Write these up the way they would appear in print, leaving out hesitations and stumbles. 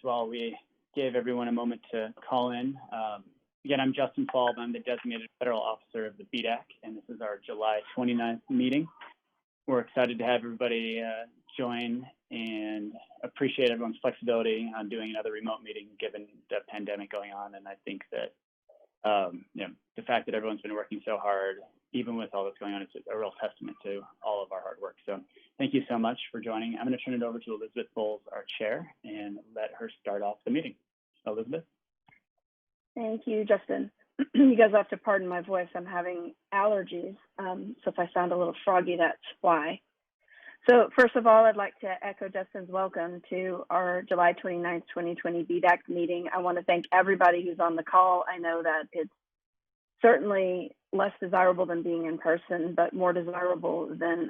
while we gave everyone a moment to call in. Again, I'm Justin Falb. I'm the Designated Federal Officer of the BDAC, and this is our July 29th meeting. We're excited to have everybody join and appreciate everyone's flexibility on doing another remote meeting given the pandemic going on. And I think that the fact that everyone's been working so hard, even with all that's going on, it's a real testament to all of our hard work. So thank you so much for joining. I'm going to turn it over to Elizabeth Bowles, our chair, and let her start off the meeting. Elizabeth. Thank you, Justin. You guys have to pardon my voice. I'm having allergies, so if I sound a little froggy, that's why. So first of all, I'd like to echo Justin's welcome to our July 29th, 2020 BDAC meeting. I want to thank everybody who's on the call. I know that it's certainly less desirable than being in person, but more desirable than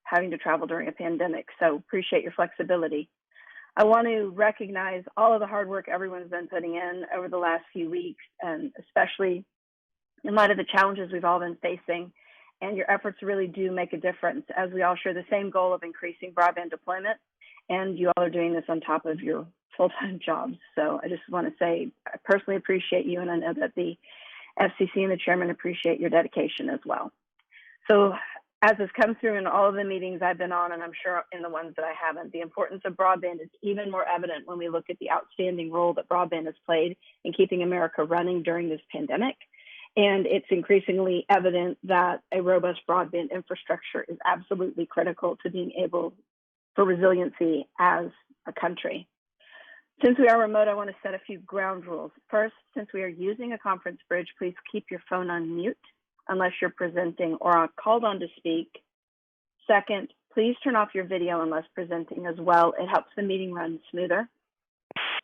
having to travel during a pandemic. So appreciate your flexibility. I want to recognize all of the hard work everyone's been putting in over the last few weeks, and especially in light of the challenges we've all been facing. And your efforts really do make a difference as we all share the same goal of increasing broadband deployment. And you all are doing this on top of your full-time jobs. So I just want to say, I personally appreciate you. And I know that the FCC and the chairman appreciate your dedication as well. So as has come through in all of the meetings I've been on, and I'm sure in the ones that I haven't, the importance of broadband is even more evident when we look at the outstanding role that broadband has played in keeping America running during this pandemic. And it's increasingly evident that a robust broadband infrastructure is absolutely critical to being able for resiliency as a country. Since we are remote, I want to set a few ground rules. First, since we are using a conference bridge, please keep your phone on mute unless you're presenting or are called on to speak. Second, please turn off your video unless presenting as well. It helps the meeting run smoother.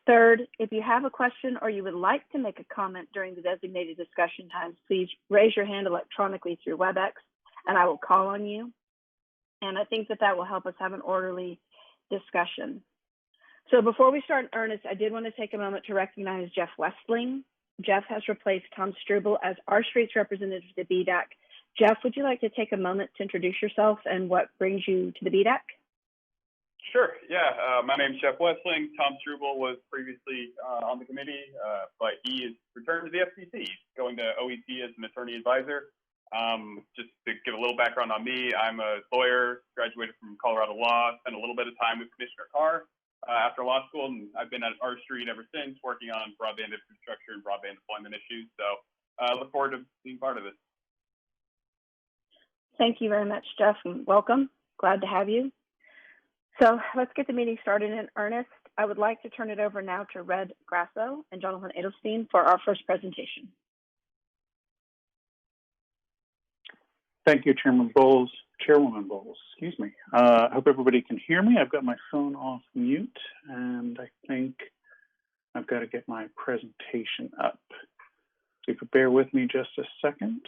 Third, if you have a question or you would like to make a comment during the designated discussion times, please raise your hand electronically through WebEx and I will call on you. And I think that that will help us have an orderly discussion. So before we start in earnest, I did want to take a moment to recognize Jeff Westling. Jeff has replaced Tom Struble as our streets representative to the BDAC. Jeff, would you like to take a moment to introduce yourself and what brings you to the BDAC? Sure, yeah. My name is Jeff Westling. Tom Struble was previously on the committee, but he is returned to the FCC, going to OEC as an attorney advisor. Just to give a little background on me, I'm a lawyer, graduated from Colorado Law, spent a little bit of time with Commissioner Carr after law school, and I've been at our street ever since, working on broadband infrastructure and broadband deployment issues. So I look forward to being part of this. Thank you very much, Jeff, and welcome. Glad to have you. So let's get the meeting started in earnest. I would like to turn it over now to Red Grasso and Jonathan Edelstein for our first presentation. Thank you, Chairwoman Bowles, excuse me. I hope everybody can hear me. I've got my phone off mute, and I think I've got to get my presentation up. So you could bear with me just a second.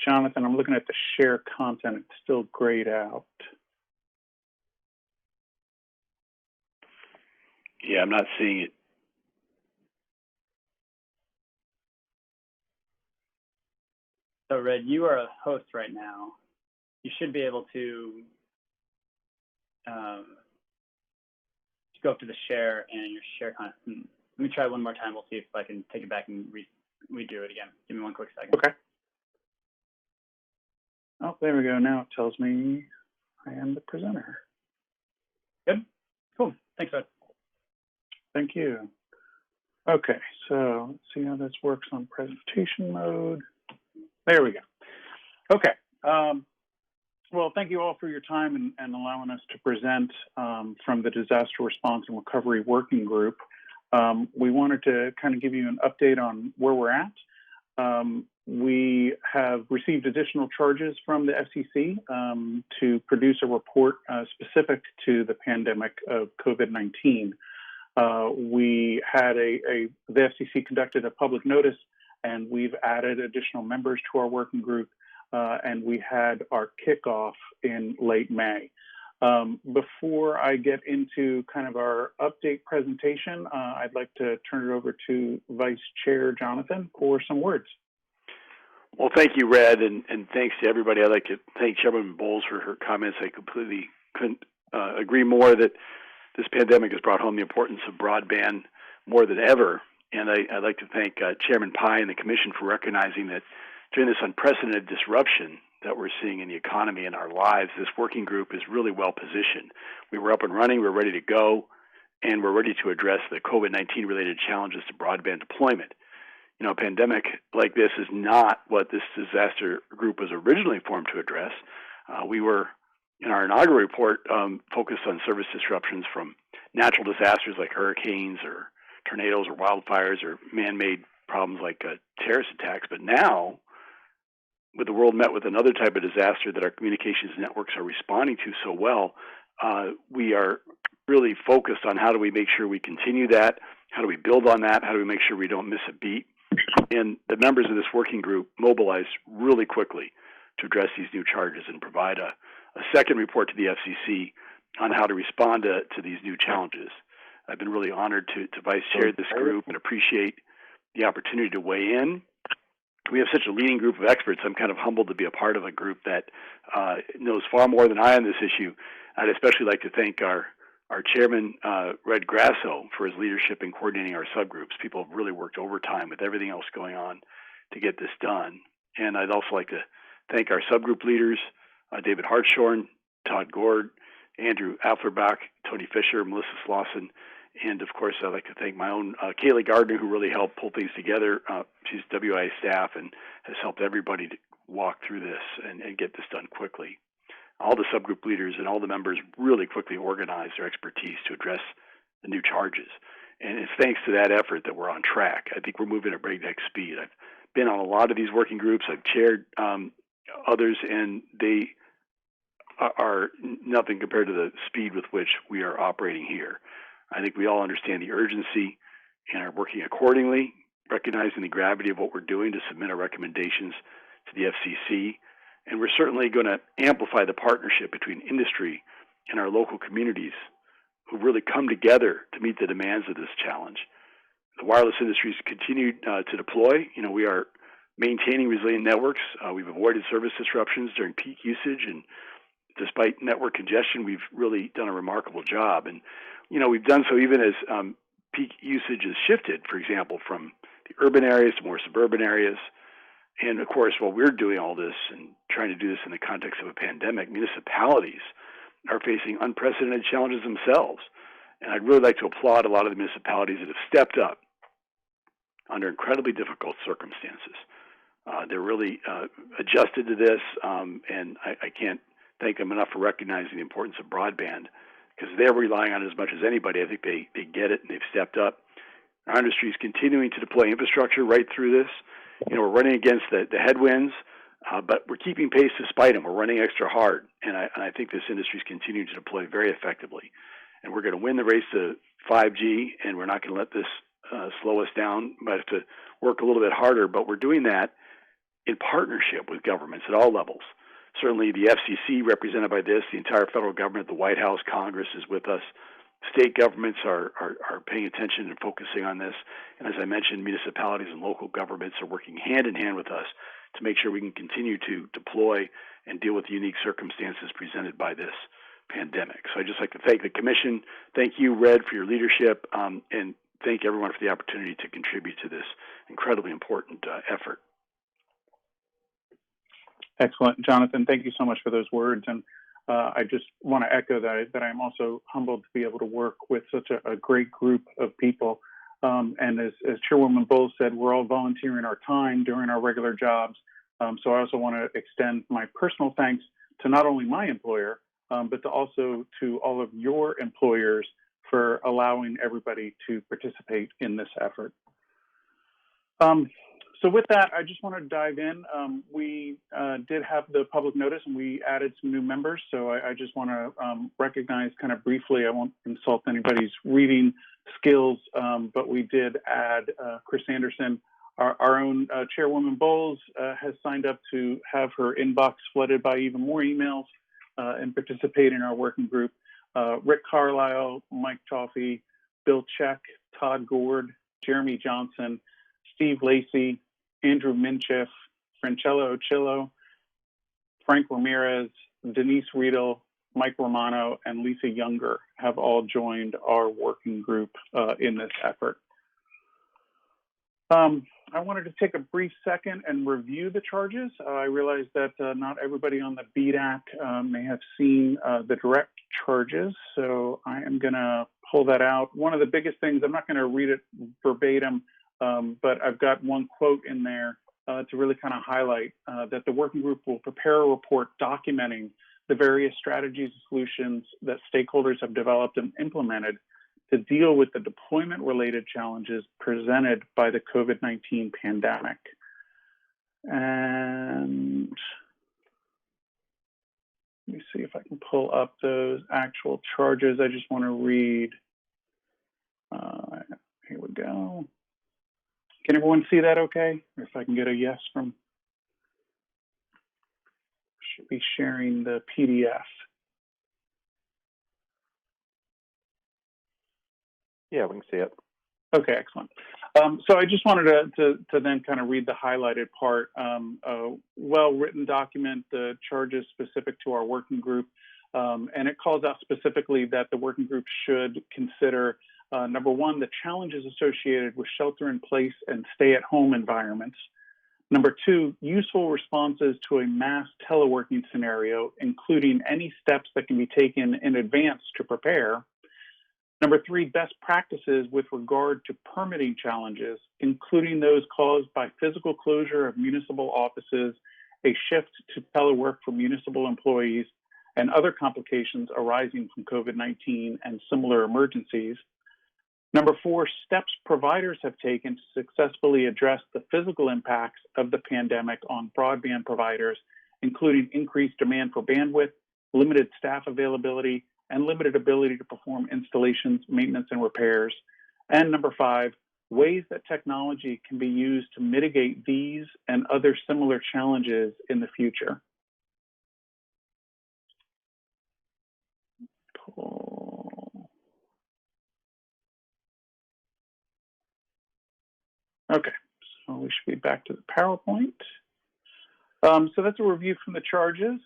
Jonathan, I'm looking at the share content. It's still grayed out. Yeah, I'm not seeing it. So Red, you are a host right now. You should be able to go up to the share and your share content. Let me try one more time. We'll see if I can take it back and redo it again. Give me one quick second. Okay. Oh, there we go. Now it tells me I am the presenter. Good. Cool. Thanks, Ed. Thank you. Okay, so let's see how this works on presentation mode. There we go. Okay. Well, thank you all for your time and allowing us to present from the Disaster Response and Recovery Working Group. We wanted to kind of give you an update on where we're at. We have received additional charges from the FCC to produce a report specific to the pandemic of COVID-19. We had the FCC conducted a public notice, and we've added additional members to our working group, and we had our kickoff in late May. Before I get into kind of our update presentation, I'd like to turn it over to Vice Chair Jonathan for some words. Well, thank you, Red, and thanks to everybody. I'd like to thank Chairwoman Bowles for her comments. I completely couldn't agree more that this pandemic has brought home the importance of broadband more than ever. And I'd like to thank Chairman Pai and the Commission for recognizing that during this unprecedented disruption that we're seeing in the economy and our lives, this working group is really well positioned. We were up and running, we're ready to go, and we're ready to address the COVID-19 related challenges to broadband deployment. You know, a pandemic like this is not what this disaster group was originally formed to address. We were, in our inaugural report, focused on service disruptions from natural disasters like hurricanes or tornadoes or wildfires or man-made problems like terrorist attacks. But now, with the world met with another type of disaster that our communications networks are responding to so well, we are really focused on how do we make sure we continue that, how do we build on that, how do we make sure we don't miss a beat. And the members of this working group mobilized really quickly to address these new charges and provide a second report to the FCC on how to respond to these new challenges. I've been really honored to vice chair this group and appreciate the opportunity to weigh in. We have such a leading group of experts. I'm kind of humbled to be a part of a group that knows far more than I on this issue. I'd especially like to thank our chairman, Red Grasso, for his leadership in coordinating our subgroups. People have really worked overtime with everything else going on to get this done. And I'd also like to thank our subgroup leaders, David Hartshorn, Todd Gord, Andrew Afflerbach, Tony Fisher, Melissa Slauson, and of course, I'd like to thank my own Kaylee Gardner, who really helped pull things together. She's WIA staff and has helped everybody to walk through this and get this done quickly. All the subgroup leaders and all the members really quickly organized their expertise to address the new charges. And it's thanks to that effort that we're on track. I think we're moving at breakneck speed. I've been on a lot of these working groups. I've chaired others, and they are nothing compared to the speed with which we are operating here. I think we all understand the urgency and are working accordingly, recognizing the gravity of what we're doing to submit our recommendations to the FCC. And we're certainly going to amplify the partnership between industry and our local communities who really come together to meet the demands of this challenge. The wireless industries continue to deploy. You know, we are maintaining resilient networks. We've avoided service disruptions during peak usage, and despite network congestion, we've really done a remarkable job. And you know, we've done so even as peak usage has shifted, for example, from the urban areas to more suburban areas. And of course, while we're doing all this and trying to do this in the context of a pandemic, municipalities are facing unprecedented challenges themselves. And I'd really like to applaud a lot of the municipalities that have stepped up under incredibly difficult circumstances. They're really adjusted to this, and I can't thank them enough for recognizing the importance of broadband, because they're relying on it as much as anybody. I think they get it and they've stepped up. Our industry is continuing to deploy infrastructure right through this. You know, we're running against the headwinds, but we're keeping pace despite them. We're running extra hard, and I think this industry is continuing to deploy very effectively. And we're going to win the race to 5G, and we're not going to let this slow us down. We might have to work a little bit harder, but we're doing that in partnership with governments at all levels. Certainly the FCC, represented by this, the entire federal government, the White House, Congress is with us. State governments are paying attention and focusing on this. And as I mentioned, municipalities and local governments are working hand in hand with us to make sure we can continue to deploy and deal with the unique circumstances presented by this pandemic. So I'd just like to thank the Commission. Thank you, Red, for your leadership, and thank everyone for the opportunity to contribute to this incredibly important effort. Excellent, Jonathan. Thank you so much for those words. And I just want to echo that I'm also humbled to be able to work with such a great group of people. And as Chairwoman Bowles said, we're all volunteering our time during our regular jobs. So I also want to extend my personal thanks to not only my employer, but also to all of your employers for allowing everybody to participate in this effort. So with that, I just want to dive in. We did have the public notice and we added some new members. So I just want to recognize kind of briefly, I won't insult anybody's reading skills, but we did add Chris Anderson. Our own Chairwoman Bowles has signed up to have her inbox flooded by even more emails. and participate in our working group. Rick Carlisle, Mike Chaffee, Bill Check, Todd Gord, Jeremy Johnson, Steve Lacey, Andrew Minchiff, Francello Ochillo, Frank Ramirez, Denise Riedel, Mike Romano, and Lisa Younger have all joined our working group in this effort. I wanted to take a brief second and review the charges. I realize that not everybody on the BDAC may have seen the direct charges, so I am going to pull that out. One of the biggest things, I'm not going to read it verbatim, but I've got one quote in there to really kind of highlight that the working group will prepare a report documenting the various strategies and solutions that stakeholders have developed and implemented to deal with the deployment-related challenges presented by the COVID-19 pandemic. And let me see if I can pull up those actual charges. I just want to read. Here we go. Can everyone see that okay? Or if I can get a yes from, should be sharing the PDF. Yeah, we can see it. Okay, excellent. So I just wanted to then kind of read the highlighted part. A well-written document, the charges specific to our working group, and it calls out specifically that the working group should consider, number one, the challenges associated with shelter-in-place and stay-at-home environments. Number two, useful responses to a mass teleworking scenario, including any steps that can be taken in advance to prepare. Number three, best practices with regard to permitting challenges, including those caused by physical closure of municipal offices, a shift to telework for municipal employees, and other complications arising from COVID-19 and similar emergencies. Number four, steps providers have taken to successfully address the physical impacts of the pandemic on broadband providers, including increased demand for bandwidth, limited staff availability, and limited ability to perform installations, maintenance, and repairs. And number five, ways that technology can be used to mitigate these and other similar challenges in the future. Okay, so we should be back to the PowerPoint. So that's a review from the charges.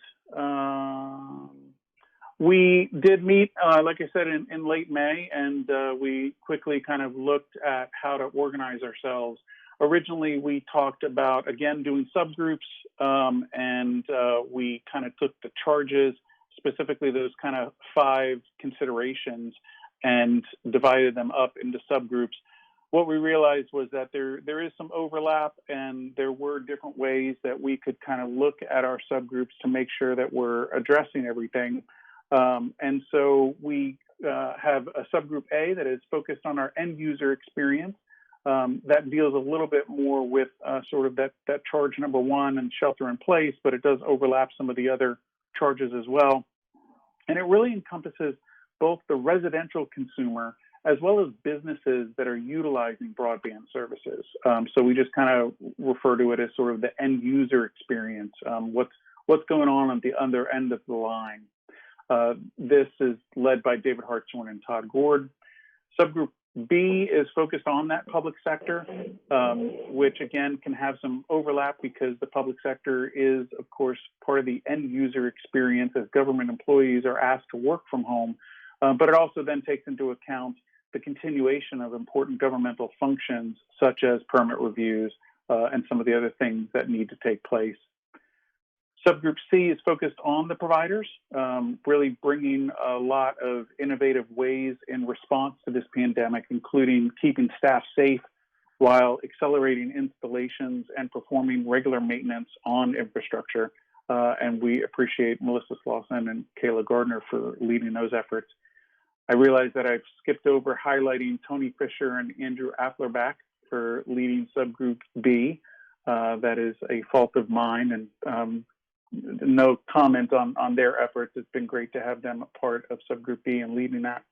We did meet, like I said, in late May, and we quickly kind of looked at how to organize ourselves. Originally, we talked about, again, doing subgroups, and we kind of took the charges, specifically those kind of 5 considerations, and divided them up into subgroups. What we realized was that there is some overlap, and there were different ways that we could kind of look at our subgroups to make sure that we're addressing everything. And so we have a subgroup A that is focused on our end user experience. That deals a little bit more with sort of that charge number 1 and shelter in place, but it does overlap some of the other charges as well. And it really encompasses both the residential consumer as well as businesses that are utilizing broadband services. So we just kind of refer to it as sort of the end user experience. What's going on at the other end of the line? This is led by David Hartshorn and Todd Gord. Subgroup B is focused on that public sector, which again can have some overlap because the public sector is, of course, part of the end user experience as government employees are asked to work from home. But it also then takes into account the continuation of important governmental functions such as permit reviews and some of the other things that need to take place. Subgroup C is focused on the providers, really bringing a lot of innovative ways in response to this pandemic, including keeping staff safe while accelerating installations and performing regular maintenance on infrastructure. And we appreciate Melissa Slauson and Kayla Gardner for leading those efforts. I realize that I've skipped over highlighting Tony Fisher and Andrew Afflerbach for leading subgroup B. That is a fault of mine, and no comment on their efforts. It's been great to have them a part of subgroup B and leading that.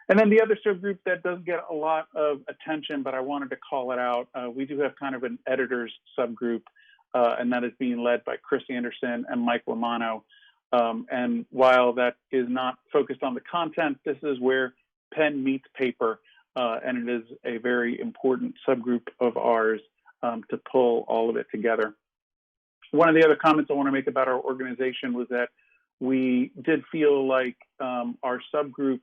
And then the other subgroup that doesn't get a lot of attention, but I wanted to call it out, we do have kind of an editors subgroup, and that is being led by Chris Anderson and Mike Romano. And while that is not focused on the content, this is where pen meets paper, and it is a very important subgroup of ours to pull all of it together. One of the other comments I want to make about our organization was that we did feel like our subgroup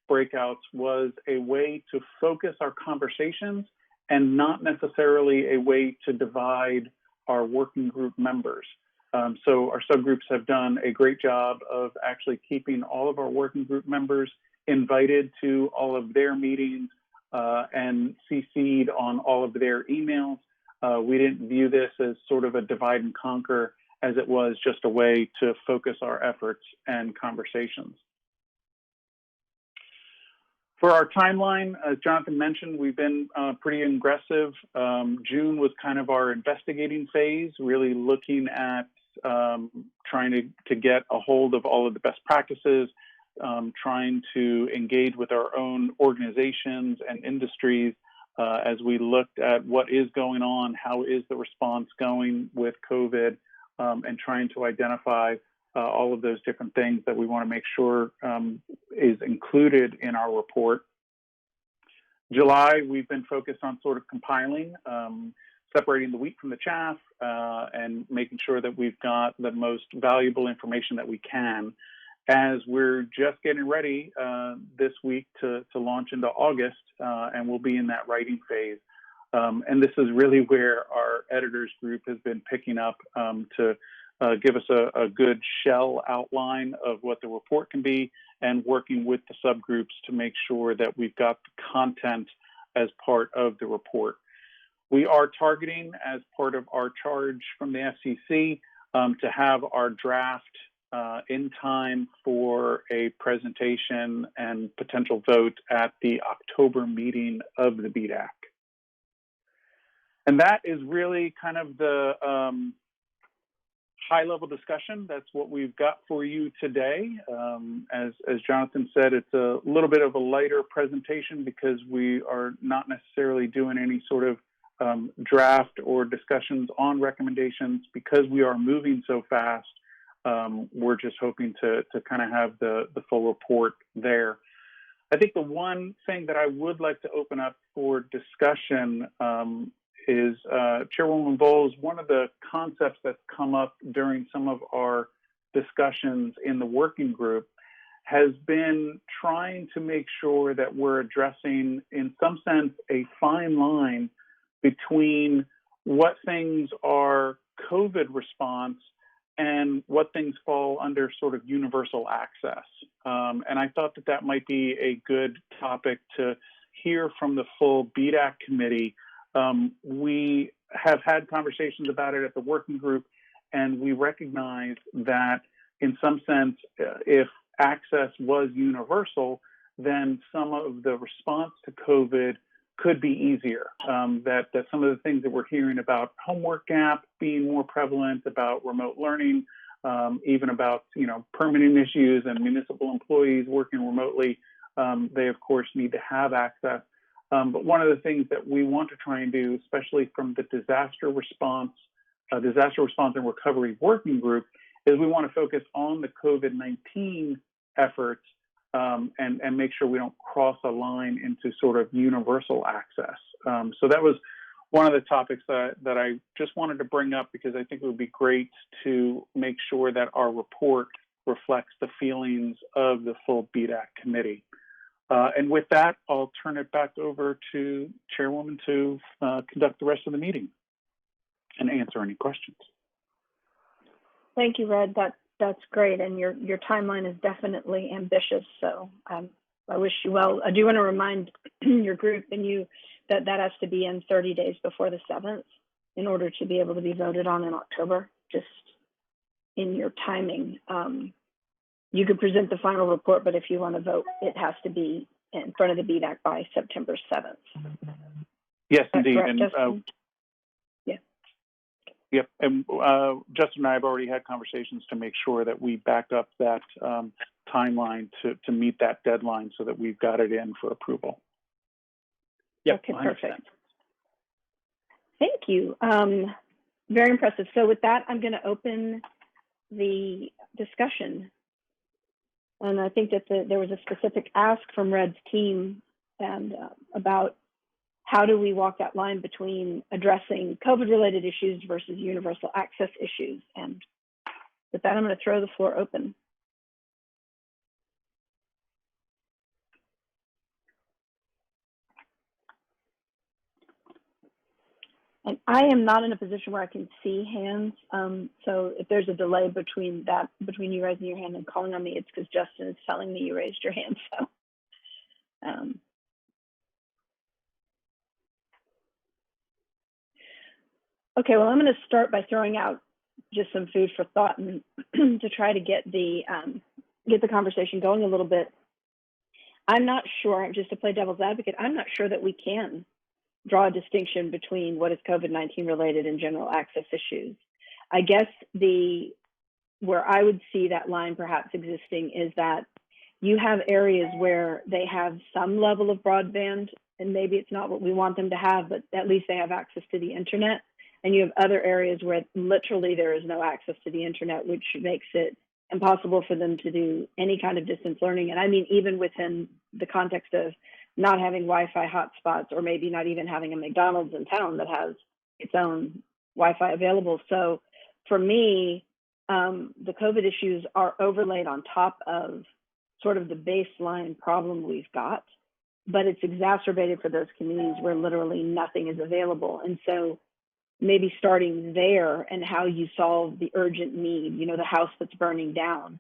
breakouts was a way to focus our conversations and not necessarily a way to divide our working group members. So our subgroups have done a great job of actually keeping all of our working group members invited to all of their meetings and CC'd on all of their emails. We didn't view this as sort of a divide and conquer, as it was just a way to focus our efforts and conversations. For our timeline, as Jonathan mentioned, we've been pretty aggressive. June was kind of our investigating phase, really looking at trying to get a hold of all of the best practices, trying to engage with our own organizations and industries as we looked at what is going on, how is the response going with COVID, and trying to identify all of those different things that we want to make sure is included in our report. July, we've been focused on sort of compiling, separating the wheat from the chaff, and making sure that we've got the most valuable information that we can. As we're just getting ready this week to launch into August, and we'll be in that writing phase. And this is really where our editors group has been picking up to give us a good shell outline of what the report can be, and working with the subgroups to make sure that we've got the content as part of the report. We are targeting, as part of our charge from the FCC, to have our draft in time for a presentation and potential vote at the October meeting of the BDAC. And that is really kind of the high-level discussion. That's what we've got for you today. As Jonathan said, it's a little bit of a lighter presentation because we are not necessarily doing any sort of draft or discussions on recommendations. Because we are moving so fast, we're just hoping to kind of have the full report there. I think the one thing that I would like to open up for discussion is Chairwoman Bowles, one of the concepts that's come up during some of our discussions in the working group has been trying to make sure that we're addressing, in some sense, a fine line between what things are COVID response and what things fall under sort of universal access. And I thought that that might be a good topic to hear from the full BDAC committee. We have had conversations about it at the working group, and we recognize that in some sense, if access was universal, then some of the response to COVID could be easier. That some of the things that we're hearing about homework gap being more prevalent, about remote learning, even about permanent issues and municipal employees working remotely, they of course need to have access. But one of the things that we want to try and do, especially from the disaster response and recovery working group, is we want to focus on the COVID-19 efforts and make sure we don't cross a line into sort of universal access. So that was one of the topics that I just wanted to bring up, because I think it would be great to make sure that our report reflects the feelings of the full BDAC committee. And with that, I'll turn it back over to Chairwoman to conduct the rest of the meeting and answer any questions. Thank you, Red. That's great, and your timeline is definitely ambitious. So I wish you well. I do want to remind your group and you that has to be in 30 days before the 7th in order to be able to be voted on in October. Just in your timing, you could present the final report, but if you want to vote, it has to be in front of the BDAC by September 7th. Yes, indeed. Correct, and Yep, and Justin and I have already had conversations to make sure that we back up that timeline to meet that deadline so that we've got it in for approval. Yep, okay, 100%. perfect. Thank you. Very impressive. So with that, I'm going to open the discussion. And I think that there was a specific ask from Red's team and about how do we walk that line between addressing COVID-related issues versus universal access issues. And with that, I'm going to throw the floor open. And I am not in a position where I can see hands. So if there's a delay between you raising your hand and calling on me, it's because Justin is telling me you raised your hand. So, okay, well, I'm going to start by throwing out just some food for thought and to try to get the conversation going a little bit. I'm not sure, just to play devil's advocate, I'm not sure that we can draw a distinction between what is COVID-19 related and general access issues. I guess where I would see that line perhaps existing is that you have areas where they have some level of broadband, and maybe it's not what we want them to have, but at least they have access to the internet. And you have other areas where literally there is no access to the internet, which makes it impossible for them to do any kind of distance learning. And I mean, even within the context of not having Wi-Fi hotspots, or maybe not even having a McDonald's in town that has its own Wi-Fi available. So for me, the COVID issues are overlaid on top of sort of the baseline problem we've got, but it's exacerbated for those communities where literally nothing is available. And so maybe starting there and how you solve the urgent need, the house that's burning down,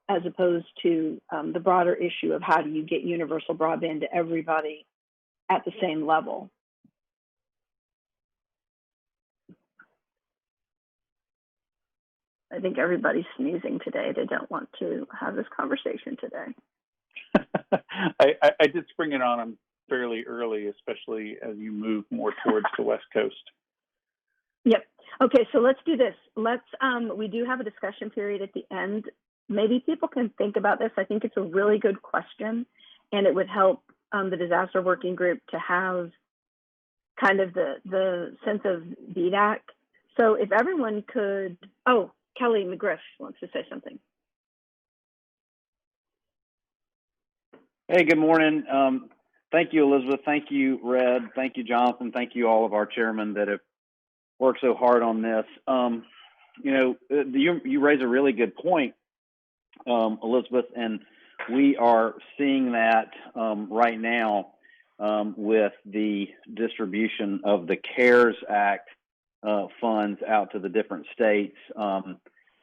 as opposed to the broader issue of how do you get universal broadband to everybody at the same level. I think everybody's sneezing today. They don't want to have this conversation today. I did spring it on them fairly early, especially as you move more towards the West Coast. Yep. Okay, so let's do this. We do have a discussion period at the end. Maybe people can think about this. I think it's a really good question, and it would help the disaster working group to have kind of the sense of BDAC. So if everyone could, Kelly McGriff wants to say something. Hey, good morning. Thank you, Elizabeth. Thank you, Red. Thank you, Jonathan. Thank you, all of our chairmen that have worked so hard on this. You raise a really good point, Elizabeth, and we are seeing that right now with the distribution of the CARES Act funds out to the different states.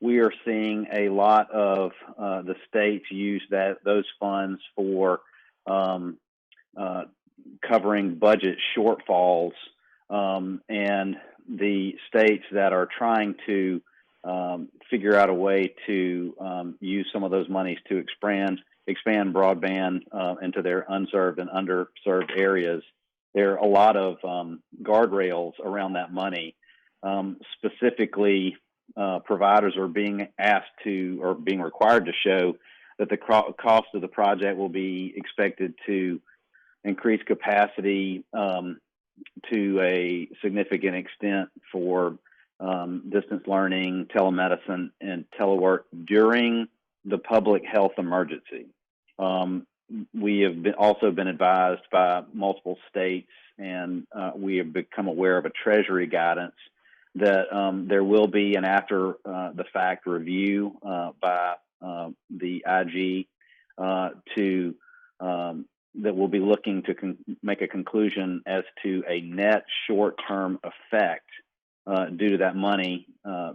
We are seeing a lot of the states use those funds for covering budget shortfalls, and the states that are trying to figure out a way to use some of those monies to expand broadband into their unserved and underserved areas. There are a lot of guardrails around that money. Specifically, providers are being asked to, or being required to show that the cost of the project will be expected to increase capacity to a significant extent for distance learning, telemedicine, and telework during the public health emergency. We have also been advised by multiple states, and we have become aware of a Treasury guidance that there will be an after the fact review by the IG that will be looking to make a conclusion as to a net short-term effect due to that money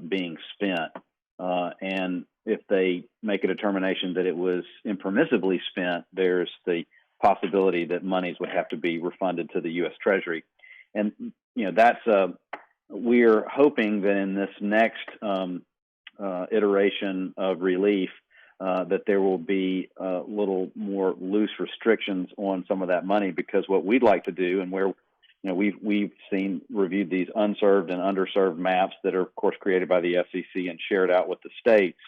being spent. And if they make a determination that it was impermissibly spent, there's the possibility that monies would have to be refunded to the U.S. Treasury. And, we're hoping that in this next iteration of relief, that there will be a little more loose restrictions on some of that money, because what we'd like to do, and where we've reviewed these unserved and underserved maps that are of course created by the FCC and shared out with the states.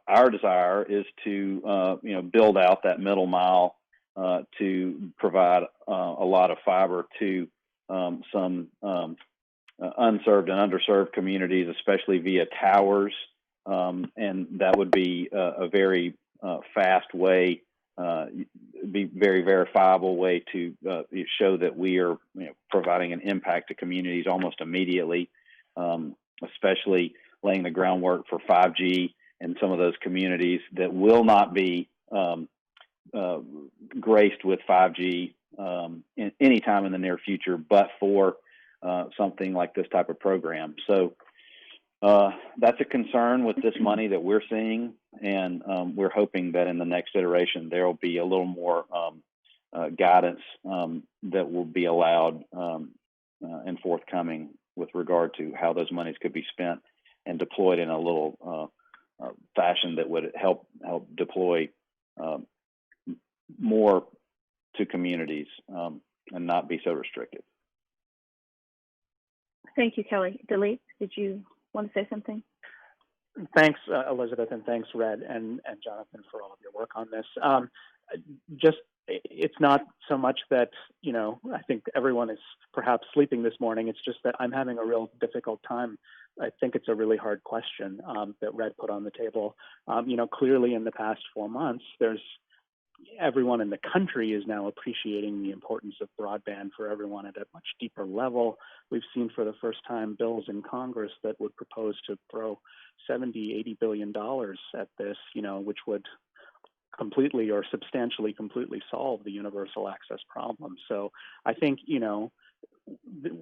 Our desire is to build out that middle mile to provide a lot of fiber to some unserved and underserved communities, especially via towers. and that would be a very fast way, be very verifiable way to show that we are providing an impact to communities almost immediately, especially laying the groundwork for 5G in some of those communities that will not be graced with 5G in any time in the near future, but for something like this type of program. So that's a concern with this money that we're seeing, and we're hoping that in the next iteration there will be a little more guidance that will be allowed and forthcoming with regard to how those monies could be spent and deployed in a little fashion that would help deploy more to communities and not be so restrictive. Thank you, Kelly. Dilip, did you want to say something? Thanks, Elizabeth, and thanks, Red and Jonathan, for all of your work on this. It's not so much that, I think everyone is perhaps sleeping this morning. It's just that I'm having a real difficult time. I think it's a really hard question that Red put on the table. Clearly in the past 4 months, everyone in the country is now appreciating the importance of broadband for everyone at a much deeper level. We've seen for the first time bills in Congress that would propose to throw $70–80 billion at this, which would completely or substantially completely solve the universal access problem. So I think,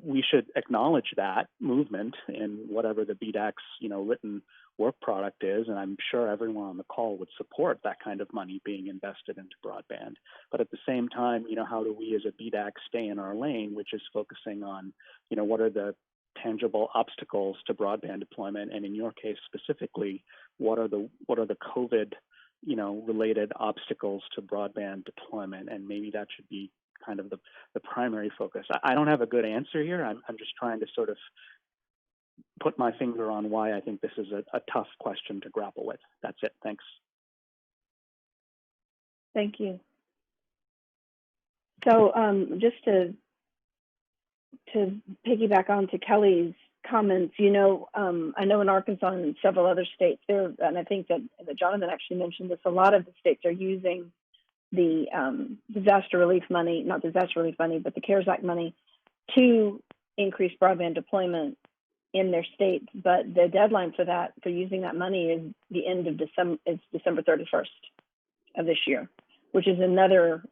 we should acknowledge that movement in whatever the BDAC's, written work product is, and I'm sure everyone on the call would support that kind of money being invested into broadband. But at the same time, how do we as a BDAC stay in our lane, which is focusing on, what are the tangible obstacles to broadband deployment, and in your case specifically, what are the COVID, related obstacles to broadband deployment, and maybe that should be kind of the primary focus. I don't have a good answer here. I'm just trying to sort of put my finger on why I think this is a tough question to grapple with. That's it. Thanks. Thank you. So just to piggyback on to Kelly's comments, I know in Arkansas and several other states there, and I think that Jonathan actually mentioned this, a lot of the states are using the disaster relief money, not disaster relief money, but the CARES Act money to increase broadband deployment in their states. But the deadline for using that money is the end of December, it's December 31st of this year, which is another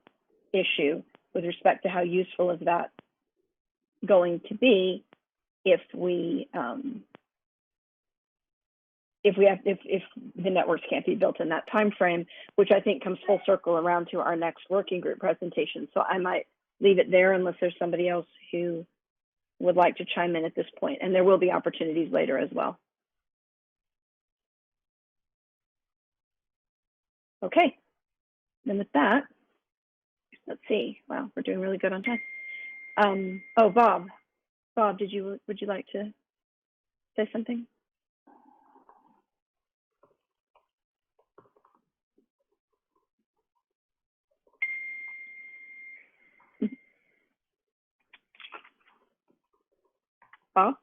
issue with respect to how useful is that going to be if the networks can't be built in that time frame, which I think comes full circle around to our next working group presentation. So I might leave it there unless there's somebody else who would like to chime in at this point, and there will be opportunities later as well. Okay, then with that, let's see. Wow, we're doing really good on time. Oh, Bob, would you like to say something? Bob?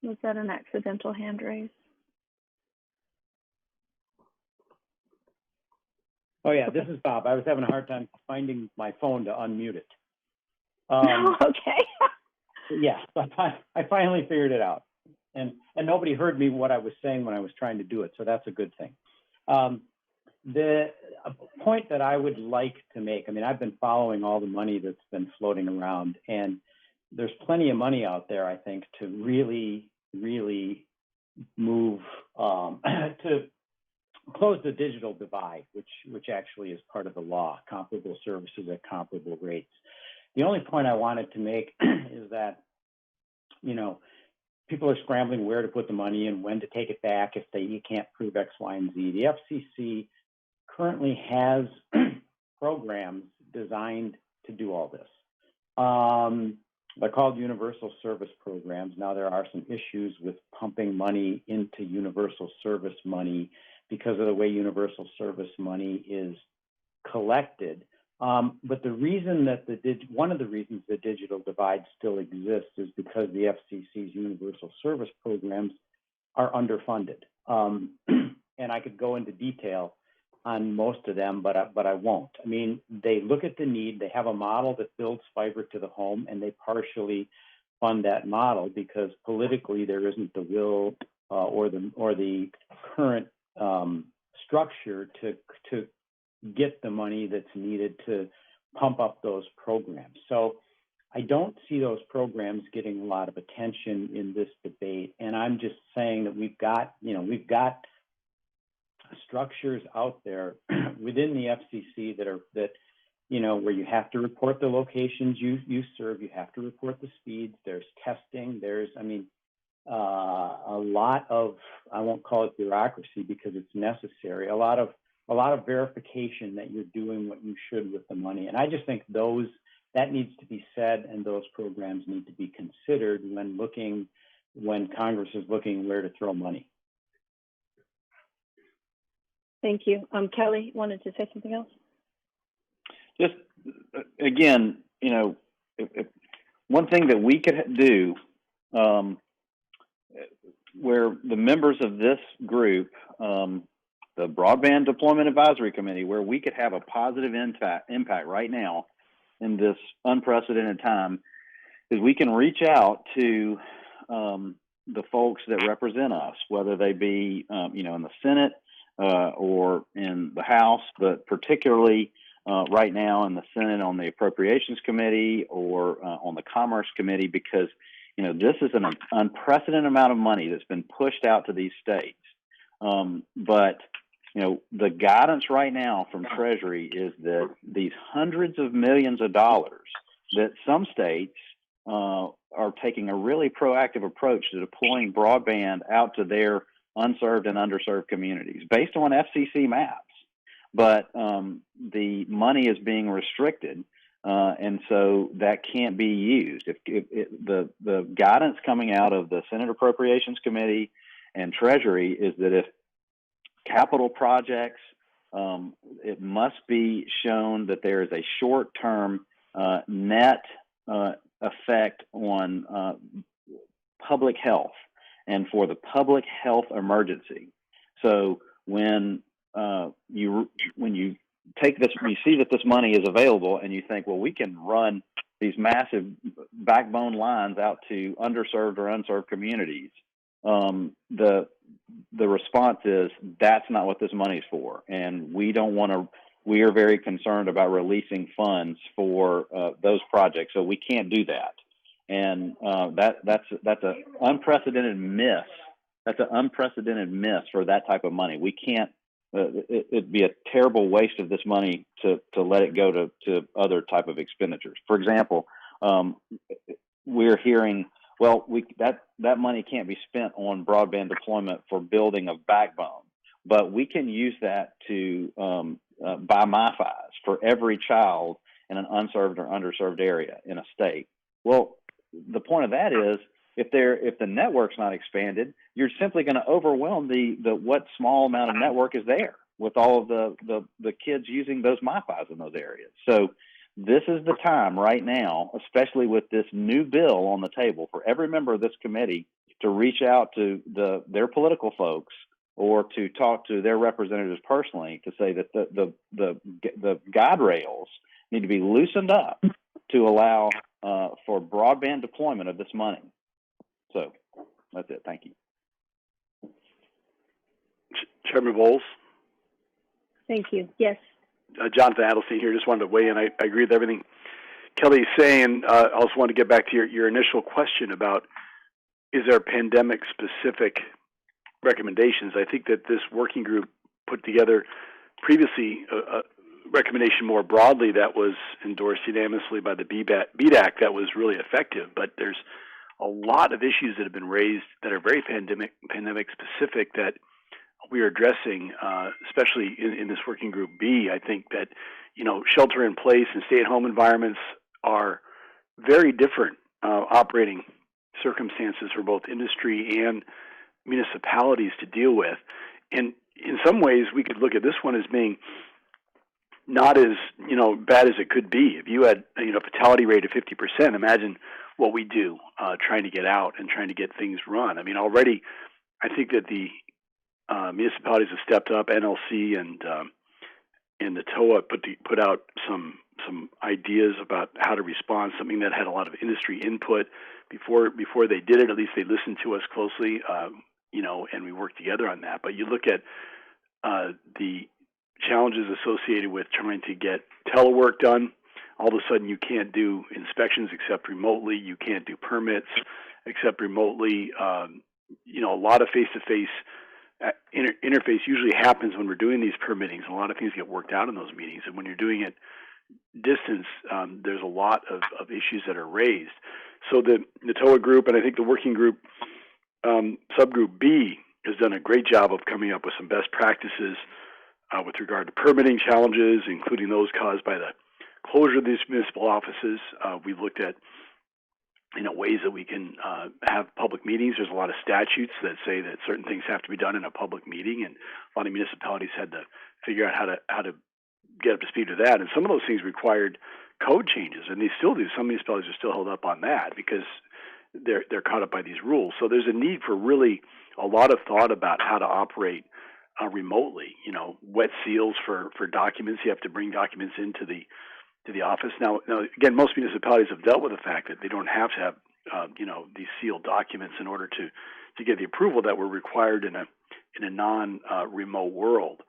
Was that an accidental hand raise? Oh yeah, this is Bob. I was having a hard time finding my phone to unmute it. Okay. Yeah, but I finally figured it out, and nobody heard me what I was saying when I was trying to do it, so that's a good thing. The point that I would like to make, I mean, I've been following all the money that's been floating around, and there's plenty of money out there, I think, to really, really move to close the digital divide, which actually is part of the law, comparable services at comparable rates. The only point I wanted to make is that, people are scrambling where to put the money and when to take it back if you can't prove X, Y, and Z. The FCC currently has programs designed to do all this. They're called universal service programs. Now, there are some issues with pumping money into universal service money because of the way universal service money is collected. But the reason that one of the reasons the digital divide still exists is because the FCC's universal service programs are underfunded. And I could go into detail on most of them, but I won't. I mean, they look at the need. They have a model that builds fiber to the home, and they partially fund that model because politically there isn't the will or the current structure to get the money that's needed to pump up those programs. So I don't see those programs getting a lot of attention in this debate. And I'm just saying that we've got structures out there within the FCC that where you have to report the locations you serve, you have to report the speeds, there's testing, there's a lot of, I won't call it bureaucracy because it's necessary, a lot of verification that you're doing what you should with the money. And I just think that needs to be said, and those programs need to be considered when Congress is looking where to throw money. Thank you. Kelly wanted to say something else? Just, again, if one thing that we could do, where the members of this group, the Broadband Deployment Advisory Committee, where we could have a positive impact right now in this unprecedented time, is we can reach out to the folks that represent us, whether they be, in the Senate or in the House, but particularly right now in the Senate on the Appropriations Committee or on the Commerce Committee, because this is an unprecedented amount of money that's been pushed out to these states. But the guidance right now from Treasury is that these hundreds of millions of dollars that some states are taking a really proactive approach to deploying broadband out to their unserved and underserved communities based on FCC maps. But the money is being restricted, and so that can't be used. The guidance coming out of the Senate Appropriations Committee and Treasury is that if capital projects, it must be shown that there is a short-term net effect on public health and for the public health emergency. So when you take this, you see that this money is available, and you think, well, we can run these massive backbone lines out to underserved or unserved communities. The response is that's not what this money is for, and we don't want to. We are very concerned about releasing funds for those projects, so we can't do that. And that's an unprecedented miss. That's an unprecedented miss for that type of money. We can't. It'd be a terrible waste of this money to let it go to other type of expenditures. For example, we're hearing, well, that money can't be spent on broadband deployment for building of backbone, but we can use that to buy MiFis for every child in an unserved or underserved area in a state. Well, the point of that is, if the network's not expanded, you're simply going to overwhelm the what small amount of network is there with all of the kids using those MiFis in those areas. So this is the time right now, especially with this new bill on the table, for every member of this committee to reach out to their political folks or to talk to their representatives personally to say that the guide rails need to be loosened up to allow for broadband deployment of this money. So that's it. Thank you. Chairman Bowles? Thank you. Yes. Jonathan Adelstein here. Just wanted to weigh in. I agree with everything Kelly's saying. I also want to get back to your initial question about, is there pandemic-specific recommendations? I think that this working group put together previously a recommendation more broadly that was endorsed unanimously by the BDAC that was really effective, but there's a lot of issues that have been raised that are very pandemic specific that we are addressing, especially in this working group B. I think that, shelter in place and stay at home environments are very different operating circumstances for both industry and municipalities to deal with. And in some ways, we could look at this one as being not as, bad as it could be. If you had, a fatality rate of 50%, imagine what we do trying to get out and trying to get things run. I mean, already, I think that the municipalities have stepped up. NLC and the TOA put out some ideas about how to respond. Something that had a lot of industry input before they did it. At least they listened to us closely, and we worked together on that. But you look at the challenges associated with trying to get telework done. All of a sudden, you can't do inspections except remotely. You can't do permits except remotely. A lot of face-to-face interface usually happens when we're doing these permittings. A lot of things get worked out in those meetings. And when you're doing it distance, there's a lot of issues that are raised. So the TOA group, and I think the working group, subgroup B, has done a great job of coming up with some best practices with regard to permitting challenges, including those caused by the closure of these municipal offices. We've looked at ways that we can have public meetings. There's a lot of statutes that say that certain things have to be done in a public meeting, and a lot of municipalities had to figure out how to get up to speed with that. And some of those things required code changes, and they still do. Some municipalities are still held up on that because they're caught up by these rules. So there's a need for really a lot of thought about how to operate remotely. Wet seals for documents. You have to bring documents into the office. Now, again, most municipalities have dealt with the fact that they don't have to have, these sealed documents in order to get the approval that were required in a non-remote world.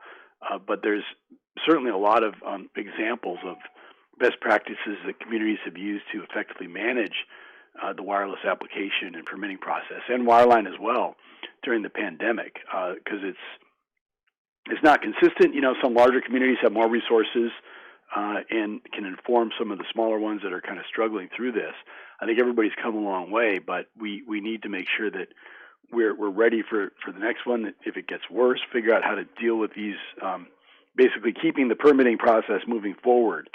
But there's certainly a lot of examples of best practices that communities have used to effectively manage the wireless application and permitting process, and wireline as well during the pandemic, because it's not consistent. Some larger communities have more resources and can inform some of the smaller ones that are kind of struggling through this. I think everybody's come a long way, but we need to make sure that we're ready for the next one. If it gets worse, figure out how to deal with these, basically keeping the permitting process moving forward.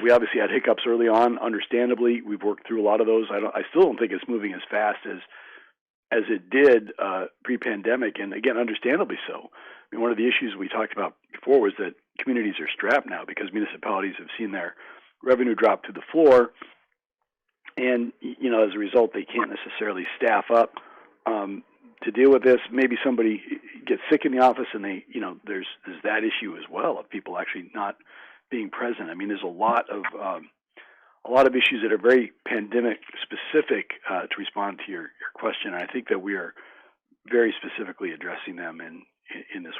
We obviously had hiccups early on, understandably. We've worked through a lot of those. I still don't think it's moving as fast as it did pre-pandemic, and again, understandably so. I mean, one of the issues we talked about before was that communities are strapped now because municipalities have seen their revenue drop to the floor, and as a result, they can't necessarily staff up to deal with this. Maybe somebody gets sick in the office, and there's that issue as well of people actually not being present. I mean, there's a lot of issues that are very pandemic specific to respond to your question. And I think that we are very specifically addressing them in this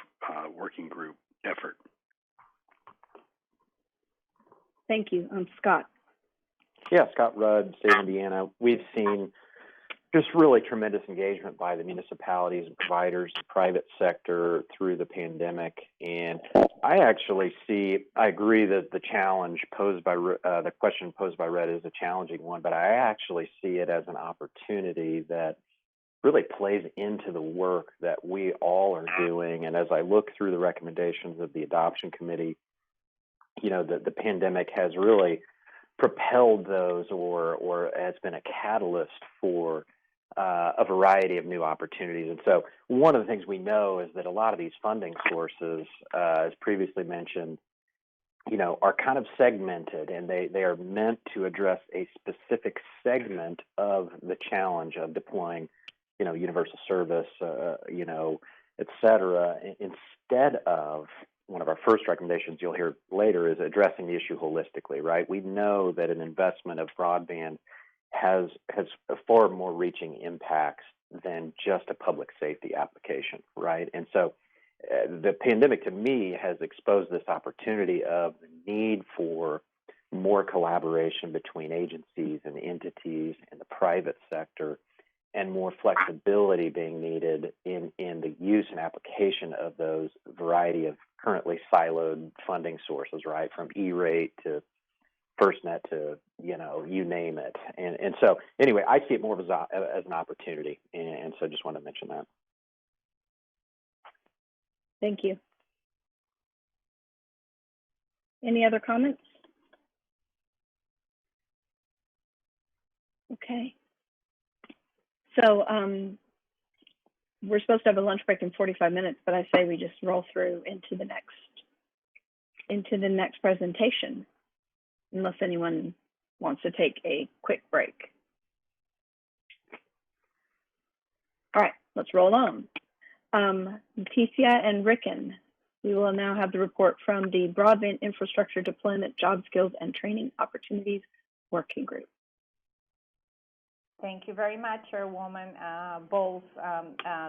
working group effort. Thank you. Scott. Yeah, Scott Rudd, State of Indiana. We've seen just really tremendous engagement by the municipalities and providers, the private sector through the pandemic. And I agree that the challenge posed by the question posed by Red is a challenging one, but I actually see it as an opportunity that really plays into the work that we all are doing. And as I look through the recommendations of the adoption committee, the pandemic has really propelled those or has been a catalyst for a variety of new opportunities. And so one of the things we know is that a lot of these funding sources, as previously mentioned, are kind of segmented, and they are meant to address a specific segment of the challenge of deploying, universal service, et cetera, instead of one of our first recommendations you'll hear later is addressing the issue holistically, right? We know that an investment of broadband has a far more reaching impacts than just a public safety application, right? And so the pandemic to me has exposed this opportunity of the need for more collaboration between agencies and entities and the private sector, and more flexibility being needed in the use and application of those variety of currently siloed funding sources, right? From E-rate to FirstNet to, you name it. And so anyway, I see it more as an opportunity. And so just wanted to mention that. Thank you. Any other comments? Okay. So we're supposed to have a lunch break in 45 minutes, but I say we just roll through into the next into the next presentation, unless anyone wants to take a quick break. All right, let's roll on. Leticia and Ricken, we will now have the report from the Broadband Infrastructure Deployment Job Skills and Training Opportunities Working Group. Thank you very much, Chairwoman Bowles.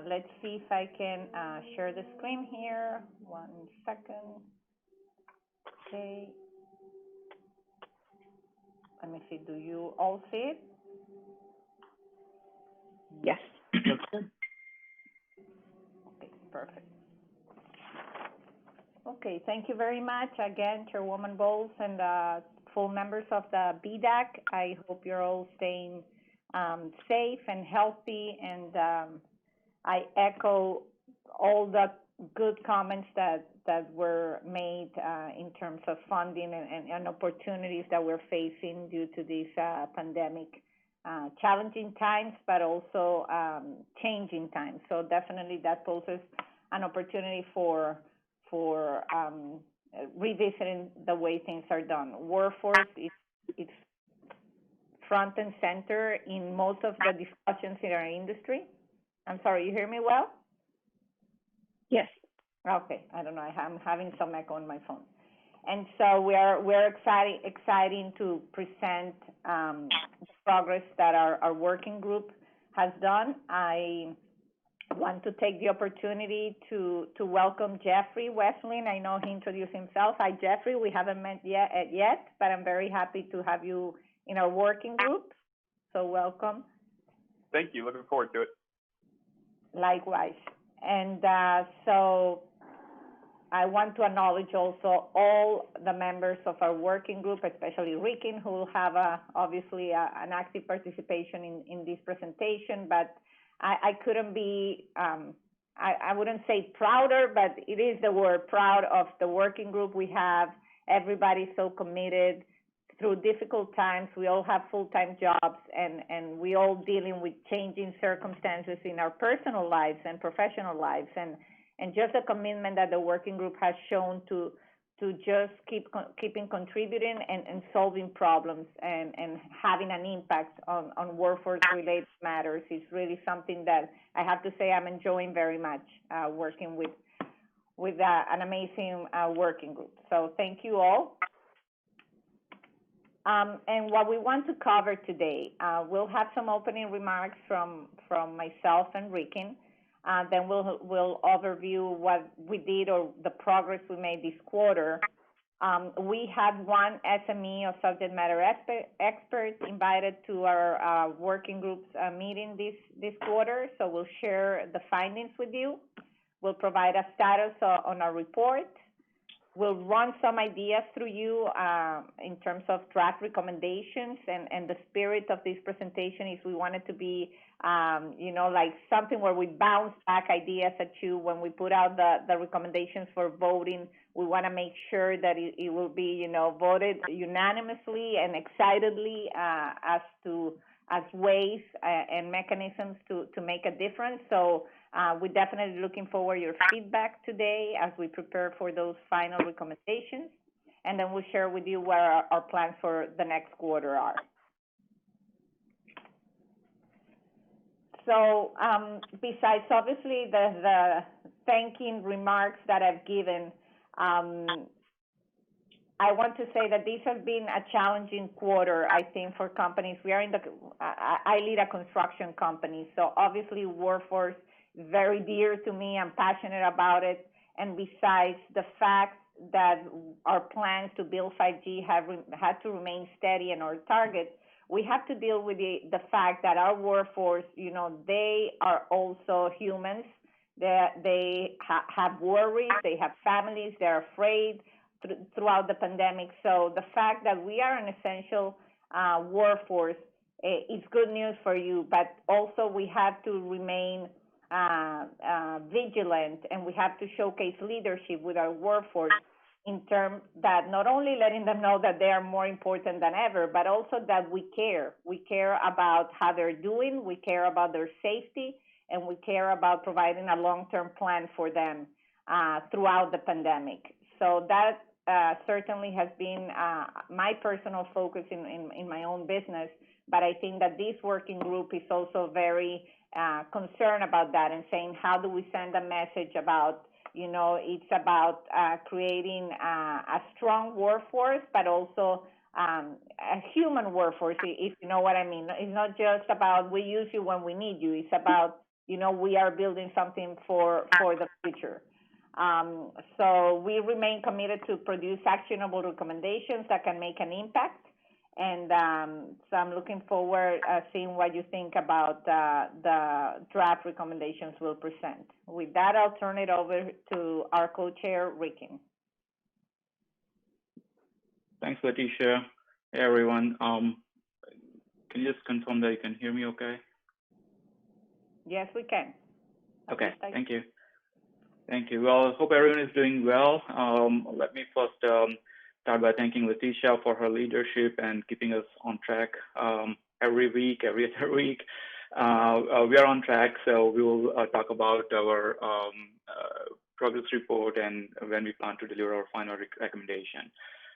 Let's see if I can share the screen here. 1 second. Okay. Let me see. Do you all see it? Yes. Okay, perfect. Okay, thank you very much again, Chairwoman Bowles and full members of the BDAC. I hope you're all staying safe and healthy, and I echo all the good comments that were made in terms of funding and opportunities that we're facing due to this pandemic. Challenging times, but also changing times. So definitely that poses an opportunity for revisiting the way things are done. Workforce is front and center in most of the discussions in our industry. I'm sorry, you hear me well? Yes. Okay, I don't know, I'm having some echo on my phone. And so we're excited to present the progress that our working group has done. I want to take the opportunity to welcome Jeffrey Westling. I know he introduced himself. Hi, Jeffrey. We haven't met yet, but I'm very happy to have you in our working group. So welcome. Thank you. Looking forward to it. Likewise. And so I want to acknowledge also all the members of our working group, especially Ricken, who will have obviously an active participation in this presentation. But I couldn't be, I wouldn't say prouder, but it is the word, proud of the working group we have. Everybody so committed through difficult times. We all have full-time jobs, and we all dealing with changing circumstances in our personal lives and professional lives. And just a commitment that the working group has shown to just keeping contributing and solving problems and having an impact on workforce-related matters is really something that I have to say I'm enjoying very much, working with an amazing working group. So thank you all. And what we want to cover today, we'll have some opening remarks from myself and Ricken. Then we'll overview what we did or the progress we made this quarter. We had one SME or subject matter expert invited to our working group's meeting this quarter. So we'll share the findings with you. We'll provide a status on our report. We'll run some ideas through you in terms of draft recommendations, and the spirit of this presentation is we want it to be, like something where we bounce back ideas at you when we put out the recommendations for voting. We want to make sure that it will be, voted unanimously and excitedly as ways and mechanisms to make a difference. So we're definitely looking forward to your feedback today as we prepare for those final recommendations. And then we'll share with you what our plans for the next quarter are. So besides obviously the thanking remarks that I've given, I want to say that this has been a challenging quarter, I think, for companies. We are I lead a construction company, so obviously workforce very dear to me. I'm passionate about it. And besides the fact that our plans to build 5G have had to remain steady in our targets, we have to deal with the fact that our workforce, they are also humans. They have worries, they have families, they're afraid throughout the pandemic. So the fact that we are an essential workforce is good news for you, but also we have to remain vigilant, and we have to showcase leadership with our workforce in terms that not only letting them know that they are more important than ever, but also that we care. We care about how they're doing, we care about their safety, and we care about providing a long-term plan for them throughout the pandemic. So that certainly has been my personal focus in my own business, but I think that this working group is also very concerned about that and saying, how do we send a message about, it's about creating a strong workforce, but also a human workforce, if you know what I mean. It's not just about we use you when we need you. It's about, we are building something for the future. So we remain committed to produce actionable recommendations that can make an impact. And so I'm looking forward seeing what you think about the draft recommendations we'll present. With that, I'll turn it over to our co-chair, Rikin. Thanks, Leticia. Hey, everyone. Can you just confirm that you can hear me okay? Yes, we can. Okay, thank you. Thank you. Well, I hope everyone is doing well. Let me first start by thanking Leticia for her leadership and keeping us on track every week, every other week. We are on track, so we will talk about our progress report and when we plan to deliver our final recommendation.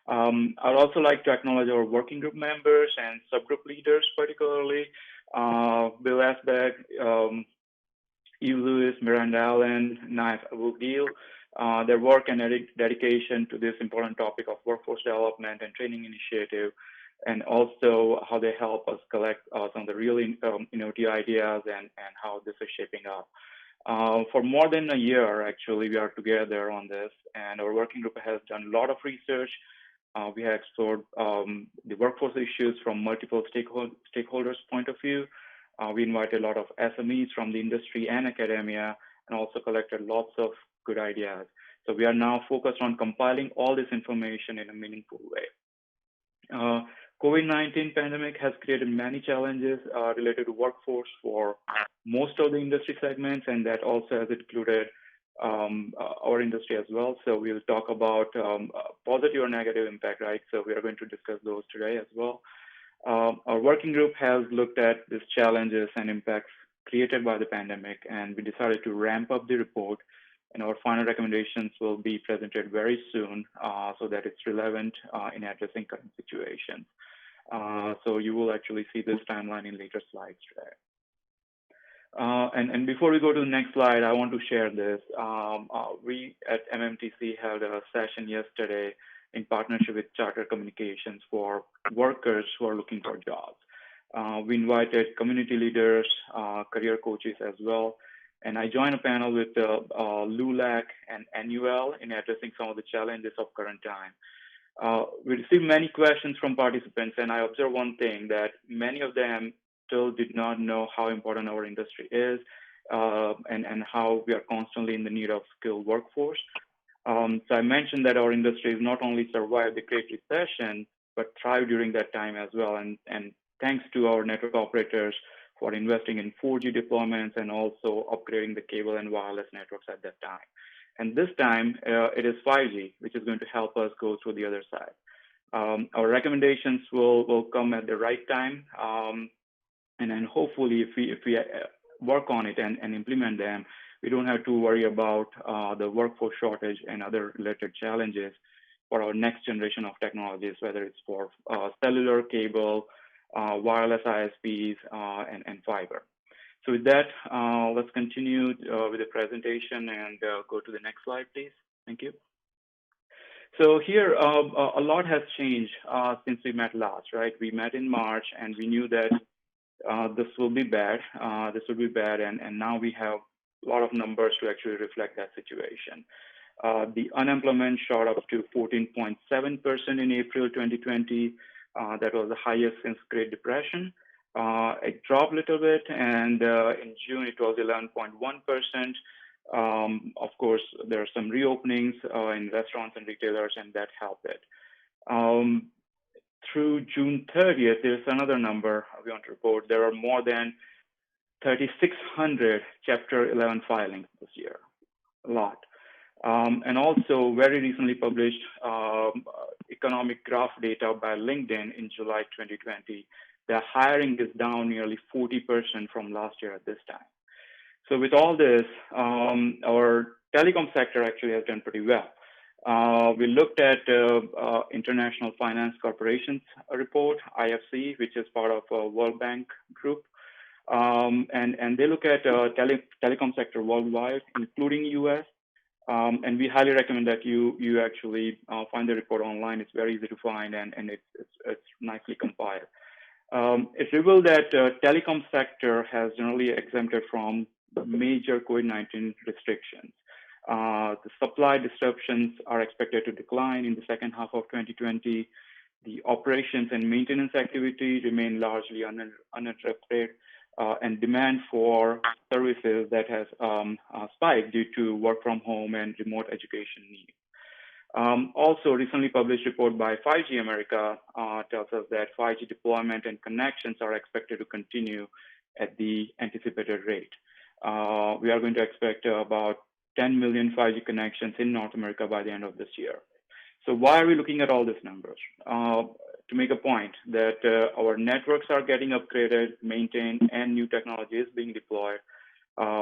I'd also like to acknowledge our working group members and subgroup leaders, particularly Bill Asbeck, Eve Lewis, Miranda Allen, Naif Abugdil. Their work and dedication to this important topic of workforce development and training initiative, and also how they help us collect some of the really innovative ideas and how this is shaping up. For more than a year, actually, we are together on this, and our working group has done a lot of research. We have explored the workforce issues from multiple stakeholders' point of view. We invited a lot of SMEs from the industry and academia, and also collected lots of good ideas. So we are now focused on compiling all this information in a meaningful way. COVID-19 pandemic has created many challenges related to workforce for most of the industry segments, and that also has included our industry as well. So we'll talk about positive or negative impact, right? So we are going to discuss those today as well. Our working group has looked at these challenges and impacts created by the pandemic, and we decided to ramp up the report, and our final recommendations will be presented very soon so that it's relevant in addressing current situations. So you will actually see this timeline in later slides today. And before we go to the next slide, I want to share this. We at MMTC held a session yesterday in partnership with Charter Communications for workers who are looking for jobs. We invited community leaders, career coaches as well, and I joined a panel with LULAC and NUL in addressing some of the challenges of current time. We received many questions from participants, and I observed one thing, that many of them still did not know how important our industry is and how we are constantly in the need of skilled workforce. So I mentioned that our industry has not only survived the Great Recession, but thrived during that time as well. And thanks to our network operators for investing in 4G deployments and also upgrading the cable and wireless networks at that time. And this time, it is 5G, which is going to help us go through the other side. Our recommendations will come at the right time. And then hopefully, if we work on it and implement them, we don't have to worry about the workforce shortage and other related challenges for our next generation of technologies, whether it's for cellular, cable, wireless ISPs, and fiber. So with that, let's continue with the presentation and go to the next slide, please. Thank you. So here, a lot has changed since we met last, right? We met in March, and we knew that this will be bad. And now we have a lot of numbers to actually reflect that situation. The unemployment shot up to 14.7% in April 2020. That was the highest since Great Depression. It dropped a little bit, and in June it was 11.1%. Of course, there are some reopenings in restaurants and retailers, and that helped it. Through June 30th, there's another number we want to report. There are more than 3,600 Chapter 11 filings this year, a lot. And also very recently published economic graph data by LinkedIn in July 2020. The hiring is down nearly 40% from last year at this time. So with all this, our telecom sector actually has done pretty well. We looked at International Finance Corporation's report, IFC, which is part of World Bank Group. And they look at telecom sector worldwide, including US. And we highly recommend that you actually find the report online. It's very easy to find, and it's nicely compiled. It revealed that telecom sector has generally exempted from major COVID-19 restrictions. The supply disruptions are expected to decline in the second half of 2020. The operations and maintenance activity remain largely uninterrupted, and demand for services that has spiked due to work from home and remote education needs. Also, recently published report by 5G America tells us that 5G deployment and connections are expected to continue at the anticipated rate. We are going to expect about 10 million 5G connections in North America by the end of this year. So why are we looking at all these numbers? To make a point that our networks are getting upgraded, maintained, and new technology is being deployed.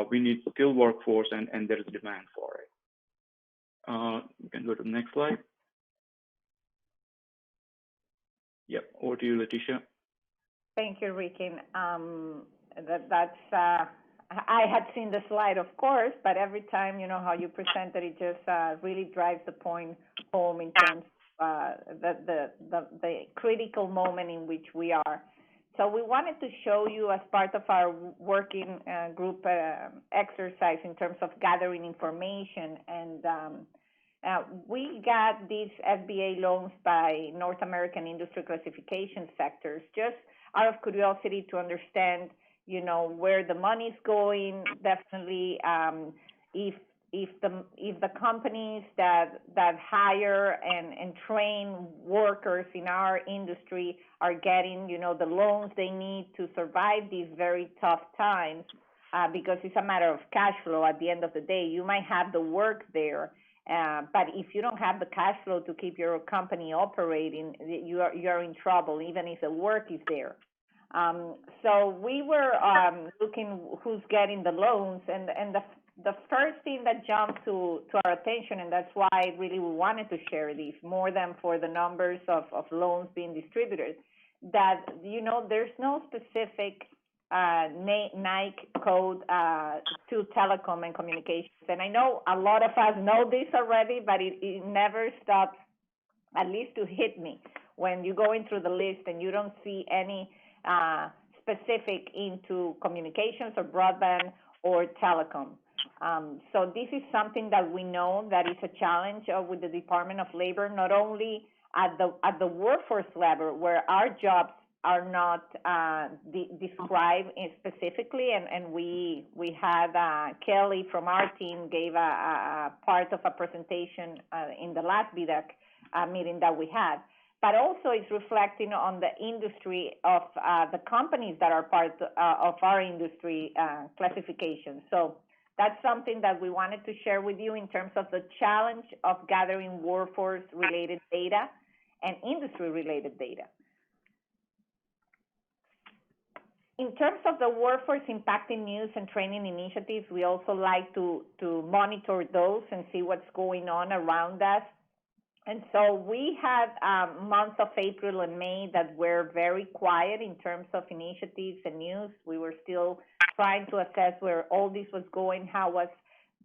We need skilled workforce, and there is demand for it. You can go to the next slide. Yep, over to you, Leticia. Thank you, Rikin. I had seen the slide, of course, but every time, you know, how you presented it just really drives the point home in terms of the critical moment in which we are. So we wanted to show you, as part of our working group exercise in terms of gathering information, and we got these SBA loans by North American industry classification sectors, just out of curiosity to understand, you know, where the money's going. Definitely, if the companies that hire and train workers in our industry are getting, you know, the loans they need to survive these very tough times, because it's a matter of cash flow. At the end of the day, you might have the work there, but if you don't have the cash flow to keep your company operating, you're in trouble, even if the work is there. So we were looking who's getting the loans, and the first thing that jumped to our attention, and that's why really we wanted to share these, more than for the numbers of loans being distributed, that, you know, there's no specific Nike code to telecom and communications. And I know a lot of us know this already, but it never stops, at least to hit me, when you're going through the list and you don't see any specific into communications or broadband or telecom. So this is something that we know that is a challenge with the Department of Labor, not only at the workforce level, where our jobs are not described specifically, and we had Kelly from our team gave a part of a presentation in the last BDAC meeting that we had. But also it's reflecting on the industry of the companies that are part of our industry classification. So that's something that we wanted to share with you in terms of the challenge of gathering workforce-related data and industry-related data. In terms of the workforce impacting news and training initiatives, we also like to monitor those and see what's going on around us. And so we had months of April and May that were very quiet in terms of initiatives and news. We were still trying to assess where all this was going, how was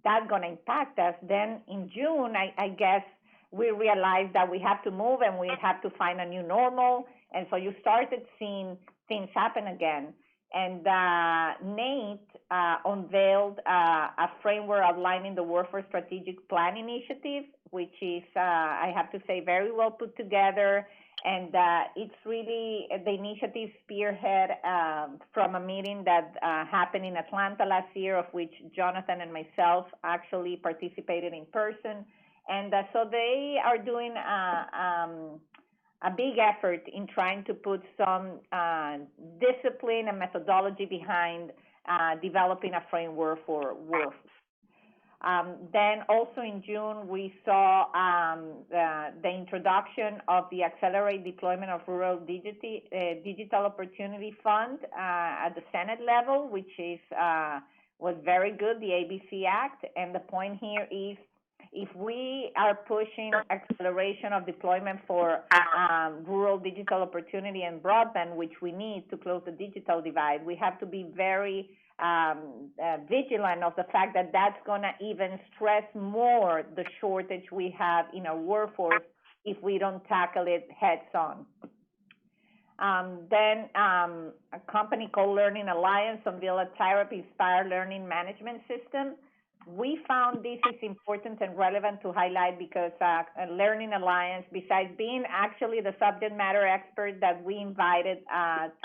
that going to impact us. Then in June, I guess we realized that we have to move and we have to find a new normal. And so you started seeing things happen again. And Nate unveiled a framework outlining the Workforce Strategic Plan Initiative, which is, I have to say, very well put together. And it's really the initiative spearhead from a meeting that happened in Atlanta last year, of which Jonathan and myself actually participated in person. And so they are doing a big effort in trying to put some discipline and methodology behind developing a framework for workforce. Then also in June, we saw the introduction of the Accelerate Deployment of Rural Digital Opportunity Fund at the Senate level, which is was very good, the ABC Act. And the point here is If we are pushing acceleration of deployment for rural digital opportunity and broadband, which we need to close the digital divide, we have to be very vigilant of the fact that that's going to even stress more the shortage we have in our workforce if we don't tackle it heads on. Then a company called Learning Alliance unveiled a therapy-inspired learning management system. We found this is important and relevant to highlight because Learning Alliance, besides being actually the subject matter expert that we invited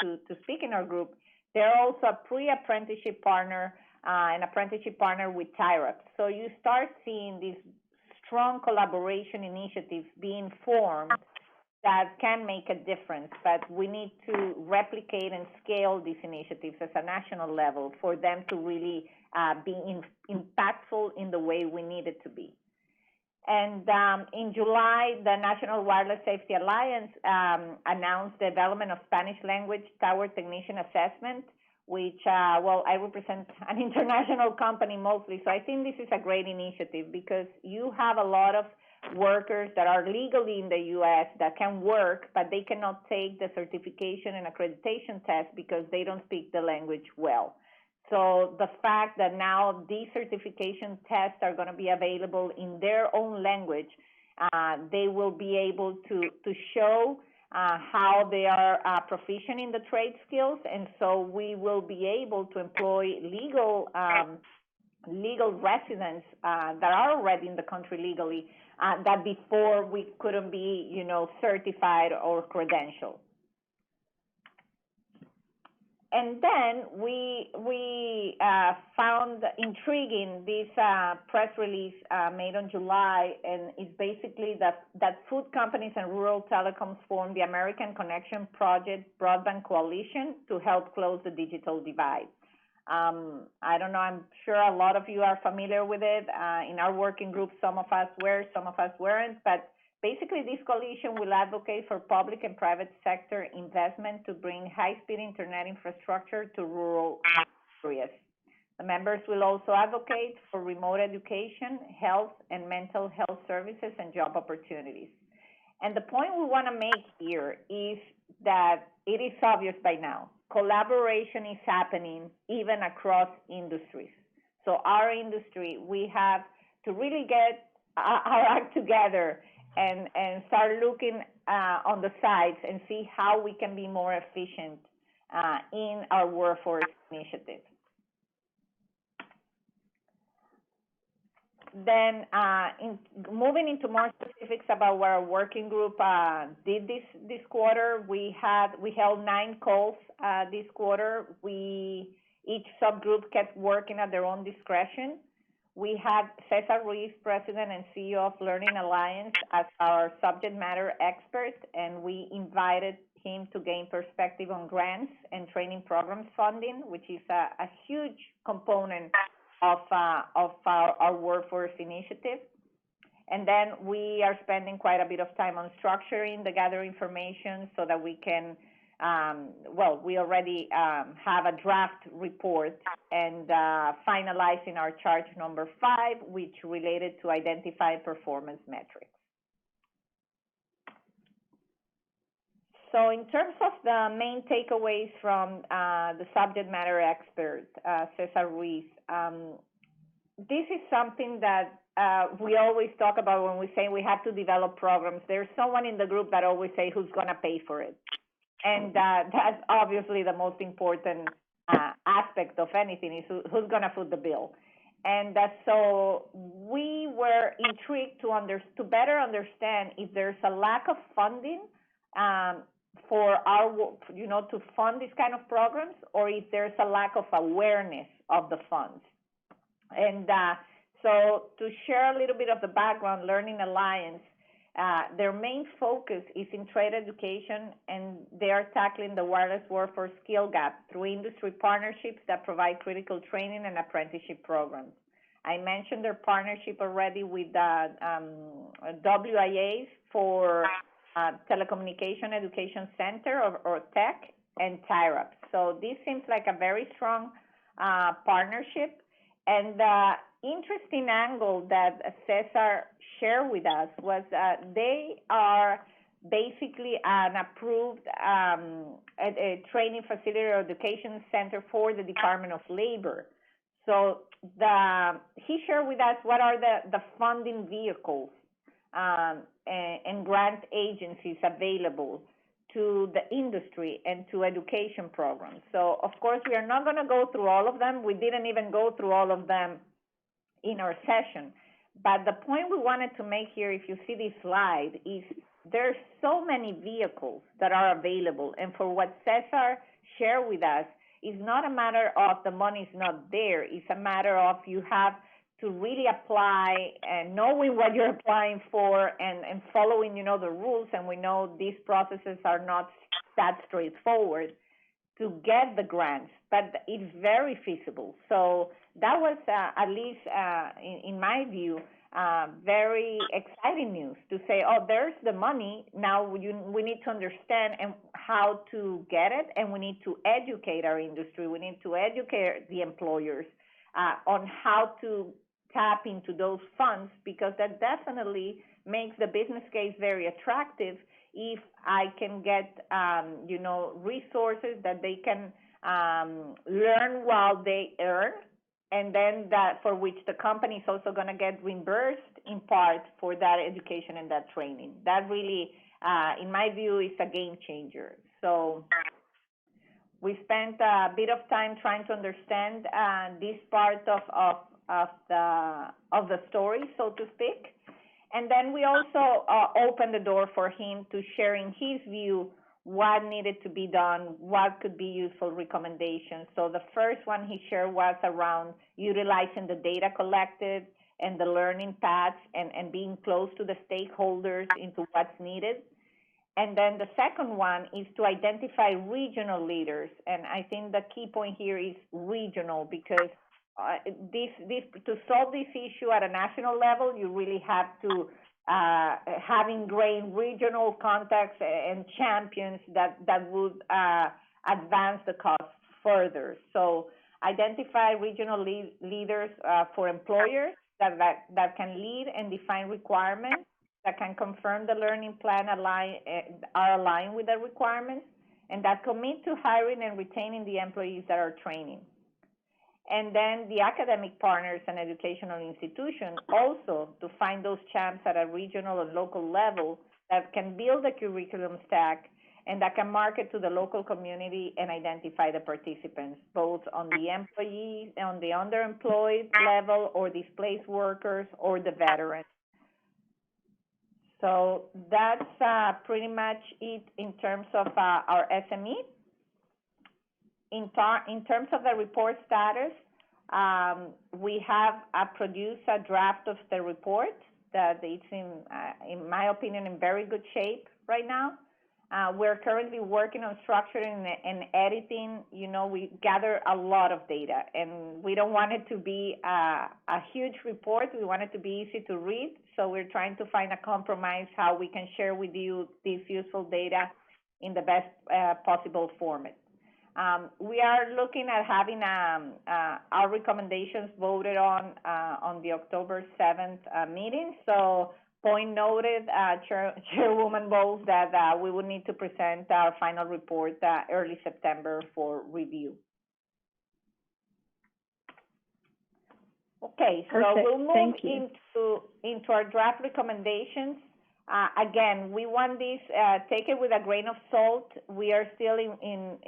to speak in our group, they're also a pre-apprenticeship partner, an apprenticeship partner with TIRAP. So you start seeing these strong collaboration initiatives being formed that can make a difference, but we need to replicate and scale these initiatives at a national level for them to really be impactful in the way we need it to be. And in July, the National Wireless Safety Alliance announced the development of Spanish language tower technician assessment, which, well, I represent an international company mostly, so I think this is a great initiative because you have a lot of workers that are legally in the U.S. that can work, but they cannot take the certification and accreditation test because they don't speak the language well. So the fact that now these certification tests are going to be available in their own language, they will be able to show how they are proficient in the trade skills, and so we will be able to employ legal residents that are already in the country legally, that before we couldn't be, you know, certified or credentialed. And then we found intriguing this press release made on July, and it's basically that food companies and rural telecoms formed the American Connection Project Broadband Coalition to help close the digital divide. I don't know, I'm sure a lot of you are familiar with it. In our working group, some of us were, some of us weren't, but basically this coalition will advocate for public and private sector investment to bring high-speed internet infrastructure to rural areas. The members will also advocate for remote education, health, and mental health services and job opportunities. And the point we want to make here is that it is obvious by now, collaboration is happening even across industries. So our industry, we have to really get our act together and start looking on the sides and see how we can be more efficient in our workforce initiative. Then moving into more specifics about what our working group did this quarter, we held 9 calls this quarter. Each subgroup kept working at their own discretion. We had Cesar Ruiz, President and CEO of Learning Alliance, as our subject matter expert, and we invited him to gain perspective on grants and training programs funding, which is a huge component of our workforce initiative. And then we are spending quite a bit of time on structuring the gather information so that we can, we already have a draft report and finalizing our charge number 5, which related to identified performance metrics. So in terms of the main takeaways from the subject matter expert, Cesar Ruiz, this is something that we always talk about when we say we have to develop programs. There's someone in the group that always say who's going to pay for it. And that's obviously the most important aspect of anything is who's going to foot the bill. And so we were intrigued to better understand if there's a lack of funding for our, to fund these kind of programs, or if there's a lack of awareness of the funds. And so to share a little bit of the background, Learning Alliance, their main focus is in trade education, and they are tackling the wireless workforce skill gap through industry partnerships that provide critical training and apprenticeship programs. I mentioned their partnership already with WIAs for Telecommunication Education Center or TEC and TIRAP. So this seems like a very strong partnership. And the interesting angle that Cesar shared with us was they are basically an approved a training facility or education center for the Department of Labor. So he shared with us what are the funding vehicles and grant agencies available to the industry and to education programs. So, of course, we are not going to go through all of them. We didn't even go through all of them in our session. But the point we wanted to make here, if you see this slide, is there's so many vehicles that are available. And for what Cesar shared with us, it's not a matter of the money's not there. It's a matter of you have to really apply and knowing what you're applying for and following, the rules. And we know these processes are not that straightforward to get the grants, but it's very feasible. So that was, at least in my view, very exciting news to say, oh, there's the money. Now we need to understand how to get it, and we need to educate our industry. We need to educate the employers on how to tap into those funds, because that definitely makes the business case very attractive if I can get, resources that they can learn while they earn, and then that for which the company is also going to get reimbursed in part for that education and that training. That really, in my view, is a game changer. So we spent a bit of time trying to understand this part of the story, so to speak. And then we also opened the door for him to sharing his view, what needed to be done, what could be useful recommendations. So the first one he shared was around utilizing the data collected and the learning paths and being close to the stakeholders into what's needed. And then the second one is to identify regional leaders. And I think the key point here is regional, because to solve this issue at a national level, you really have to have ingrained regional contacts and champions that would advance the cause further. So identify regional leaders for employers that can lead and define requirements, that can confirm the learning plan are aligned with the requirements, and that commit to hiring and retaining the employees that are training. And then the academic partners and educational institutions also to find those champs at a regional and local level that can build a curriculum stack and that can market to the local community and identify the participants, both on the employees, on the underemployed level, or displaced workers, or the veterans. So that's pretty much it in terms of our SME. In terms of the report status, we have produced a draft of the report that it's in my opinion, in very good shape right now. We're currently working on structuring and editing. We gather a lot of data, and we don't want it to be a huge report. We want it to be easy to read. So we're trying to find a compromise how we can share with you this useful data in the best possible format. We are looking at having our recommendations voted on the October 7th meeting. So point noted, Chairwoman Bowles, that we will need to present our final report early September for review. Okay, so Perfect. we'll move into our draft recommendations. Again, we want this, take it with a grain of salt. We are still in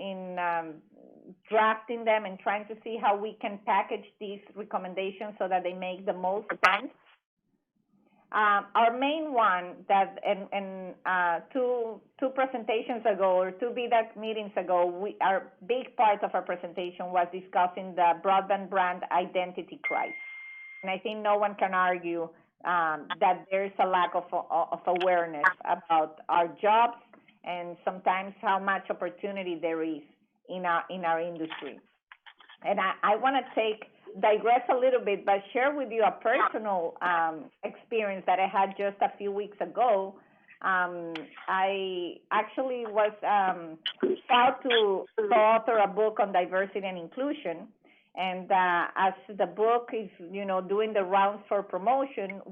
drafting them and trying to see how we can package these recommendations so that they make the most sense. Our main one that, two presentations ago, or two BDAC meetings ago, our big part of our presentation was discussing the broadband brand identity crisis. And I think no one can argue that there's a lack of awareness about our jobs and sometimes how much opportunity there is in our industry. And I want to digress a little bit, but share with you a personal experience that I had just a few weeks ago. I actually was proud to author a book on diversity and inclusion. And as the book is, doing the rounds for promotion,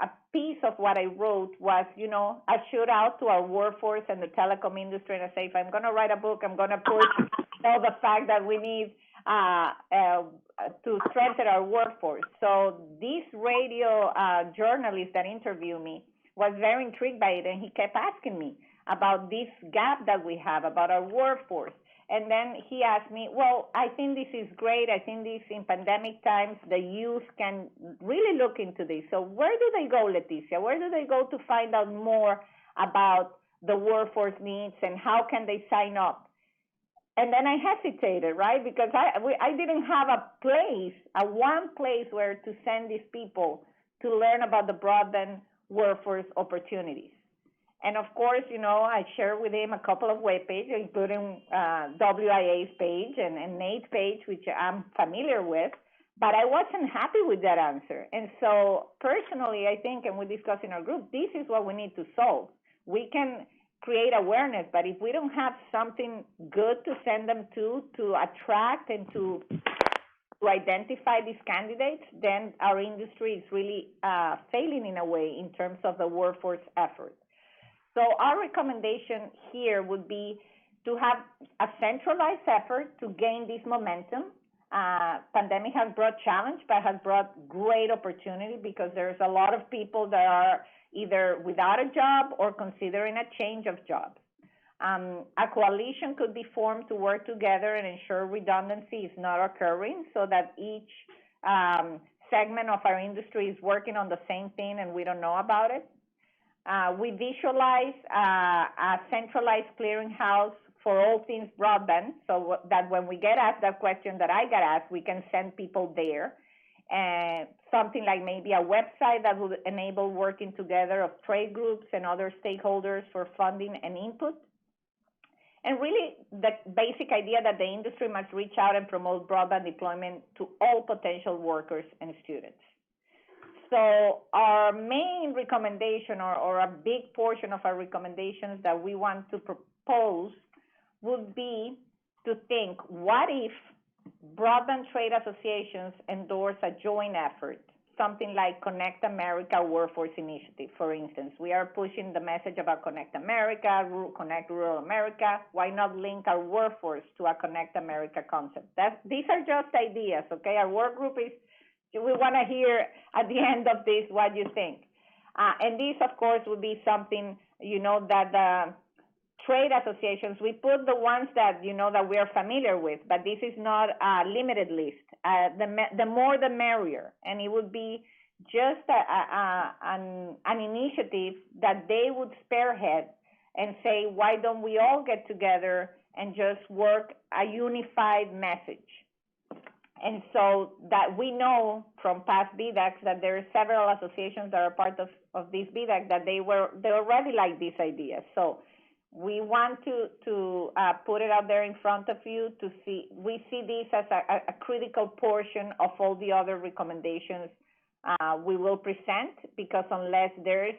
a piece of what I wrote was, a shout out to our workforce and the telecom industry. And I say, if I'm going to write a book, I'm going to push all the fact that we need to strengthen our workforce. So this radio journalist that interviewed me was very intrigued by it, and he kept asking me about this gap that we have, about our workforce. And then he asked me, well, I think this is great. I think this in pandemic times, the youth can really look into this. So where do they go, Leticia? Where do they go to find out more about the workforce needs and how can they sign up? And then I hesitated, right? Because I didn't have one place where to send these people to learn about the broadband workforce opportunities. And of course, I shared with him a couple of web pages, including WIA's page and Nate's page, which I'm familiar with, but I wasn't happy with that answer. And so personally, I think, and we discussed in our group, this is what we need to solve. We can create awareness, but if we don't have something good to send them to attract and to identify these candidates, then our industry is really failing in a way in terms of the workforce effort. So our recommendation here would be to have a centralized effort to gain this momentum. Pandemic has brought challenge, but has brought great opportunity because there's a lot of people that are either without a job or considering a change of job. A coalition could be formed to work together and ensure redundancy is not occurring so that each segment of our industry is working on the same thing and we don't know about it. We visualize a centralized clearinghouse for all things broadband so that when we get asked that question that I got asked, we can send people there. And something like maybe a website that would enable working together of trade groups and other stakeholders for funding and input. And really, the basic idea that the industry must reach out and promote broadband deployment to all potential workers and students. So our main recommendation or a big portion of our recommendations that we want to propose would be to think, what if broadband trade associations endorse a joint effort, something like Connect America Workforce Initiative, for instance. We are pushing the message about Connect America, Connect Rural America. Why not link our workforce to a Connect America concept? These are just ideas, okay? Our work group is, we want to hear at the end of this what you think. And this, of course, would be something, that the trade associations, we put the ones that, that we are familiar with, but this is not a limited list. The more, the merrier. And it would be just an initiative that they would spearhead and say, why don't we all get together and just work a unified message? And so that we know from past BDACs that there are several associations that are part of this BDAC that they already like this idea. So we want to put it out there in front of you to see. We see this as a critical portion of all the other recommendations we will present, because unless there's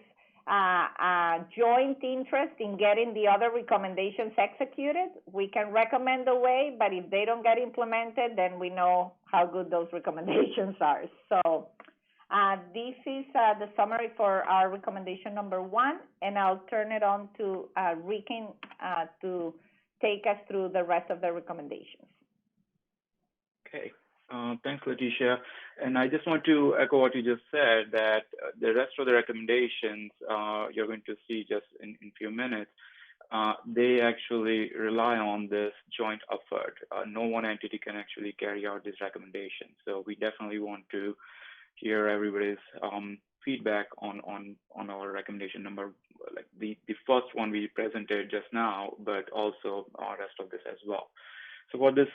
a joint interest in getting the other recommendations executed, we can recommend the way, but if they don't get implemented, then we know how good those recommendations are. So this is the summary for our recommendation number 1, and I'll turn it on to Rikin to take us through the rest of the recommendations. Okay. Thanks, Leticia. And I just want to echo what you just said, that the rest of the recommendations you're going to see just in a few minutes, they actually rely on this joint effort. No one entity can actually carry out these recommendations. So we definitely want to hear everybody's feedback on our recommendation number, like the first one we presented just now, but also rest of this as well. So for this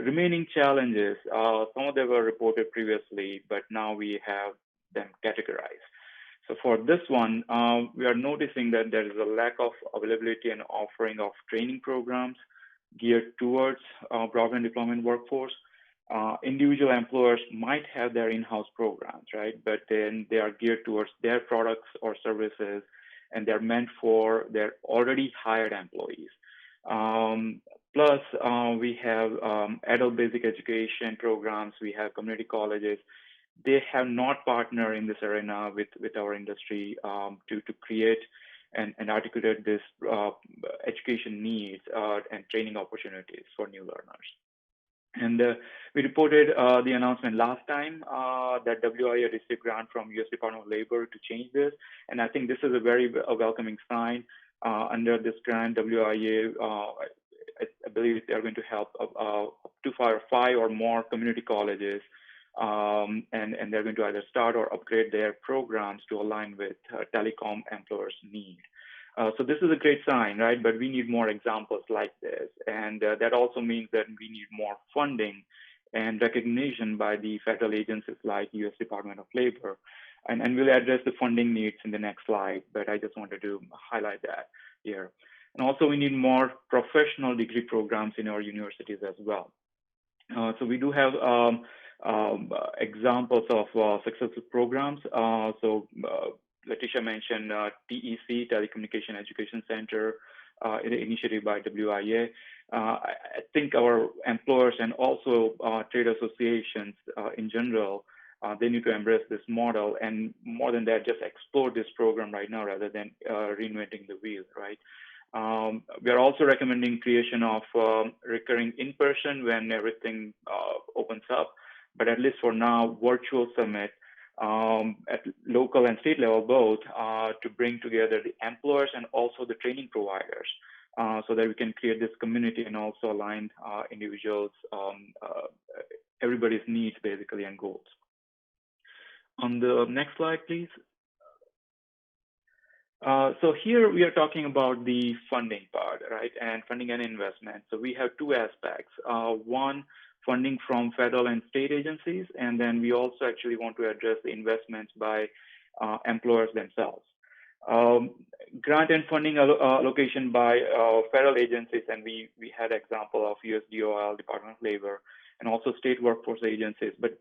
remaining challenges, some of them were reported previously, but now we have them categorized. So for this one, we are noticing that there is a lack of availability and offering of training programs geared towards broadband deployment workforce. Individual employers might have their in-house programs, right? But then they are geared towards their products or services, and they're meant for their already hired employees. Plus, we have adult basic education programs. We have community colleges. They have not partnered in this arena with our industry to create and articulate this education needs and training opportunities for new learners. And we reported the announcement last time that WIA received grant from U.S. Department of Labor to change this. And I think this is a very welcoming sign. Under this grant, WIA, I believe they're going to help up to 5 or more community colleges, and they're going to either start or upgrade their programs to align with telecom employers' need. So this is a great sign, right? But we need more examples like this. And that also means that we need more funding and recognition by the federal agencies like U.S. Department of Labor. And we'll address the funding needs in the next slide, but I just wanted to highlight that here. And also we need more professional degree programs in our universities as well. So we do have examples of successful programs. Letitia mentioned TEC, Telecommunication Education Center, initiative by WIA. I think our employers and also trade associations in general, they need to embrace this model, and more than that, just explore this program right now rather than reinventing the wheel, right? We are also recommending creation of recurring in-person when everything opens up, but at least for now, virtual summit at local and state level both to bring together the employers and also the training providers so that we can create this community and also align individuals, everybody's needs basically and goals. On the next slide, please. So here we are talking about the funding part, right? And funding and investment. So we have two aspects. One, funding from federal and state agencies, and then we also actually want to address the investments by employers themselves. Grant and funding allocation by federal agencies, and we had example of USDOL, Department of Labor, and also state workforce agencies, but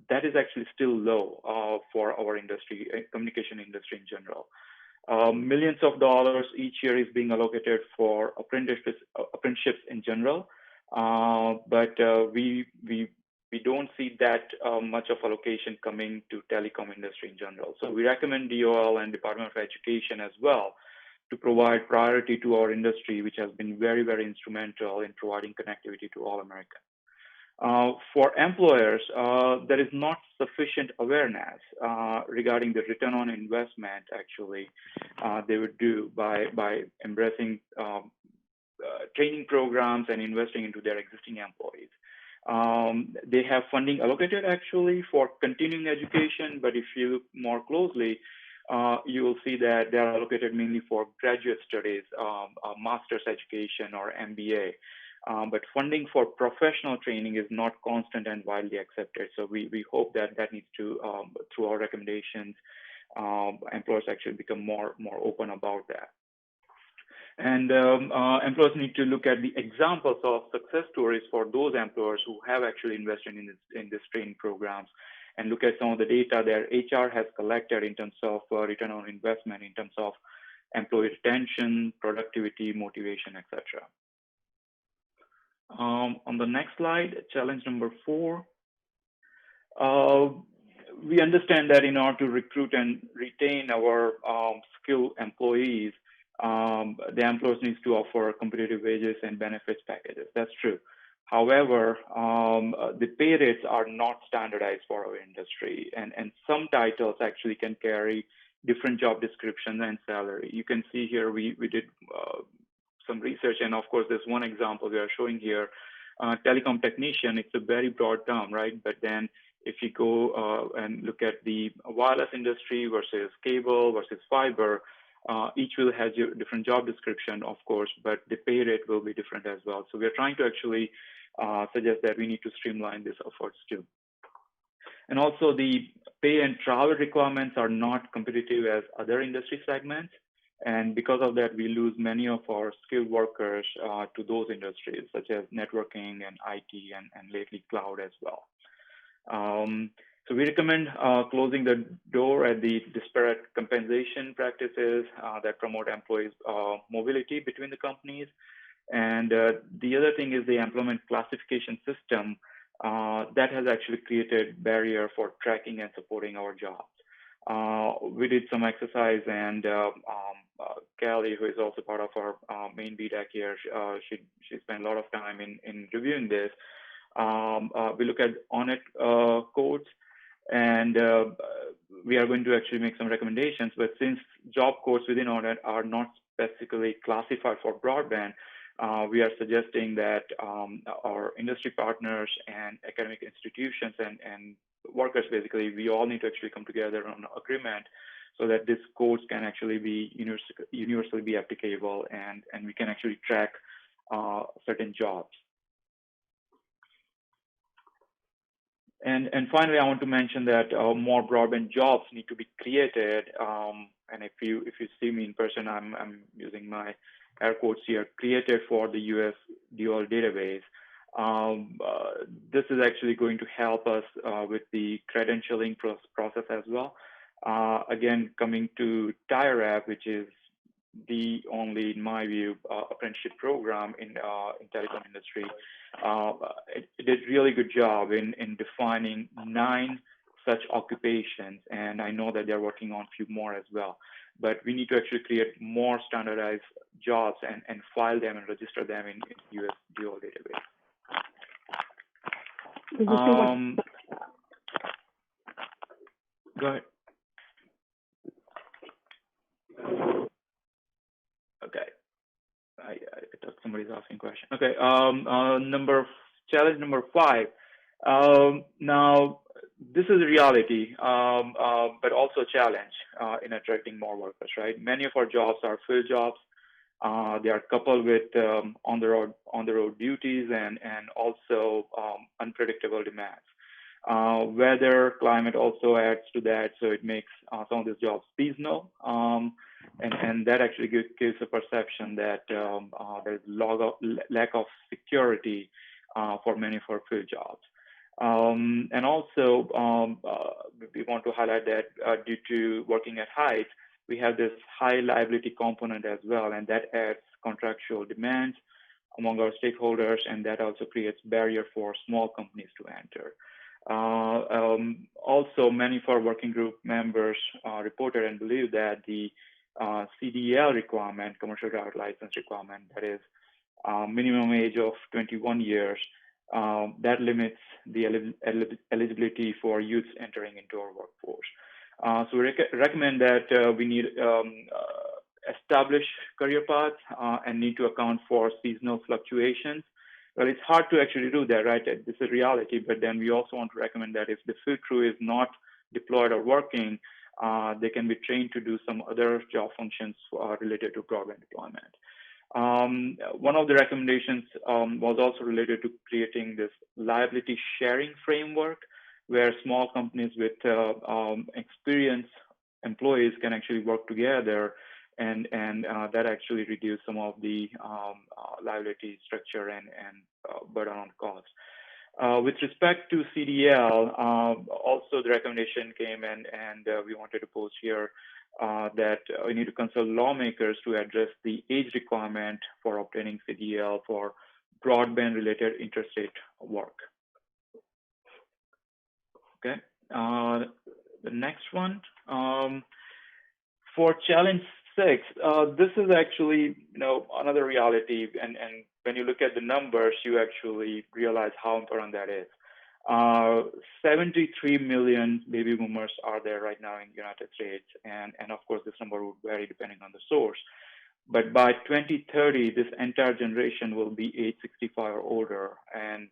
that is actually still low for our industry, communication industry in general. Millions of dollars each year is being allocated for apprenticeships in general, but we don't see that much of allocation coming to telecom industry in general. So we recommend DOL and Department of Education as well to provide priority to our industry, which has been very, very instrumental in providing connectivity to all Americans. For employers, there is not sufficient awareness regarding the return on investment actually they would do by embracing training programs and investing into their existing employees. They have funding allocated actually for continuing education, but if you look more closely, you will see that they are allocated mainly for graduate studies, master's education or MBA. But funding for professional training is not constant and widely accepted. So we hope that needs to, through our recommendations, employers actually become more open about that. And employers need to look at the examples of success stories for those employers who have actually invested in this training programs, and look at some of the data that HR has collected in terms of return on investment, in terms of employee retention, productivity, motivation, etc. On the next slide, challenge number 4. We understand that in order to recruit and retain our skilled employees, the employers needs to offer competitive wages and benefits packages. That's true. However, the pay rates are not standardized for our industry, and some titles actually can carry different job descriptions and salary. You can see here we did some research, and of course, there's one example we are showing here. Telecom technician, it's a very broad term, right? But then if you go and look at the wireless industry versus cable versus fiber, each will have a different job description, of course, but the pay rate will be different as well. So we're trying to actually suggest that we need to streamline these efforts too. And also the pay and travel requirements are not competitive as other industry segments. And because of that, we lose many of our skilled workers to those industries, such as networking and IT and lately cloud as well. So we recommend closing the door at the disparate compensation practices that promote employees' mobility between the companies. And the other thing is the employment classification system that has actually created barrier for tracking and supporting our jobs. We did some exercise, and Kelly, who is also part of our main BDAC here, she spent a lot of time in reviewing this. We look at on-it codes, and we are going to actually make some recommendations. But since job codes within on-it are not specifically classified for broadband, we are suggesting that our industry partners and academic institutions and workers, basically, we all need to actually come together on an agreement so that these codes can actually be universally be applicable, and we can actually track certain jobs. And finally, I want to mention that more broadband jobs need to be created. And if you see me in person, I'm using my air quotes here, created for the US dual database. This is actually going to help us with the credentialing process as well. Again, coming to TIRAP, which is the only, in my view, apprenticeship program in telecom industry. It did really good job in defining 9 such occupations, and I know that they're working on a few more as well. But we need to actually create more standardized jobs and file them and register them in US dual database. Go ahead. Okay. I thought somebody's asking a question. Okay. Challenge number 5. Now, this is a reality, but also a challenge in attracting more workers, right? Many of our jobs are field jobs. They are coupled with on the road duties and also unpredictable demands. Weather, climate also adds to that, so it makes some of these jobs seasonal, and that actually gives a perception that there's lack of security for many of our field jobs. And also, we want to highlight that due to working at height, we have this high liability component as well, and that adds contractual demands among our stakeholders, and that also creates barrier for small companies to enter. Also, many of our working group members reported and believe that the CDL requirement, commercial driver license requirement, that is minimum age of 21 years, that limits the eligibility for youths entering into our workforce. So we recommend that we need establish career paths and need to account for seasonal fluctuations. Well, it's hard to actually do that, right? This is a reality, but then we also want to recommend that if the field crew is not deployed or working, they can be trained to do some other job functions related to broadband deployment. One of the recommendations was also related to creating this liability sharing framework where small companies with experienced employees can actually work together, and that actually reduce some of the liability structure and burden on costs. With respect to CDL, also the recommendation came and we wanted to post here that we need to consult lawmakers to address the age requirement for obtaining CDL for broadband-related interstate work. Okay, the next one. For challenge 6, this is actually another reality, and when you look at the numbers, you actually realize how important that is. 73 million baby boomers are there right now in the United States, and of course this number would vary depending on the source. But by 2030, this entire generation will be age 65 or older, and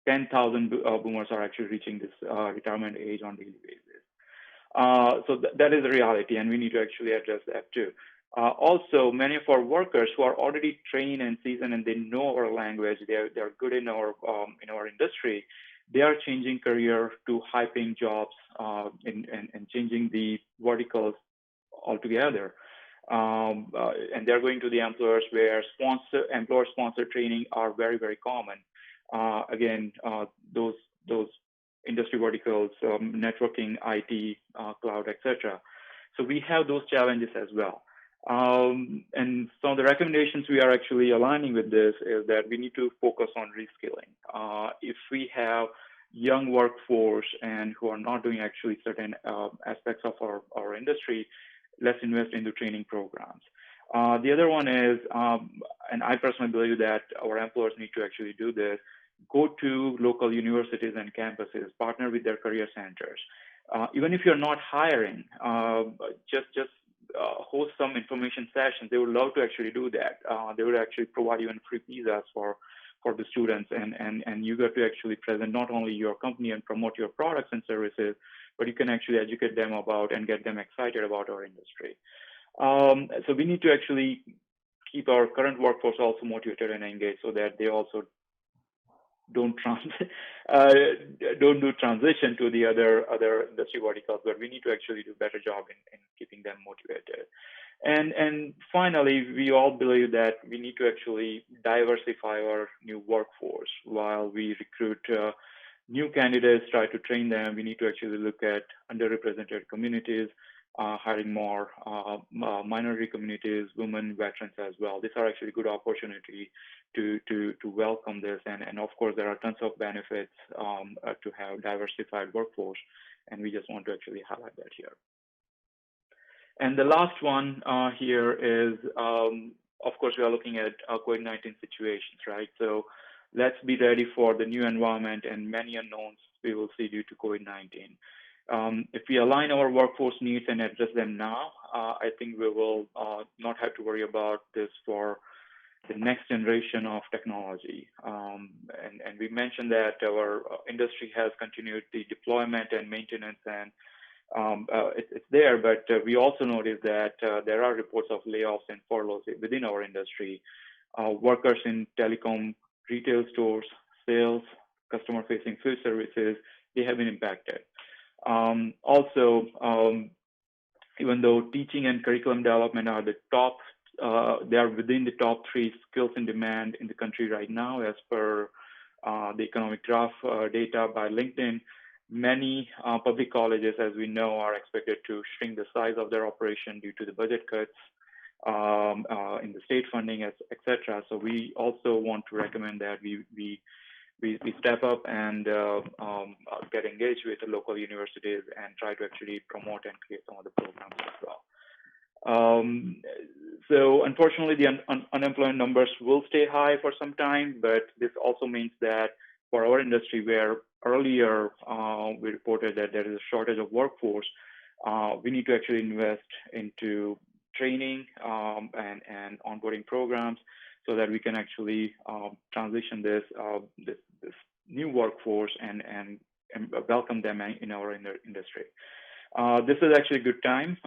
10,000 boomers are actually reaching this retirement age on a daily basis. So that is a reality, and we need to actually address that too. Also, many of our workers who are already trained and seasoned and they know our language, they're good in our industry, they are changing career to high-paying jobs and changing the verticals altogether. And they're going to the employers where employer-sponsored training are very, very common. Again, those industry verticals, networking, IT, cloud, etc. So we have those challenges as well. And some of the recommendations we are actually aligning with this is that we need to focus on reskilling. If we have young workforce and who are not doing actually certain aspects of our industry, let's invest into training programs. The other one is, and I personally believe that our employers need to actually do this, go to local universities and campuses, partner with their career centers. Even if you're not hiring, just host some information sessions. They would love to actually do that. They would actually provide even free visas for the students, and you get to actually present not only your company and promote your products and services, but you can actually educate them about and get them excited about our industry. So we need to actually keep our current workforce also motivated and engaged so that they also don't do transition to the other industry verticals, but we need to actually do a better job in keeping them motivated. And finally, we all believe that we need to actually diversify our new workforce while we recruit new candidates, try to train them. We need to actually look at underrepresented communities, hiring more minority communities, women, veterans as well. These are actually good opportunity to welcome this. And of course, there are tons of benefits to have diversified workforce. And we just want to actually highlight that here. And the last one here is, of course, we are looking at COVID-19 situations, right? So let's be ready for the new environment and many unknowns we will see due to COVID-19. If we align our workforce needs and address them now, I think we will not have to worry about this for the next generation of technology. And we mentioned that our industry has continued the deployment and maintenance, and it's there, but we also noticed that there are reports of layoffs and furloughs within our industry. Workers in telecom, retail stores, sales, customer-facing food services, they have been impacted. Also, even though teaching and curriculum development are the top, they are within the top 3 skills in demand in the country right now, as per the economic graph data by LinkedIn. Many public colleges, as we know, are expected to shrink the size of their operation due to the budget cuts in the state funding, etc. So we also want to recommend that we step up and get engaged with the local universities and try to actually promote and create some of the programs as well. So unfortunately, the unemployment numbers will stay high for some time, but this also means that for our industry, where earlier we reported that there is a shortage of workforce, we need to actually invest into training and onboarding programs so that we can actually transition this new workforce and welcome them in our industry. This is actually a good time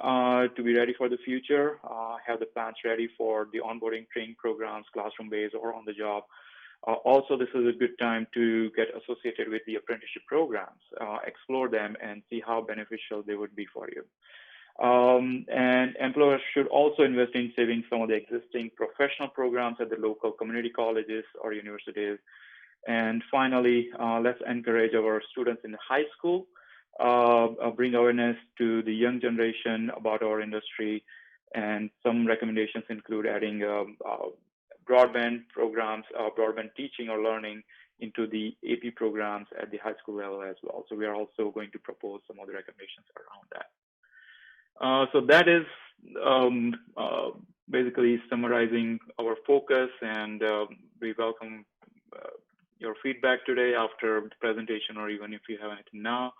to be ready for the future, have the plans ready for the onboarding training programs, classroom-based or on the job. Also, this is a good time to get associated with the apprenticeship programs, explore them and see how beneficial they would be for you. And employers should also invest in saving some of the existing professional programs at the local community colleges or universities. And finally, let's encourage our students in high school, bring awareness to the young generation about our industry. And some recommendations include adding broadband programs, broadband teaching or learning into the AP programs at the high school level as well. So we are also going to propose some other recommendations around that. So that is basically summarizing our focus, and we welcome your feedback today after the presentation, or even if you have anything now,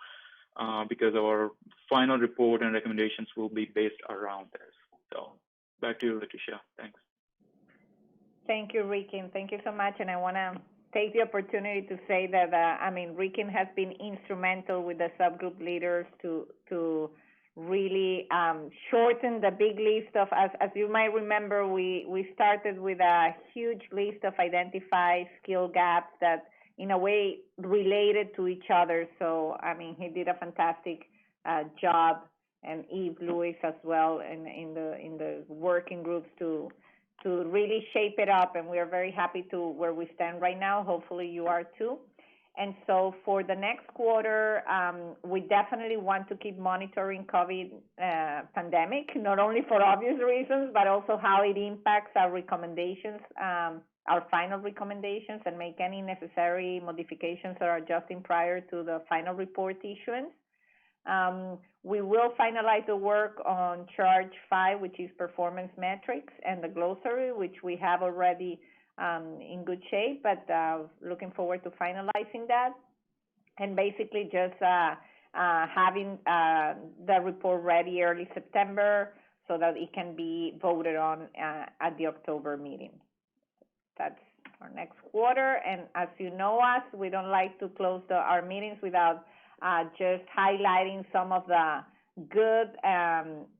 because our final report and recommendations will be based around this. So back to you, Leticia. Thanks. Thank you, Rikin. Thank you so much. And I want to take the opportunity to say that, Rikin has been instrumental with the subgroup leaders to really shorten the big list of, as you might remember, we started with a huge list of identified skill gaps that in a way related to each other. So, he did a fantastic job, and Eve Lewis as well in the working groups to really shape it up, and we are very happy to where we stand right now. Hopefully you are too. And so for the next quarter, we definitely want to keep monitoring COVID pandemic, not only for obvious reasons, but also how it impacts our recommendations, our final recommendations, and make any necessary modifications or adjusting prior to the final report issuance. We will finalize the work on charge 5, which is performance metrics, and the glossary, which we have already in good shape, but looking forward to finalizing that. And basically just having the report ready early September so that it can be voted on at the October meeting. That's our next quarter. And as you know us, we don't like to close our meetings without just highlighting some of the good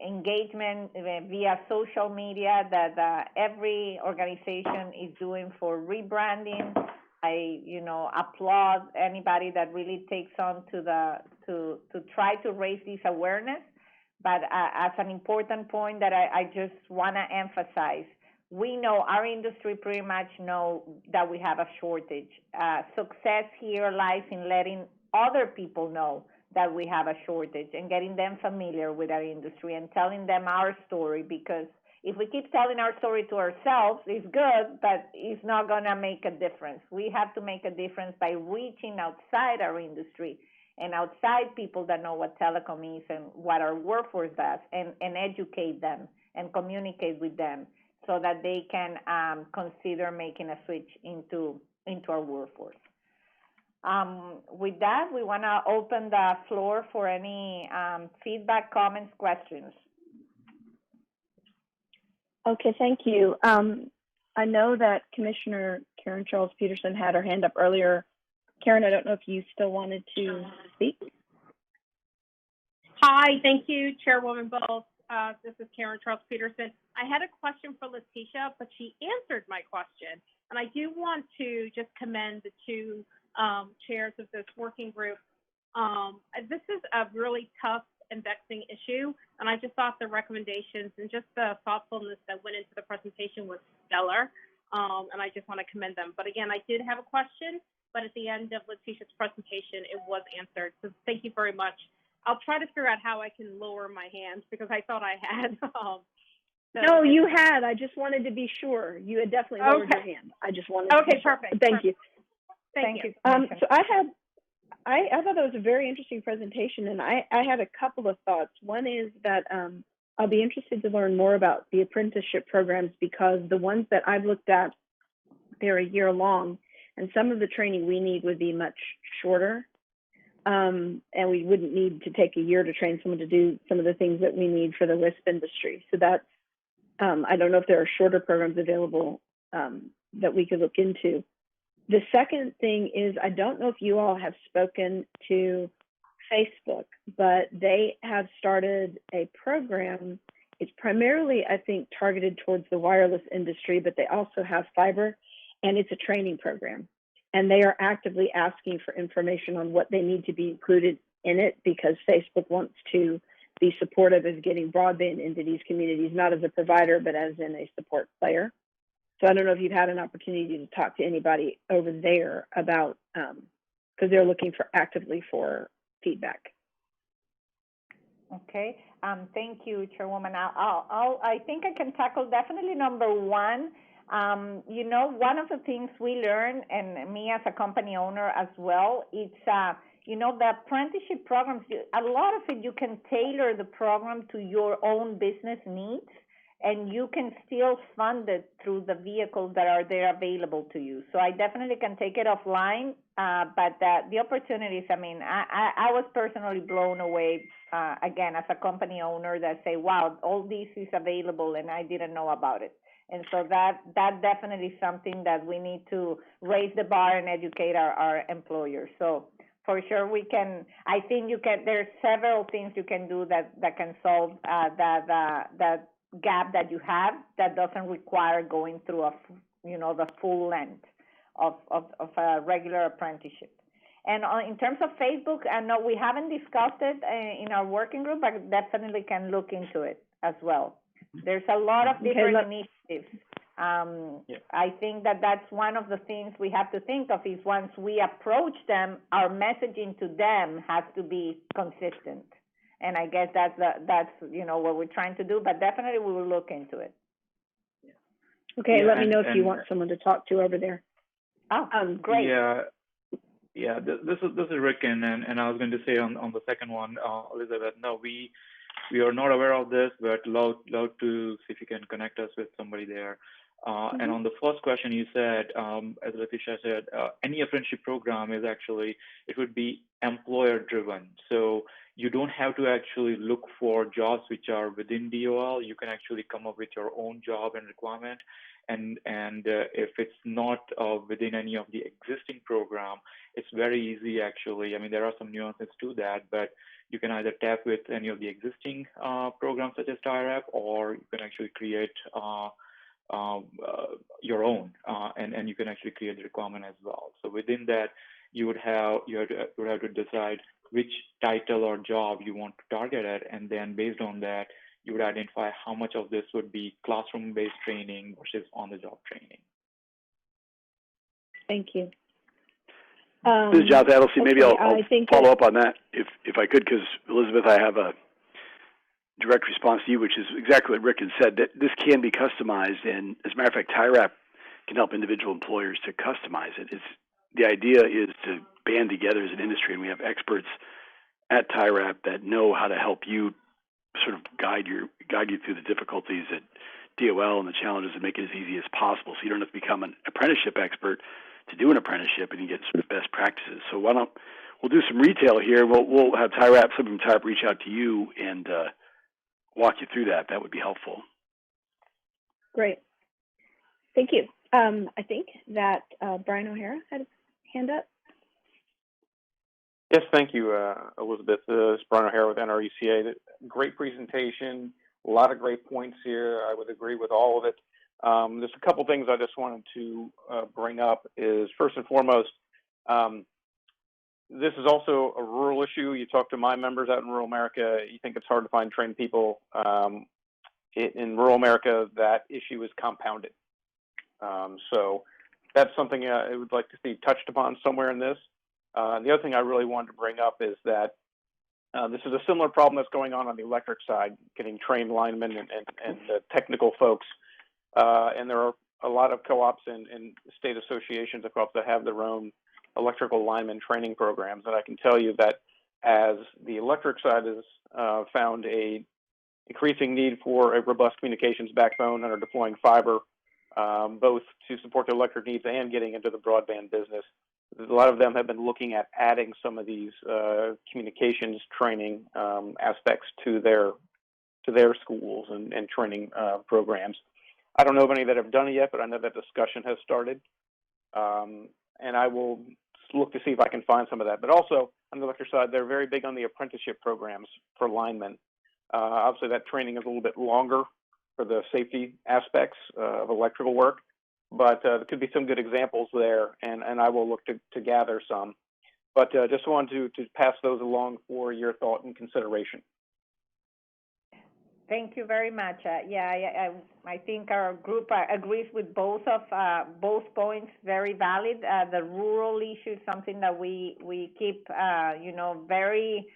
engagement via social media that every organization is doing for rebranding. I, applaud anybody that really takes on to try to raise this awareness. But as an important point that I just want to emphasize, we know, our industry pretty much know that we have a shortage. Success here lies in letting other people know that we have a shortage and getting them familiar with our industry and telling them our story, because if we keep telling our story to ourselves, it's good, but it's not going to make a difference. We have to make a difference by reaching outside our industry and outside people that know what telecom is and what our workforce does, and educate them and communicate with them so that they can consider making a switch into our workforce. With that, we want to open the floor for any feedback, comments, questions. Okay, thank you. I know that Commissioner Karen Charles Peterson had her hand up earlier. Karen, I don't know if you still wanted to speak. Hi, thank you, Chairwoman Bowles. This is Karen Charles Peterson. I had a question for Leticia, but she answered my question. And I do want to just commend the two chairs of this working group. This is a really tough and vexing issue, and I just thought the recommendations and just the thoughtfulness that went into the presentation was stellar, and I just want to commend them. But again, I did have a question, but at the end of Leticia's presentation, it was answered. So thank you very much. I'll try to figure out how I can lower my hand because I thought I had. No, you had. I just wanted to be sure. You had definitely lowered your hand. I just wanted to be sure. Perfect. Thank you. Thank you. So I thought that was a very interesting presentation, and I had a couple of thoughts. One is that I'll be interested to learn more about the apprenticeship programs, because the ones that I've looked at, they're a year long, and some of the training we need would be much shorter. And we wouldn't need to take a year to train someone to do some of the things that we need for the WISP industry. So that's, I don't know if there are shorter programs available that we could look into. The second thing is, I don't know if you all have spoken to Facebook, but they have started a program. It's primarily, I think, targeted towards the wireless industry, but they also have fiber, and it's a training program. And they are actively asking for information on what they need to be included in it, because Facebook wants to be supportive of getting broadband into these communities, not as a provider, but as in a support player. So I don't know if you've had an opportunity to talk to anybody over there about, because they're looking actively for feedback. Okay, thank you, Chairwoman. I think I can tackle definitely number one. One of the things we learn, and me as a company owner as well, it's, the apprenticeship programs, a lot of it, you can tailor the program to your own business needs, and you can still fund it through the vehicles that are there available to you. So I definitely can take it offline, but the opportunities, I was personally blown away, again, as a company owner, that say, wow, all this is available and I didn't know about it. And so that definitely is something that we need to raise the bar and educate our employers. So for sure we can, I think there's several things you can do that can solve that gap that you have, that doesn't require going through the full length of a regular apprenticeship. And in terms of Facebook, I know we haven't discussed it in our working group, but definitely can look into it as well. There's a lot of different initiatives I think that that's one of the things we have to think of is once we approach them, our messaging to them has to be consistent. And I guess that's what we're trying to do, but definitely we will look into it. Okay, let me know if you want someone to talk to over there. Oh, great. Yeah. This is Rick, and I was going to say on the second one, Elizabeth. No, we are not aware of this, but love to see if you can connect us with somebody there. And on the first question, you said, as Leticia said, any apprenticeship program is actually, it would be employer driven. So you don't have to actually look for jobs which are within DOL. You can actually come up with your own job and requirement. And if it's not within any of the existing program, it's very easy actually. I mean, there are some nuances to that, but you can either tap with any of the existing programs such as TIRAP, or you can actually create your own, and you can actually create the requirement as well. So within that, you would have to decide which title or job you want to target at, and then based on that, you would identify how much of this would be classroom-based training versus on-the-job training. Thank you. This is Jonathan Adelstein. Maybe okay, I'll follow up on that if I could, because Elizabeth, I have a direct response to you, which is exactly what Rick had said, that this can be customized, and as a matter of fact, TIRAP can help individual employers to customize it. The idea is to band together as an industry, and we have experts at TIRAP that know how to help you sort of guide you through the difficulties at DOL and the challenges, and make it as easy as possible, so you don't have to become an apprenticeship expert to do an apprenticeship, and you get sort of best practices. So we'll do some retail here. We'll have TIRAP, some from TIRAP reach out to you and walk you through that. That would be helpful. Great. Thank you. I think that Brian O'Hara had his hand up. Yes, thank you, Elizabeth. This is Brian O'Hara with NRECA. Great presentation, a lot of great points here. I would agree with all of it. There's a couple things I just wanted to bring up. Is first and foremost, this is also a rural issue. You talk to my members out in rural America, you think it's hard to find trained people. In rural America, that issue is compounded. So that's something I would like to see touched upon somewhere in this. The other thing I really wanted to bring up is that this is a similar problem that's going on the electric side, getting trained linemen and the technical folks. And there are a lot of co-ops and state associations across that have their own electrical lineman training programs. And I can tell you that as the electric side has found a increasing need for a robust communications backbone and are deploying fiber, both to support their electric needs and getting into the broadband business, a lot of them have been looking at adding some of these communications training aspects to their schools and training programs. I don't know of any that have done it yet, but I know that discussion has started. And I will look to see if I can find some of that. But also, on the electric side, they're very big on the apprenticeship programs for linemen. Obviously, that training is a little bit longer for the safety aspects of electrical work, but there could be some good examples there, and I will look to gather some. But just wanted to pass those along for your thought and consideration. Thank you very much. I think our group agrees with both points. Very valid. The rural issue is something that we keep, very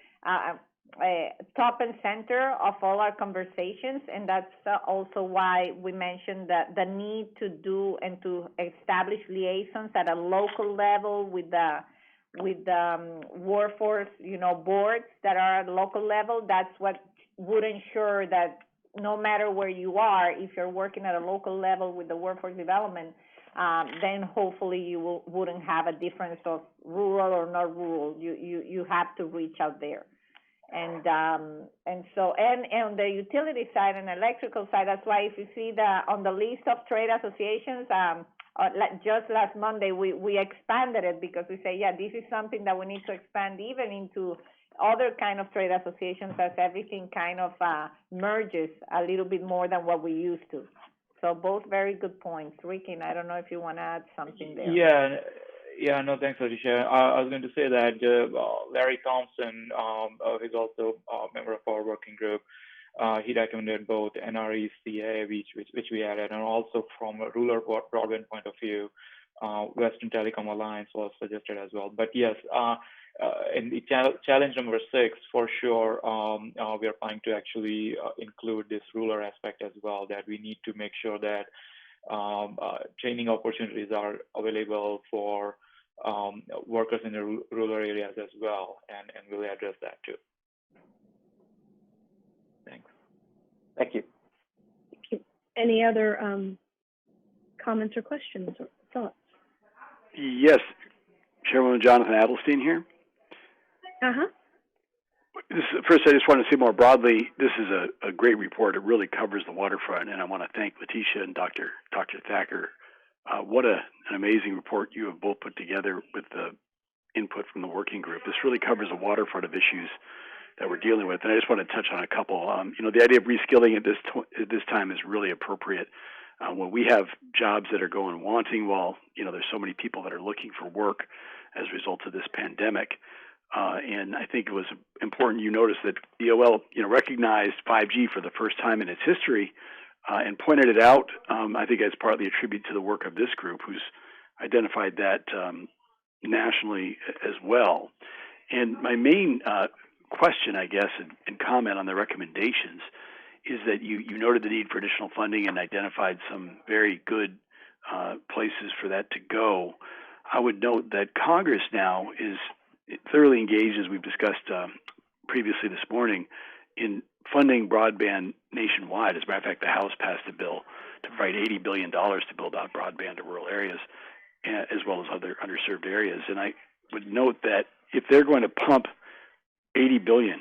top and center of all our conversations, and that's also why we mentioned that the need to do and to establish liaisons at a local level with the workforce, boards that are at local level. That's what would ensure that no matter where you are, if you're working at a local level with the workforce development, then hopefully you wouldn't have a difference of rural or not rural. You have to reach out there. And so on the utility side and electrical side, that's why if you see on the list of trade associations, just last Monday we expanded it because we say, this is something that we need to expand even into other kind of trade associations as everything kind of merges a little bit more than what we used to. So both very good points. Ricky, I don't know if you want to add something there. No, thanks, Leticia. I was going to say that Larry Thompson is also a member of our working group. he recommended both NRE, CA, which we added, and also from a rural broadband point of view, Western Telecom Alliance was suggested as well. But yes, in the challenge number 6, for sure, we are planning to actually include this rural aspect as well, that we need to make sure that training opportunities are available for workers in the rural areas as well, and we'll address that too. Thanks. Thank you. Any other comments or questions or thoughts? Yes, Chairwoman Jonathan Adelstein here. First, I just want to say more broadly, this is a great report. It really covers the waterfront, and I want to thank Letitia and Dr. Thacker. What an amazing report you have both put together with the input from the working group. This really covers the waterfront of issues that we're dealing with, and I just want to touch on a couple. The idea of reskilling at this time is really appropriate. When we have jobs that are going wanting, while there's so many people that are looking for work as a result of this pandemic. And I think it was important you noticed that DOL, recognized 5G for the first time in its history and pointed it out. I think that's partly a tribute to the work of this group, who's identified that nationally as well. And my main question, I guess, and comment on the recommendations is that you noted the need for additional funding and identified some very good places for that to go. I would note that Congress now is thoroughly engaged, as we've discussed previously this morning, in funding broadband nationwide. As a matter of fact, the House passed a bill to provide $80 billion to build out broadband to rural areas, as well as other underserved areas. And I would note that if they're going to pump $80 billion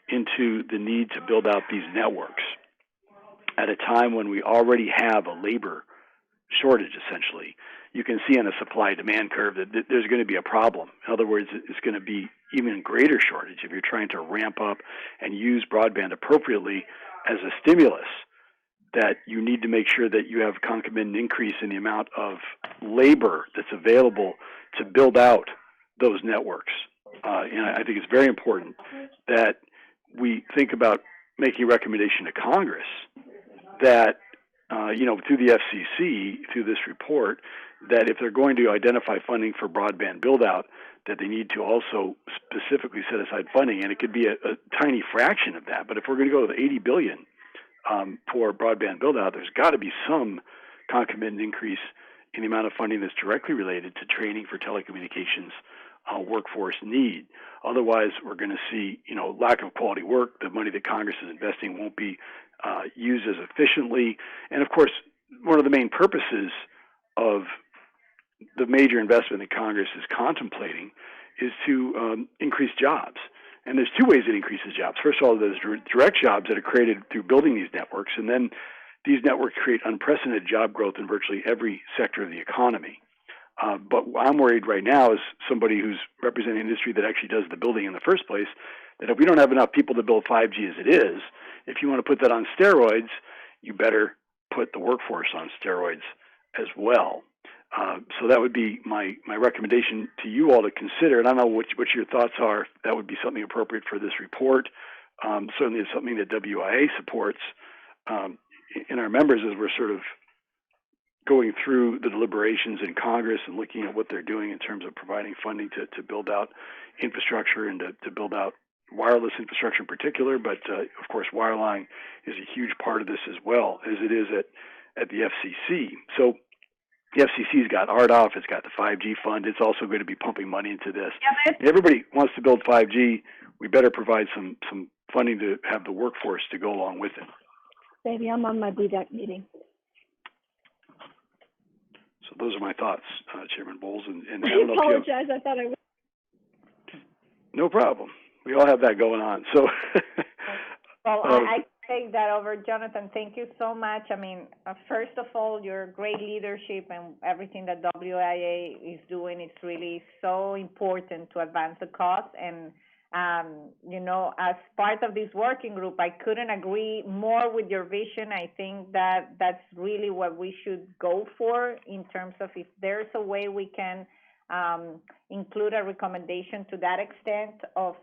into the need to build out these networks at a time when we already have a labor shortage, essentially, you can see on a supply-demand curve that there's going to be a problem. In other words, it's going to be even greater shortage if you're trying to ramp up and use broadband appropriately as a stimulus, that you need to make sure that you have concomitant increase in the amount of labor that's available to build out those networks. And I think it's very important that we think about making a recommendation to Congress that, through the FCC, through this report, that if they're going to identify funding for broadband build-out, that they need to also specifically set aside funding, and it could be a tiny fraction of that. But if we're going to go with $80 billion for broadband build-out, there's got to be some concomitant increase in the amount of funding that's directly related to training for telecommunications workforce need. Otherwise, we're going to see, lack of quality work. The money that Congress is investing won't be used as efficiently. And of course, one of the main purposes of the major investment that Congress is contemplating is to increase jobs. And there's two ways it increases jobs. First of all, there's direct jobs that are created through building these networks, and then these networks create unprecedented job growth in virtually every sector of the economy. But I'm worried right now, as somebody who's representing an industry that actually does the building in the first place, that if we don't have enough people to build 5G as it is, if you want to put that on steroids, you better put the workforce on steroids as well. So that would be my recommendation to you all to consider. And I don't know what your thoughts are. That would be something appropriate for this report. Certainly it's something that WIA supports in our members as we're sort of going through the deliberations in Congress and looking at what they're doing in terms of providing funding to build out infrastructure and to build out wireless infrastructure in particular. But, of course, wireline is a huge part of this as well, as it is at the FCC. So the FCC's got RDOF, it's got the 5G fund. It's also going to be pumping money into this. If everybody wants to build 5G, we better provide some funding to have the workforce to go along with it. Baby, I'm on my BDAC meeting. So those are my thoughts, Chairman Bowles. And I I don't know apologize. I thought I was. No problem. We all have that going on. So. Well, I take that over, Jonathan. Thank you so much. I mean, first of all, your great leadership and everything that WIA is doing, it's really so important to advance the cause. And, as part of this working group, I couldn't agree more with your vision. I think that that's really what we should go for in terms of if there's a way we can include a recommendation to that extent of,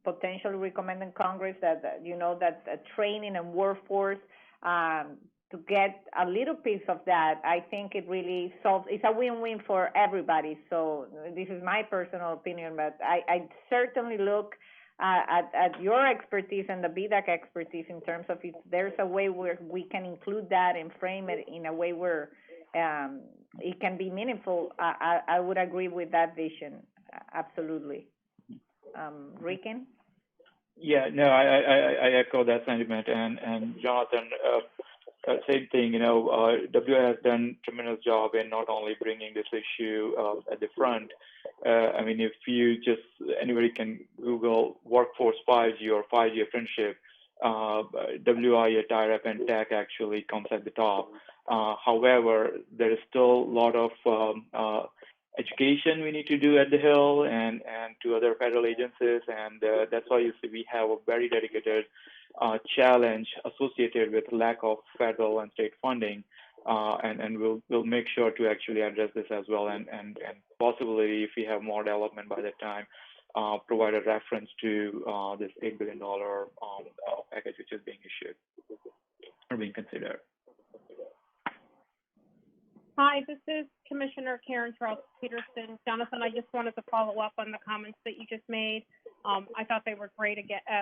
potentially recommending Congress that training and workforce to get a little piece of that. I think it really solves. It's a win-win for everybody. So this is my personal opinion, but I certainly look at your expertise and the BDAC expertise in terms of if there's a way where we can include that and frame it in a way where it can be meaningful. I would agree with that vision, absolutely. Ricken? Yeah, no, I echo that sentiment, and Jonathan, same thing. WA has done a tremendous job in not only bringing this issue at the front. I mean, if anybody can Google workforce 5G or 5G apprenticeship, WIA, TIREP, and TAC actually comes at the top. However, there is still a lot of education we need to do at the Hill and to other federal agencies, and that's why you see we have a very dedicated challenge associated with lack of federal and state funding, and we'll make sure to actually address this as well, and possibly if we have more development by that time, provide a reference to this $8 billion package which is being issued or being considered. Hi, this is Commissioner Karen Charles Peterson. Jonathan, I just wanted to follow up on the comments that you just made. I thought they were great,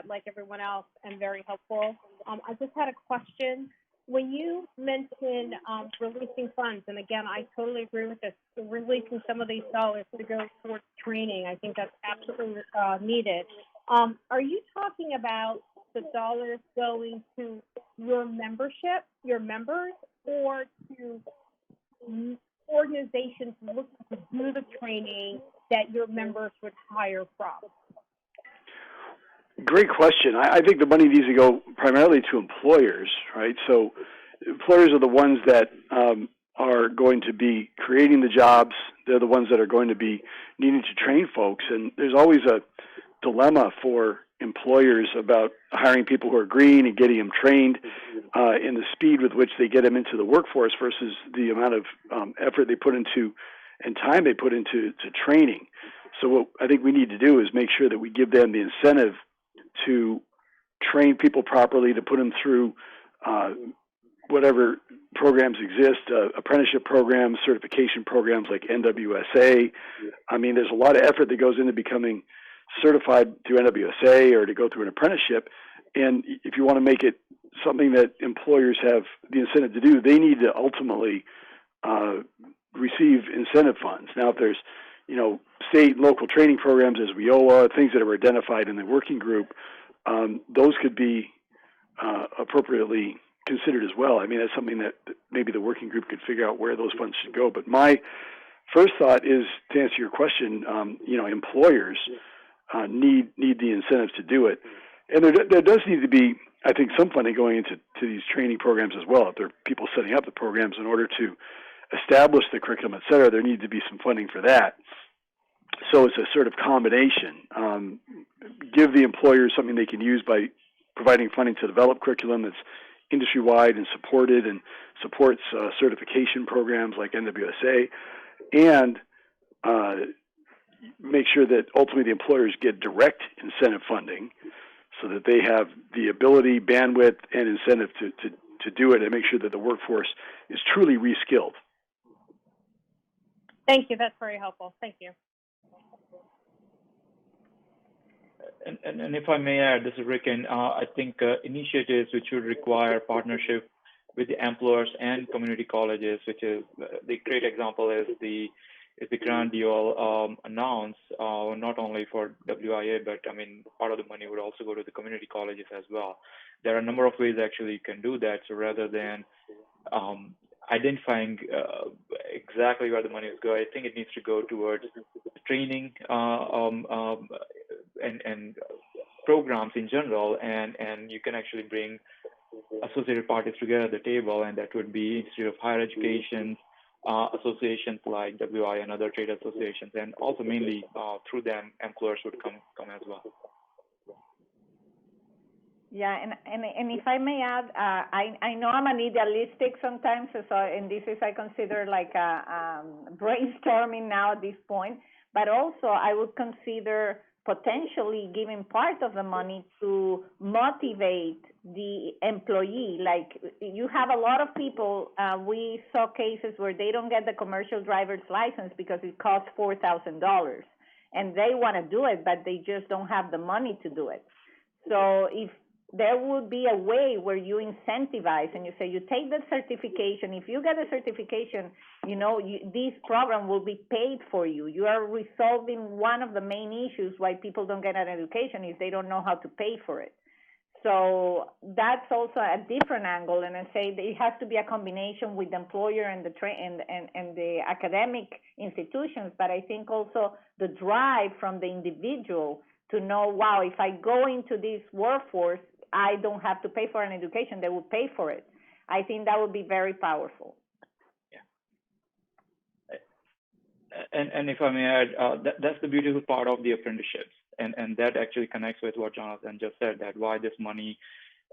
like everyone else, and very helpful. I just had a question. When you mentioned releasing funds, and again, I totally agree with this, releasing some of these dollars to go towards training, I think that's absolutely needed. Are you talking about the dollars going to your membership, your members, or to organizations looking to do the training that your members would hire from? Great question. I think the money needs to go primarily to employers, right? So employers are the ones that are going to be creating the jobs. They're the ones that are going to be needing to train folks. And there's always a dilemma for employers about hiring people who are green and getting them trained in the speed with which they get them into the workforce versus the amount of effort they put into and time they put into training. So what I think we need to do is make sure that we give them the incentive to train people properly, to put them through whatever programs exist, apprenticeship programs, certification programs like NWSA. I mean, there's a lot of effort that goes into becoming certified through NWSA or to go through an apprenticeship. And if you want to make it something that employers have the incentive to do, they need to ultimately receive incentive funds. Now, if there's, state and local training programs as WIOA, things that are identified in the working group, those could be appropriately considered as well. I mean, that's something that maybe the working group could figure out where those funds should go. But my first thought is, to answer your question, employers need the incentives to do it. And there does need to be, I think, some funding going into these training programs as well. If there are people setting up the programs in order to establish the curriculum, et cetera, there needs to be some funding for that. So it's a sort of combination. Give the employers something they can use by providing funding to develop curriculum that's industry-wide and supported and supports certification programs like NWSA, and make sure that ultimately the employers get direct incentive funding so that they have the ability, bandwidth, and incentive to do it, and make sure that the workforce is truly reskilled. Thank you. That's very helpful. Thank you. And if I may add, this is Ricken, I think initiatives which would require partnership with the employers and community colleges, which is the great example is the grant deal announced, not only for WIA, but I mean, part of the money would also go to the community colleges as well. There are a number of ways actually you can do that. So rather than identifying exactly where the money is going, I think it needs to go towards training and programs in general, and you can actually bring associated parties together at the table, and that would be Institute of Higher Education, associations like WI and other trade associations, and also mainly through them employers would come as well. Yeah, and if I may add, I know I'm an idealistic sometimes, so and this is I consider like a brainstorming now at this point. but also I would consider potentially giving part of the money to motivate the employee. Like, you have a lot of people, we saw cases where they don't get the commercial driver's license because it costs $4,000, and they want to do it, but they just don't have the money to do it. So if there would be a way where you incentivize and you say, you take the certification. If you get a certification, this program will be paid for you. You are resolving one of the main issues why people don't get an education is they don't know how to pay for it. So that's also a different angle. And I say that it has to be a combination with the employer and and the academic institutions. But I think also the drive from the individual to know, wow, if I go into this workforce, I don't have to pay for an education, they will pay for it. I think that would be very powerful. Yeah. And if I may add, that's the beautiful part of the apprenticeships. And that actually connects with what Jonathan just said, that why this money,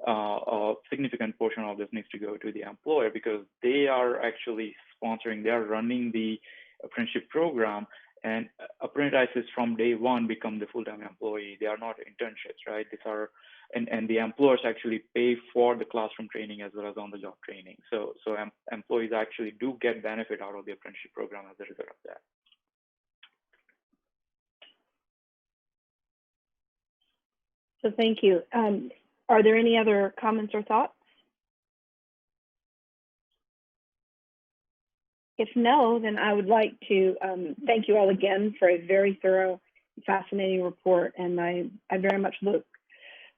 a significant portion of this needs to go to the employer, because they are actually sponsoring, they are running the apprenticeship program. And apprentices from day one become the full-time employee. They are not internships, right? These are, and the employers actually pay for the classroom training as well as on-the-job training. So employees actually do get benefit out of the apprenticeship program as a result of that. So thank you. Are there any other comments or thoughts? If no, then I would like to thank you all again for a very thorough, fascinating report, and I very much look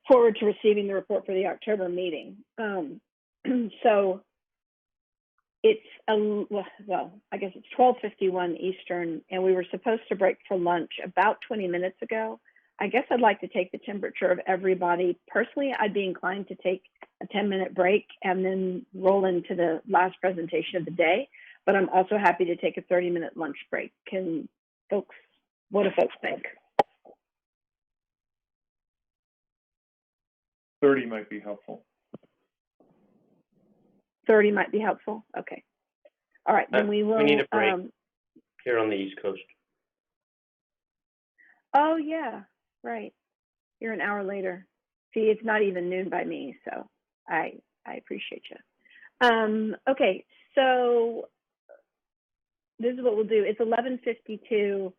forward to receiving the report for the October meeting. So it's, well, I guess it's 12:51 Eastern, and we were supposed to break for lunch about 20 minutes ago. I guess I'd like to take the temperature of everybody. Personally, I'd be inclined to take a 10-minute break and then roll into the last presentation of the day. But I'm also happy to take a 30-minute lunch break. What do folks think? 30 might be helpful. 30 might be helpful? Okay. All right, then we will. We need a break here on the East Coast. Oh, yeah, right. You're an hour later. See, it's not even noon by me, so I appreciate you. Okay, so this is what we'll do. It's 11:52.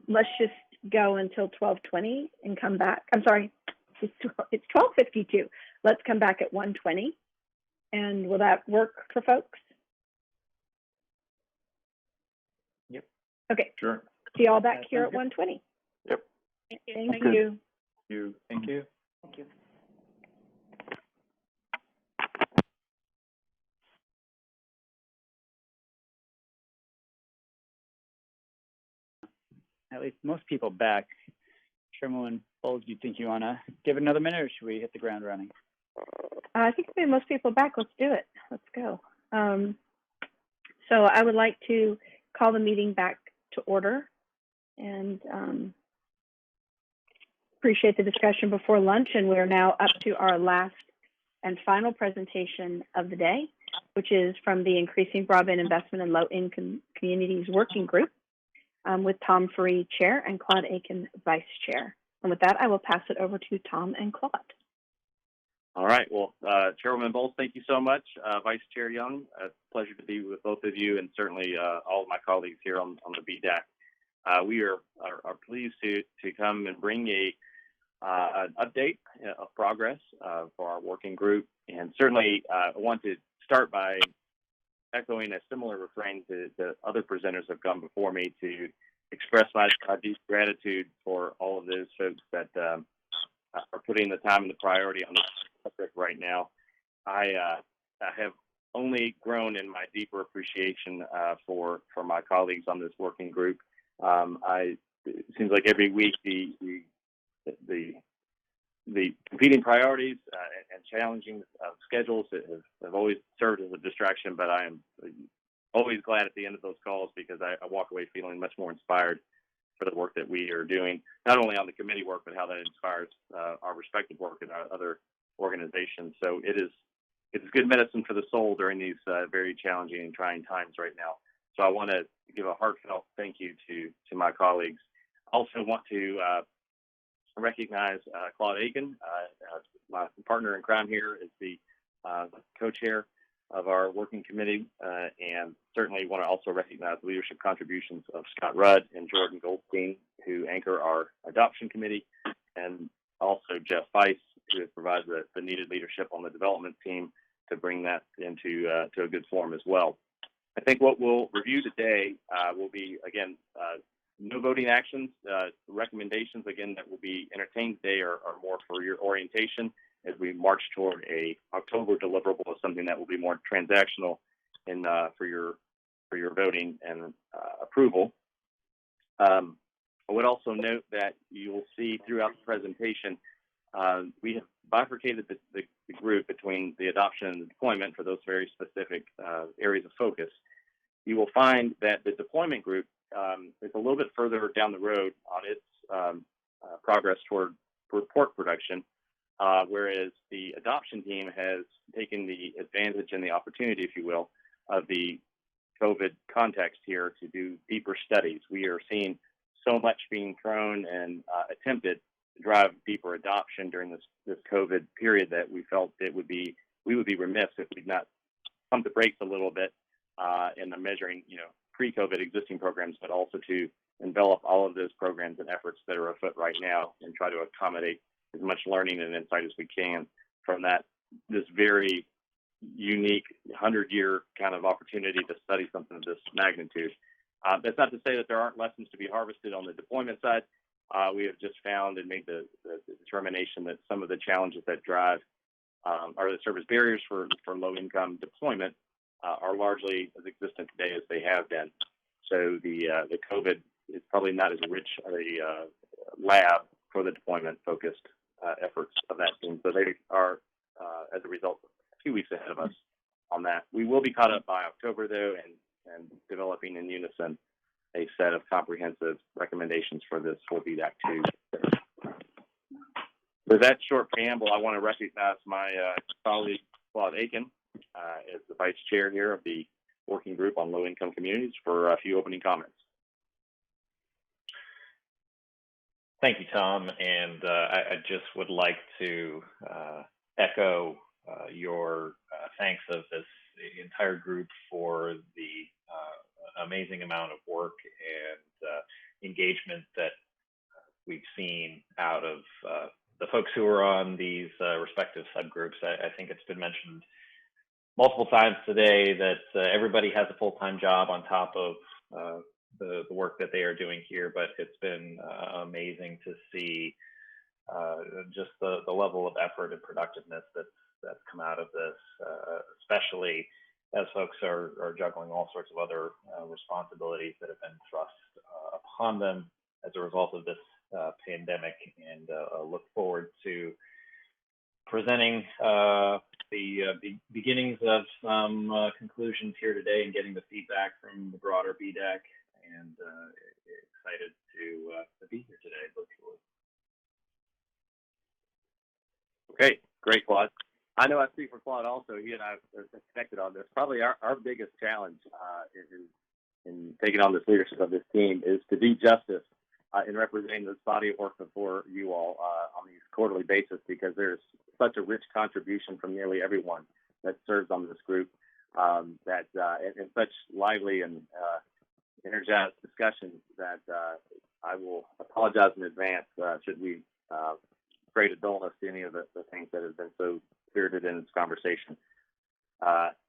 Let's just go until 12:20 and come back. I'm sorry, it's 12:52. Let's come back at 1:20. And will that work for folks? Yep. Okay. Sure. See y'all back here at 1:20. Yep. Thank you. Thank Thank you. Thank you. Thank you. At least most people back. Chairwoman Bowles, do you think you want to give it another minute, or should we hit the ground running? I think we have most people back. Let's do it. Let's go. So I would like to call the meeting back to order, and appreciate the discussion before lunch. And we're now up to our last and final presentation of the day, which is from the Increasing Broadband Investment in Low-Income Communities Working Group, with Tom Faree, Chair, and Claude Aiken, Vice Chair. And with that, I will pass it over to Tom and Claude. All right. Well, Chairwoman Bowles, thank you so much. Vice Chair Young, a pleasure to be with both of you, and certainly all of my colleagues here on the BDAC. We are pleased to come and bring an update of progress for our working group. And certainly I want to start by echoing a similar refrain to the other presenters have come before me, to express my deep gratitude for all of those folks that are putting the time and the priority on this subject right now. I have only grown in my deeper appreciation for my colleagues on this working group. It seems like every week the competing priorities and challenging schedules have always served as a distraction, but I am always glad at the end of those calls, because I walk away feeling much more inspired for the work that we are doing, not only on the committee work, but how that inspires our respective work in our other organizations. So it is good medicine for the soul during these very challenging and trying times right now. So I want to give a heartfelt thank you to my colleagues. I also want to recognize Claude Aiken, my partner in crime here, is the co-chair of our working committee, and certainly want to also recognize the leadership contributions of Scott Rudd and Jordan Goldstein, who anchor our adoption committee, and also Jeff Weiss, who has provided the needed leadership on the development team to bring that into to a good form as well. I think what we'll review today will be, again, no voting actions. Recommendations, again, that will be entertained today are more for your orientation as we march toward a October deliverable of something that will be more transactional in for your voting and approval. I would also note that you will see throughout the presentation, we have bifurcated the group between the adoption and the deployment for those very specific areas of focus. You will find that the deployment group is a little bit further down the road on its progress toward report production, whereas the adoption team has taken the advantage and the opportunity, if you will, of the COVID context here to do deeper studies. We are seeing so much being thrown and attempted to drive deeper adoption during this COVID period that we felt we would be remiss if we'd not pump the brakes a little bit in the measuring, pre-COVID existing programs, but also to envelop all of those programs and efforts that are afoot right now and try to accommodate as much learning and insight as we can from this very unique 100-year kind of opportunity to study something of this magnitude. That's not to say that there aren't lessons to be harvested on the deployment side. We have just found and made the determination that some of the challenges that drive or that serve as barriers for low-income deployment are largely as existent today as they have been. So the COVID is probably not as rich a lab for the deployment-focused efforts of that team. So they are, as a result, a few weeks ahead of us on that. We will be caught up by October, though, and developing in unison a set of comprehensive recommendations for this for BDAC 2. With that short preamble, I want to recognize my colleague, Claude Aiken, as the vice chair here of the working group on low-income communities for a few opening comments. Thank you, Tom. And I just would like to echo your thanks of this entire group for the amazing amount of work and engagement that we've seen out of the folks who are on these respective subgroups. I think it's been mentioned multiple times today that everybody has a full-time job on top of the work that they are doing here, but it's been amazing to see just the level of effort and productiveness that's come out of this, especially as folks are juggling all sorts of other responsibilities that have been thrust upon them as a result of this pandemic, and look forward to presenting the beginnings of some conclusions here today and getting the feedback from the broader BDAC, and excited to be here today virtually. Okay, great, Claude. I know I speak for Claude also. He and I are connected on this. Probably our biggest challenge in taking on this leadership of this team is to do justice in representing this body of work before you all on these quarterly basis, because there's such a rich contribution from nearly everyone that serves on this group, that in such lively and energized discussions that I will apologize in advance should we create a dullness to any of the things that have been so spirited in this conversation.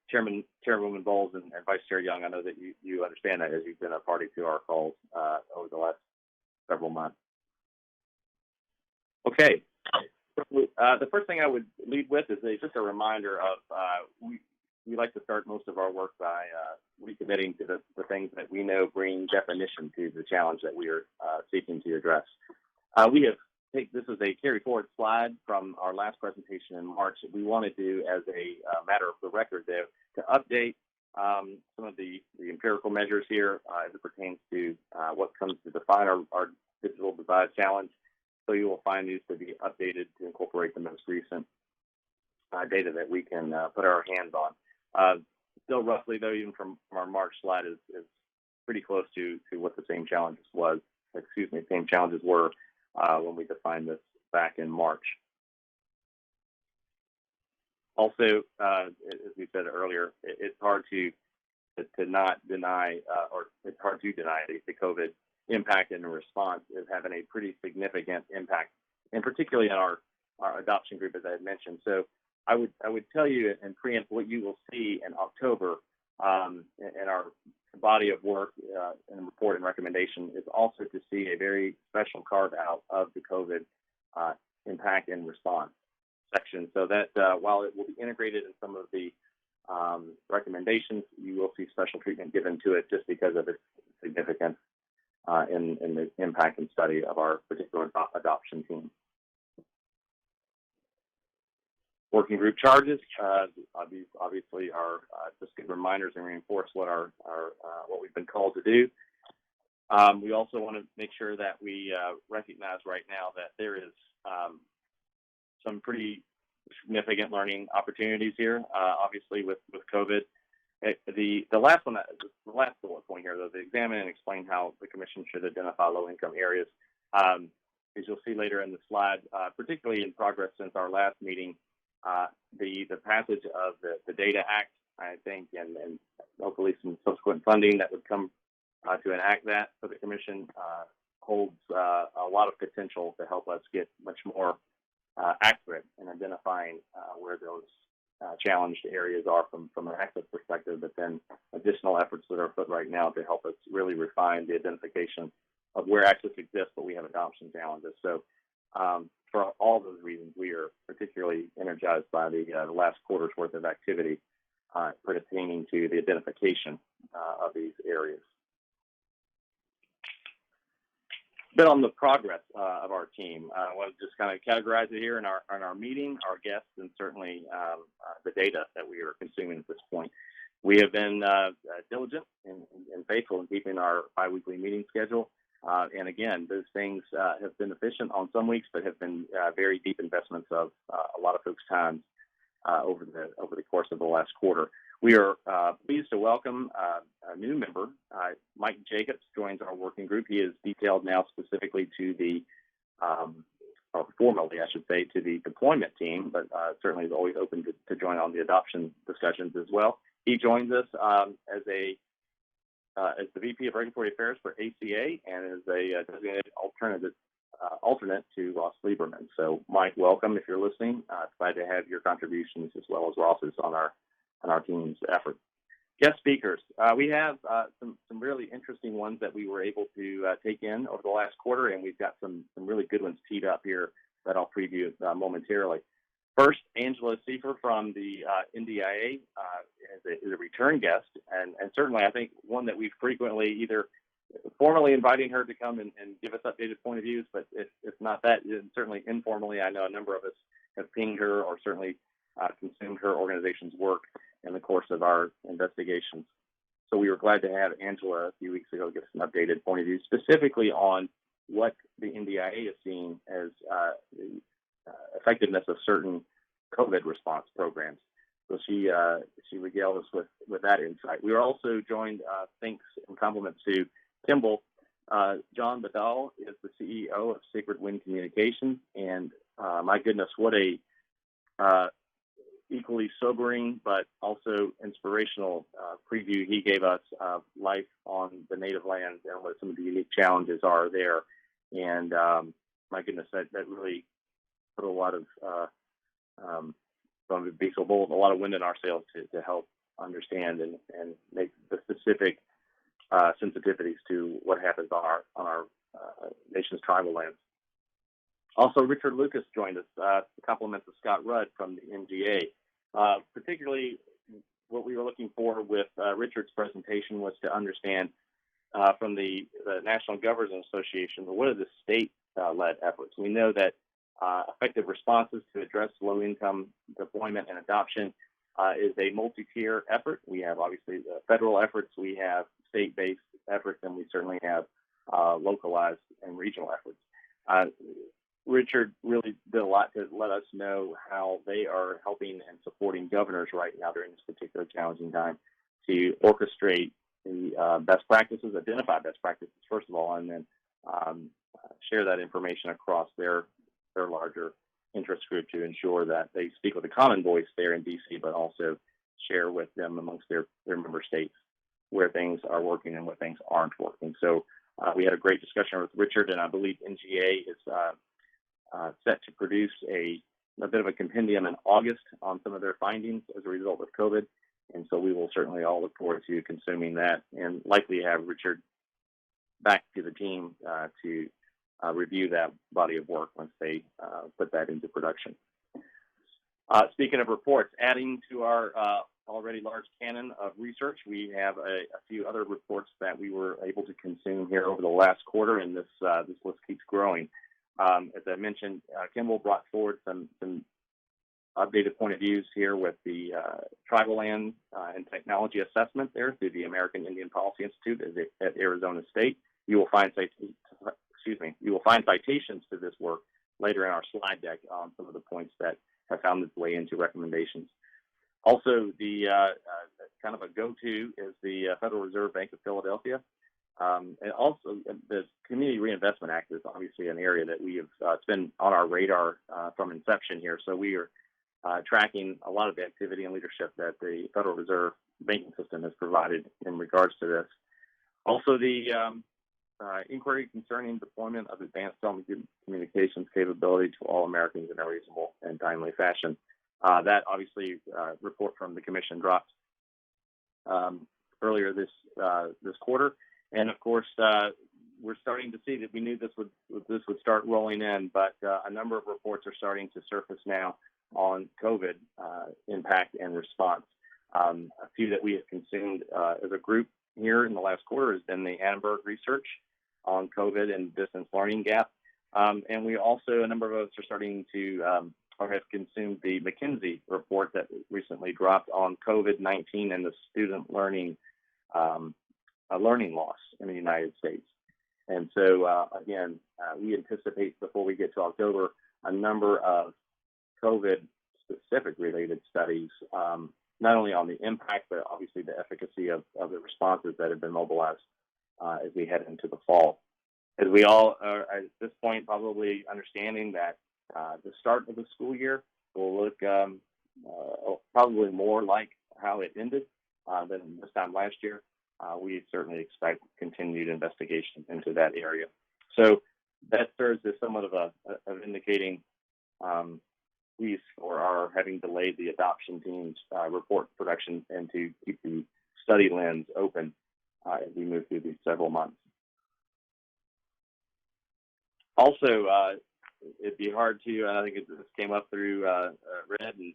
Chairwoman Bowles and Vice Chair Young, I know that you understand that as you've been a party to our calls over the last several months. Okay, the first thing I would lead with is just a reminder of we like to start most of our work by recommitting to the things that we know bring definition to the challenge that we are seeking to address. This is a carry forward slide from our last presentation in March. We wanted to, as a matter of the record there, to update some of the empirical measures here as it pertains to what comes to define our digital divide challenge. So you will find these to be updated to incorporate the most recent data that we can put our hands on. Still roughly, though, even from our March slide, is pretty close to what the same challenges were when we defined this back in March. Also, as we said earlier, it's hard to not deny, or it's hard to deny the COVID impact and the response is having a pretty significant impact, and particularly in our adoption group, as I had mentioned. So I would tell you and preempt what you will see in October in our body of work and report and recommendation is also to see a very special carve out of the COVID impact and response section, so that while it will be integrated in some of the recommendations, you will see special treatment given to it just because of its significance in the impact and study of our particular adoption team. Working group charges obviously are just good reminders and reinforce what what we've been called to do. We also want to make sure that we recognize right now that there is some pretty significant learning opportunities here. Obviously, with COVID, the last bullet point here, though, the examine and explain how the commission should identify low-income areas. As you'll see later in the slide, particularly in progress since our last meeting, the passage of the Data Act, I think, and hopefully some subsequent funding that would come to enact that for the commission holds a lot of potential to help us get much more accurate in identifying where those challenged areas are from an access perspective, but then additional efforts that are afoot right now to help us really refine the identification of where access exists, but we have adoption challenges. So for all those reasons, we are particularly energized by the last quarter's worth of activity pertaining to the identification of these areas. A bit on the progress of our team. I want to just kind of categorize it here in our meeting, our guests, and certainly the data that we are consuming at this point. We have been diligent and faithful in keeping our biweekly meeting schedule. And again, those things have been efficient on some weeks, but have been very deep investments of a lot of folks' time over the course of the last quarter. We are pleased to welcome a new member. Mike Jacobs joins our working group. He is detailed now specifically to the, or formally, I should say, to the deployment team, but certainly is always open to join on the adoption discussions as well. He joins us as the VP of Regulatory Affairs for ACA and is a designated alternate to Ross Lieberman. So, Mike, welcome if you're listening. Glad to have your contributions as well as Ross's on our team's efforts. Guest speakers. We have some really interesting ones that we were able to take in over the last quarter, and we've got some really good ones teed up here that I'll preview momentarily. First, Angela Seifer from the NDIA is a return guest, and certainly I think one that we've frequently either formally inviting her to come and give us updated point of views, but if not that, certainly informally, I know a number of us have pinged her or certainly consumed her organization's work in the course of our investigations. So we were glad to have Angela a few weeks ago give us an updated point of view, specifically on what the NDIA is seeing as the effectiveness of certain COVID response programs. So she regaled us with that insight. We were also joined, thanks and compliments to Kimball. John Badal is the CEO of Sacred Wind Communications, and my goodness, what a equally sobering but also inspirational preview he gave us of life on the native lands and what some of the unique challenges are there. And my goodness, that really put a lot of from the beast of bold, a lot of wind in our sails to help understand and make the specific sensitivities to what happens on our nation's tribal lands. Also, Richard Lucas joined us, compliments of Scott Rudd from the MGA. Particularly, what we were looking for with Richard's presentation was to understand from the National Governors Association, what are the state-led efforts? We know that effective responses to address low-income deployment and adoption is a multi-tier effort. We have, obviously, the federal efforts, we have state-based efforts, and we certainly have localized and regional efforts. Richard really did a lot to let us know how they are helping and supporting governors right now during this particular challenging time to orchestrate the best practices, identify best practices first of all, and then share that information across their larger interest group to ensure that they speak with a common voice there in DC, but also share with them amongst their member states where things are working and what things aren't working. So we had a great discussion with Richard, and I believe NGA is set to produce a bit of a compendium in August on some of their findings as a result of COVID. And so we will certainly all look forward to consuming that and likely have Richard back to the team to review that body of work once they put that into production. Speaking of reports, adding to our already large canon of research, we have a few other reports that we were able to consume here over the last quarter, and this list keeps growing. As I mentioned, Kimball brought forward some updated point of views here with the tribal land and technology assessment there through the American Indian Policy Institute at Arizona State. You will find citations to this work later in our slide deck on some of the points that have found its way into recommendations. Also, the kind of a go-to is the Federal Reserve Bank of Philadelphia. And also, the Community Reinvestment Act is obviously an area that we have, it's been on our radar from inception here. So we are tracking a lot of the activity and leadership that the Federal Reserve banking system has provided in regards to this. Also, the inquiry concerning deployment of advanced telecommunications capability to all Americans in a reasonable and timely fashion. That obviously report from the Commission dropped earlier this quarter, and of course we're starting to see that we knew this would start rolling in, but a number of reports are starting to surface now on COVID impact and response. A few that we have consumed as a group here in the last quarter has been the Annenberg research on COVID and distance learning gap. And we also, a number of us are starting to, or have consumed the McKinsey report that recently dropped on COVID-19 and the student learning loss in the United States. And so, again, we anticipate before we get to October, a number of COVID-specific related studies, not only on the impact, but obviously the efficacy of the responses that have been mobilized as we head into the fall. As we all are at this point probably understanding that the start of the school year will look probably more like how it ended than this time last year. We certainly expect continued investigation into that area. So that serves as somewhat of an indicating piece for our having delayed the adoption team's report production and to keep the study lens open as we move through these several months. Also, it'd be hard to, I think this came up through Red and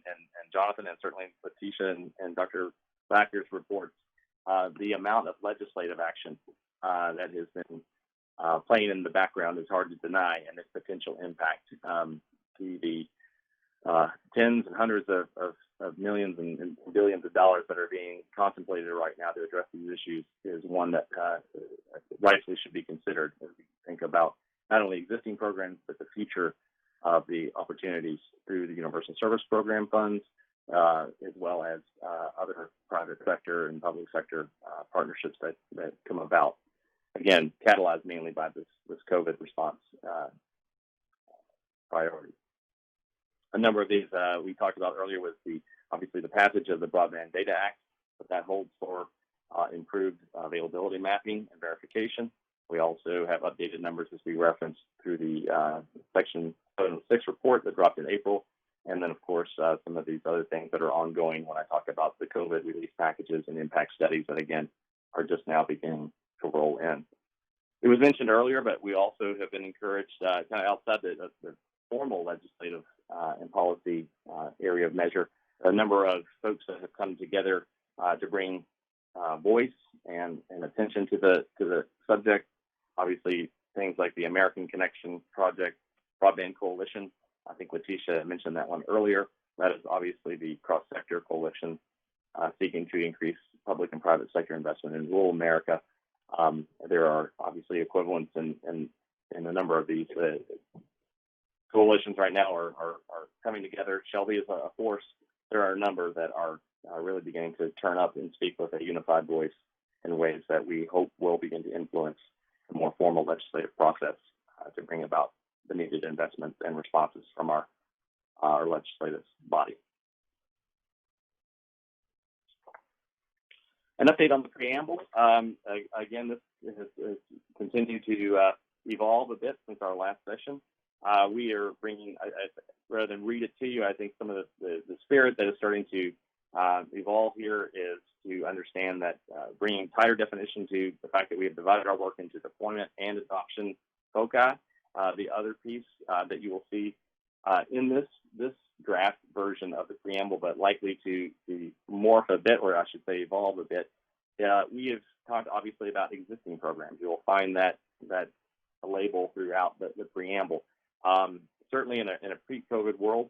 Jonathan, and certainly Letitia and Dr. Backer's reports, the amount of legislative action that has been playing in the background is hard to deny, and its potential impact to the tens and hundreds of millions and billions of dollars that are being contemplated right now to address these issues is one that rightfully should be considered as we think about not only existing programs, but the future of the opportunities through the Universal Service Program funds, as well as other private sector and public sector partnerships that come about. Again, catalyzed mainly by this COVID response priority. A number of these we talked about earlier was obviously the passage of the Broadband Data Act, but that holds for improved availability mapping and verification. We also have updated numbers as we referenced through the Section 706 report that dropped in April. And then, of course, some of these other things that are ongoing when I talk about the COVID relief packages and impact studies that, again, are just now beginning to roll in. It was mentioned earlier, but we also have been encouraged kind of outside the formal legislative and policy area of measure, a number of folks that have come together to bring voice and attention to the subject. Obviously, things like the American Connection Project, Broadband Coalition. I think Letitia mentioned that one earlier. That is obviously the cross-sector coalition seeking to increase public and private sector investment in rural America. There are obviously equivalents in a number of these coalitions right now are coming together. Shelby is a force. There are a number that are really beginning to turn up and speak with a unified voice. in ways that we hope will begin to influence a more formal legislative process to bring about the needed investments and responses from our legislative body. An update on the preamble. Again, this has continued to evolve a bit since our last session. We are bringing, rather than read it to you, I think some of the spirit that is starting to evolve here is to understand that bringing tighter definition to the fact that we have divided our work into deployment and adoption foci. The other piece that you will see in this draft version of the preamble, but likely to morph a bit, or I should say evolve a bit, we have talked obviously about existing programs. You will find that label throughout the preamble. Certainly in a pre-COVID world,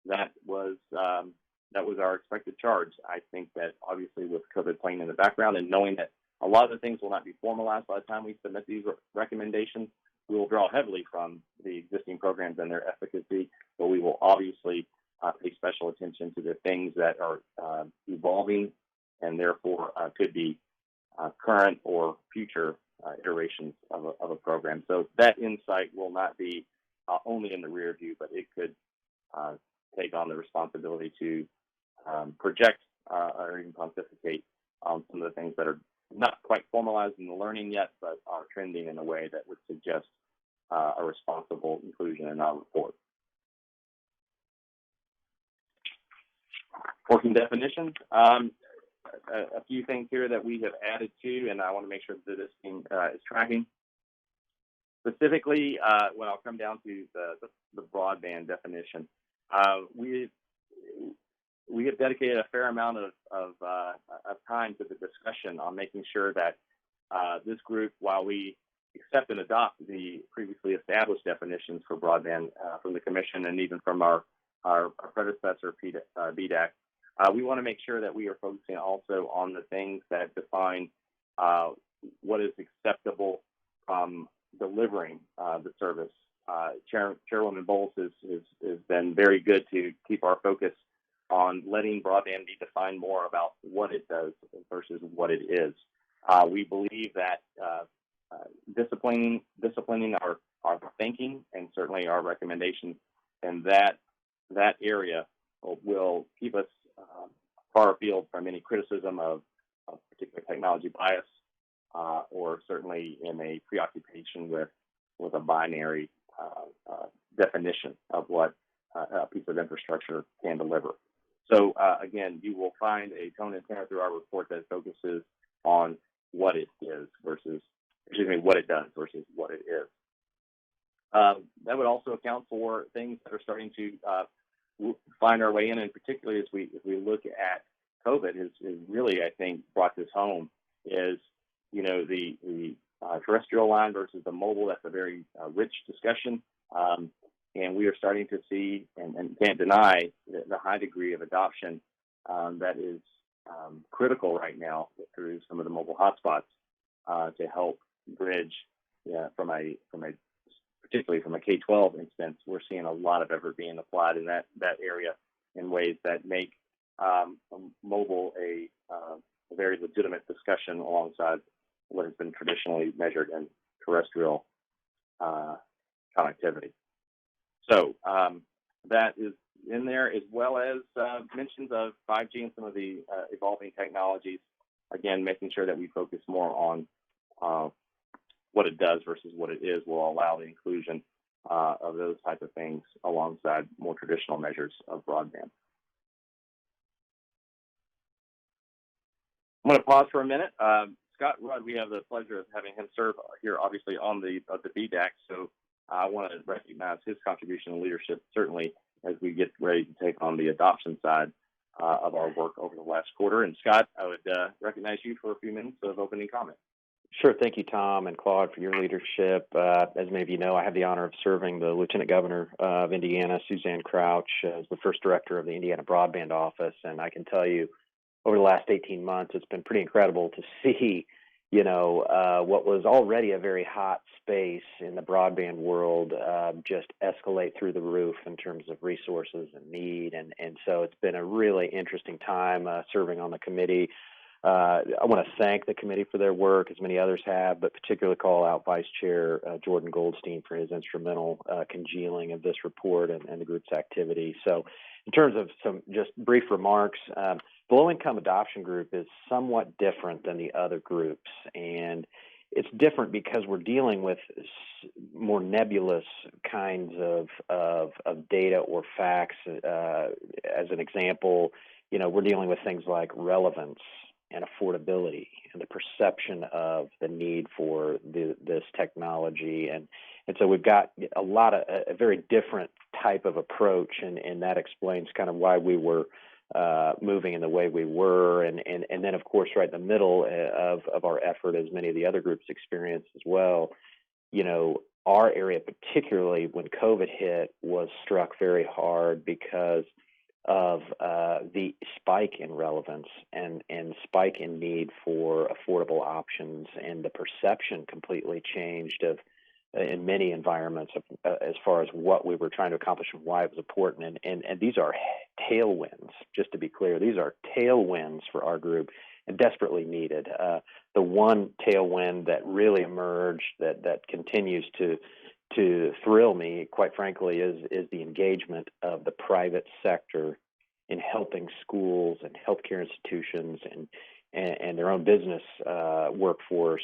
that was our expected charge. I think that obviously with COVID playing in the background and knowing that a lot of the things will not be formalized by the time we submit these recommendations, we will draw heavily from the existing programs and their efficacy, but we will obviously pay special attention to the things that are evolving and therefore could be current or future iterations of a program. So that insight will not be only in the rear view, but it could take on the responsibility to project or even pontificate on some of the things that are not quite formalized in the learning yet, but are trending in a way that would suggest a responsible inclusion in our report. Working definitions. A few things here that we have added to, and I want to make sure that this thing is tracking. Specifically, when I'll come down to the broadband definition, we have dedicated a fair amount of time to the discussion on making sure that this group, while we accept and adopt the previously established definitions for broadband from the Commission and even from our predecessor, BDAC, we want to make sure that we are focusing also on the things that define what is acceptable from delivering the service. Chairwoman Bowles has been very good to keep our focus on letting broadband be defined more about what it does versus what it is. We believe that disciplining our thinking and certainly our recommendations in that area will keep us far afield from any criticism of particular technology bias or certainly in a preoccupation with a binary definition of what a piece of infrastructure can deliver. So again, you will find a tone and tenor through our report that focuses on what it is versus, what it does versus what it is. That would also account for things that are starting to find our way in, and particularly as we look at COVID, is really, I think, brought this home is, the terrestrial line versus the mobile. That's a very rich discussion. And we are starting to see and can't deny the high degree of adoption that is critical right now through some of the mobile hotspots to help bridge particularly from a K-12 instance. We're seeing a lot of effort being applied in that area in ways that make mobile a very legitimate discussion alongside what has been traditionally measured in terrestrial connectivity. So that is in there, as well as mentions of 5G and some of the evolving technologies. Again, making sure that we focus more on what it does versus what it is will allow the inclusion of those type of things alongside more traditional measures of broadband. I'm going to pause for a minute. Scott Rudd, we have the pleasure of having him serve here, obviously, on the BDAC. So I want to recognize his contribution and leadership, certainly, as we get ready to take on the adoption side of our work over the last quarter. And Scott, I would recognize you for a few minutes of opening comment. Sure. Thank you, Tom and Claude, for your leadership. As many of you know, I have the honor of serving the Lieutenant Governor of Indiana, Suzanne Crouch, as the first director of the Indiana Broadband Office. And I can tell you, over the last 18 months, it's been pretty incredible to see, what was already a very hot space in the broadband world just escalate through the roof in terms of resources and need. And so it's been a really interesting time serving on the committee. I want to thank the committee for their work, as many others have, but particularly call out Vice Chair Jordan Goldstein for his instrumental congealing of this report and the group's activity. So in terms of some just brief remarks, the low-income adoption group is somewhat different than the other groups, and it's different because we're dealing with more nebulous kinds of data or facts. As an example, we're dealing with things like relevance and affordability and the perception of the need for this technology. And so we've got a very different type of approach, and that explains kind of why we were moving in the way we were. And then, of course, right in the middle of our effort, as many of the other groups experienced as well, our area, particularly when COVID hit, was struck very hard because of the spike in relevance and spike in need for affordable options, and the perception completely changed in many environments as far as what we were trying to accomplish and why it was important. And these are tailwinds, just to be clear. These are tailwinds for our group and desperately needed. The one tailwind that really emerged that continues to thrill me, quite frankly, is the engagement of the private sector in helping schools and healthcare institutions and their own business workforce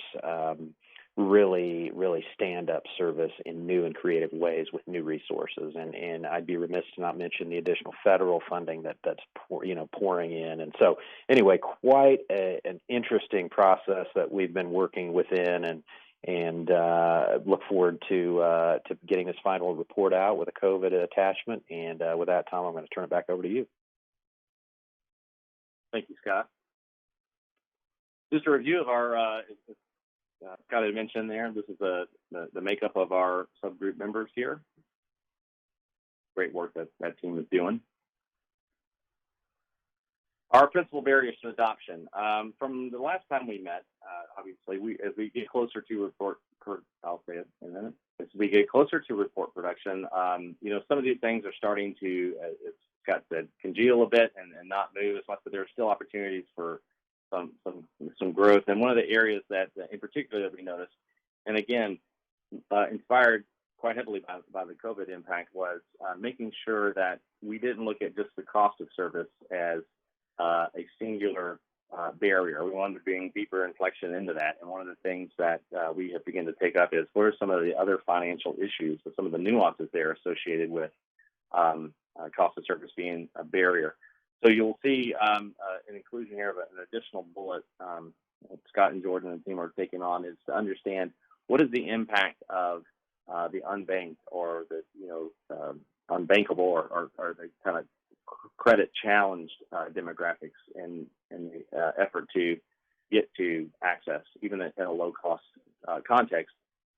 really stand up service in new and creative ways with new resources. And I'd be remiss to not mention the additional federal funding that's pouring in. And so anyway, quite an interesting process that we've been working within, and look forward to getting this final report out with a COVID attachment. And with that, Tom, I'm going to turn it back over to you. Thank you, Scott. Just a review of our, Scott had mentioned there, this is the makeup of our subgroup members here. Great work that team is doing. Our principal barriers to adoption. From the last time we met, obviously, as we get closer to report, I'll say it in a minute. As we get closer to report production, some of these things are starting to, as Scott said, congeal a bit and not move as much, but there are still opportunities for some growth. And one of the areas that, in particular, that we noticed, and again, inspired quite heavily by the COVID impact, was making sure that we didn't look at just the cost of service as a singular barrier. We wanted to bring deeper inflection into that. And one of the things that we have begun to take up is what are some of the other financial issues, some of the nuances there associated with cost of service being a barrier. So you'll see an inclusion here of an additional bullet that Scott and Jordan and the team are taking on, is to understand what is the impact of the unbanked or the unbankable or the kind of credit challenged demographics in the effort to get to access, even in a low cost context.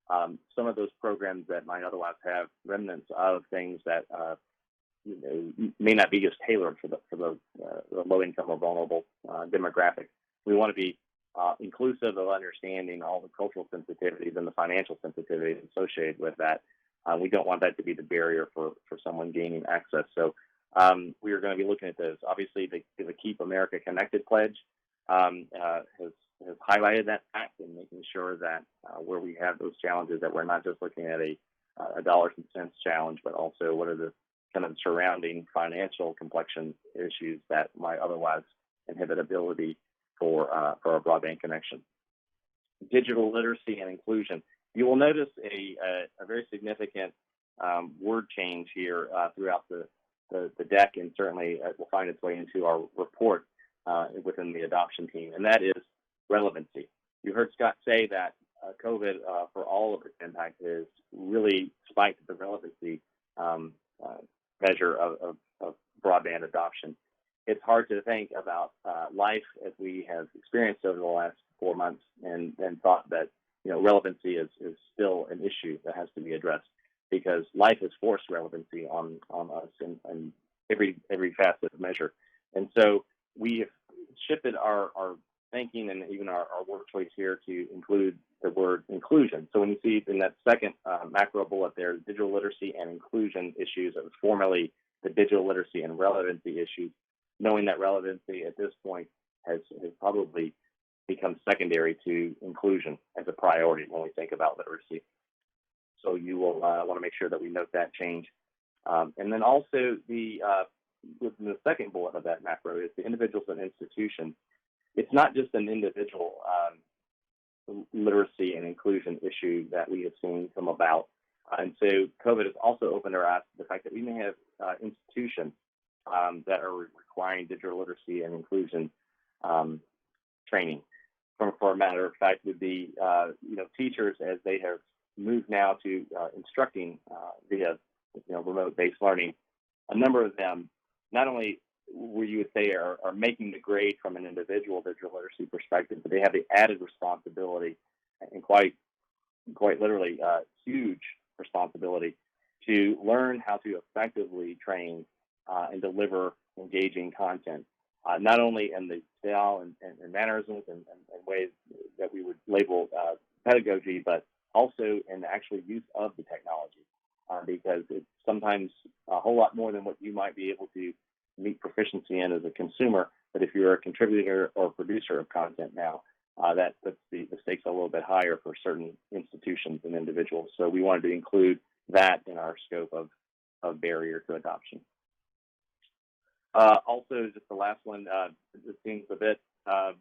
Some of those programs that might otherwise have remnants of things that may not be as tailored for the low income or vulnerable demographic. We want to be inclusive of understanding all the cultural sensitivities and the financial sensitivities associated with that. We don't want that to be the barrier for someone gaining access. So we are going to be looking at this. Obviously, the Keep America Connected pledge has highlighted that fact, and making sure that where we have those challenges, that we're not just looking at a dollars and cents challenge, but also what are the kind of surrounding financial complexion issues that might otherwise inhibit ability for our broadband connection. Digital literacy and inclusion. You will notice a very significant word change here throughout the deck, and certainly will find its way into our report within the adoption team, and that is relevancy. You heard Scott say that COVID, for all of its impact, has really spiked the relevancy measure of broadband adoption. It's hard to think about life as we have experienced over the last 4 months and thought that relevancy is still an issue that has to be addressed, because life has forced relevancy on us in every facet of measure. And so we have shifted our thinking and even our word choice here to include the word inclusion. So when you see in that second macro bullet there, digital literacy and inclusion issues, it was formerly the digital literacy and relevancy issues, knowing that relevancy at this point has probably become secondary to inclusion as a priority when we think about literacy. So you will want to make sure that we note that change. And then also the second bullet of that macro is the individuals and institutions. It's not just an individual literacy and inclusion issue that we have seen come about. And so COVID has also opened our eyes to the fact that we may have institutions that are requiring digital literacy and inclusion training. For a matter of fact, would be teachers, as they have moved now to instructing via remote-based learning. A number of them, not only where you would say are making the grade from an individual digital literacy perspective, but they have the added responsibility and quite literally huge responsibility to learn how to effectively train and deliver engaging content, not only in the style and mannerisms and ways that we would label pedagogy, but also in the actual use of the technology, because it's sometimes a whole lot more than what you might be able to meet proficiency in as a consumer. But if you're a contributor or producer of content now, that puts the stakes a little bit higher for certain institutions and individuals. So we wanted to include that in our scope of barrier to adoption. Also, just the last one, it seems a bit, I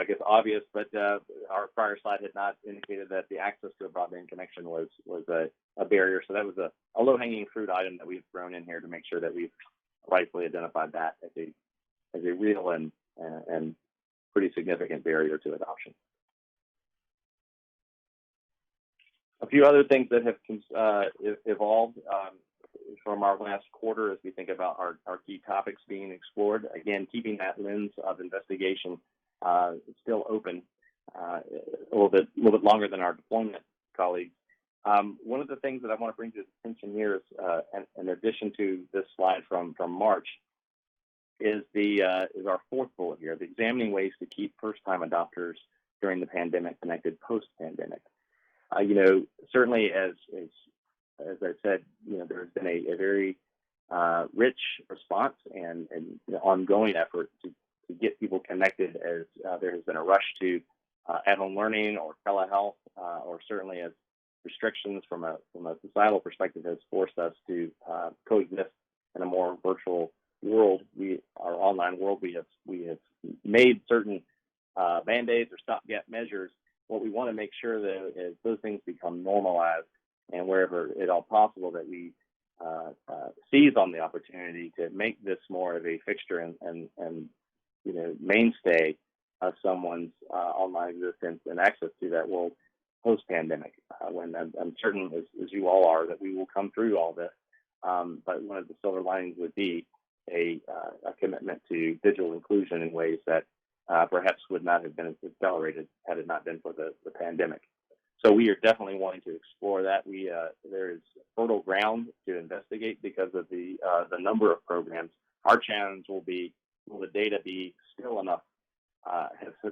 guess obvious, but our prior slide had not indicated that the access to a broadband connection was a barrier. So that was a low-hanging fruit item that we've thrown in here to make sure that we've rightfully identified that as a real and pretty significant barrier to adoption. A few other things that have evolved from our last quarter as we think about our key topics being explored. Again, keeping that lens of investigation still open a little bit longer than our deployment colleagues. One of the things that I want to bring to attention here is, in addition to this slide from March, is our fourth bullet here: the examining ways to keep first-time adopters during the pandemic connected post-pandemic. Certainly as I said, there's been a very rich response and ongoing effort to get people connected as there has been a rush to at-home learning or telehealth, or certainly as restrictions from a societal perspective has forced us to coexist in a more virtual world. Our online world, we have made certain band-aids or stopgap measures. What we want to make sure that is those things become normalized, and wherever at all possible that we seize on the opportunity to make this more of a fixture and mainstay of someone's online existence and access to that world post-pandemic. When I'm certain, as you all are, that we will come through all this. But one of the silver linings would be a commitment to digital inclusion in ways that perhaps would not have been accelerated had it not been for the pandemic. So we are definitely wanting to explore that. There is fertile ground to investigate because of the number of programs. Our challenge will be, will the data be still enough,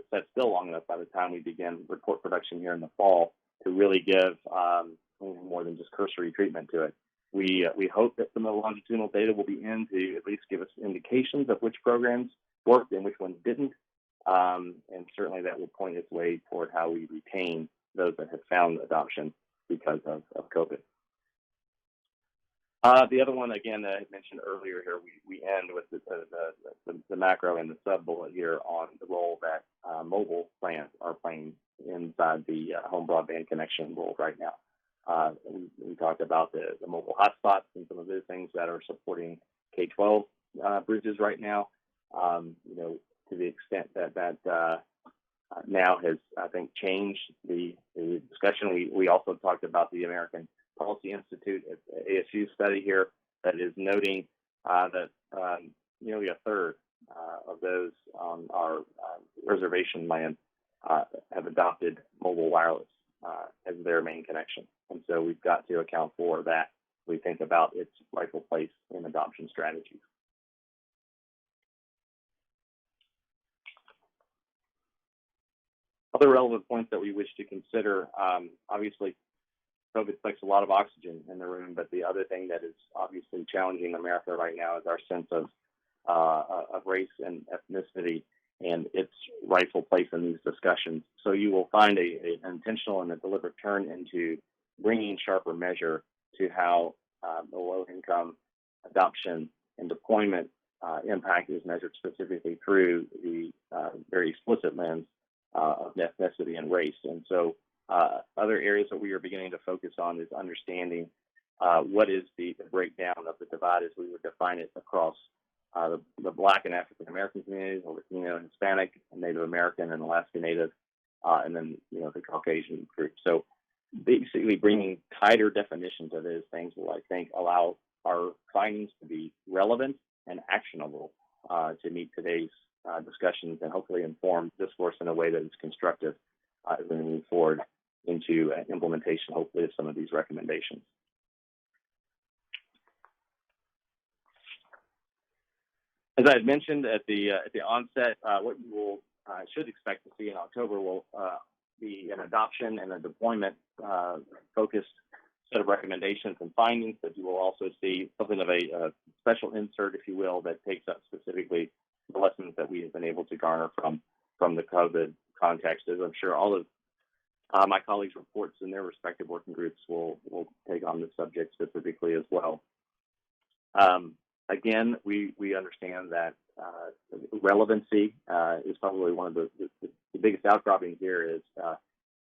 set still long enough by the time we begin report production here in the fall to really give more than just cursory treatment to it. We hope that some of the longitudinal data will be in to at least give us indications of which programs worked and which ones didn't. And certainly that will point its way toward how we retain those that have found adoption because of COVID. The other one, again, that I mentioned earlier here, we end with the macro and the sub-bullet here on the role that mobile plans are playing inside the home broadband connection world right now. We talked about the mobile hotspots and some of those things that are supporting K-12 bridges right now. To the extent that now has, I think, changed the discussion. We also talked about the American Policy Institute ASU study here that is noting that nearly a third of those on our reservation land have adopted mobile wireless as their main connection. And so we've got to account for that. We think about its rightful place in adoption strategies. Other relevant points that we wish to consider, obviously, COVID sucks a lot of oxygen in the room, but the other thing that is obviously challenging America right now is our sense of of race and ethnicity and its rightful place in these discussions. So you will find an intentional and a deliberate turn into bringing sharper measure to how the low-income adoption and deployment impact is measured specifically through the very explicit lens of ethnicity and race. And so other areas that we are beginning to focus on is understanding what is the breakdown of the divide as we would define it across the Black and African American communities, or Latino and Hispanic, and Native American and Alaska Native, and then the Caucasian group. So basically, bringing tighter definitions of those things will, I think, allow our findings to be relevant and actionable to meet today's discussions and hopefully inform discourse in a way that is constructive as we move forward into implementation, hopefully, of some of these recommendations. As I had mentioned at the onset, what you will should expect to see in October will be an adoption and a deployment focused set of recommendations and findings, but you will also see something of a special insert, if you will, that takes up specifically the lessons that we have been able to garner from the COVID context. As I'm sure all of my colleagues' reports in their respective working groups will take on the subject specifically as well. Again, we understand that relevancy is probably one of the biggest outcroppings here is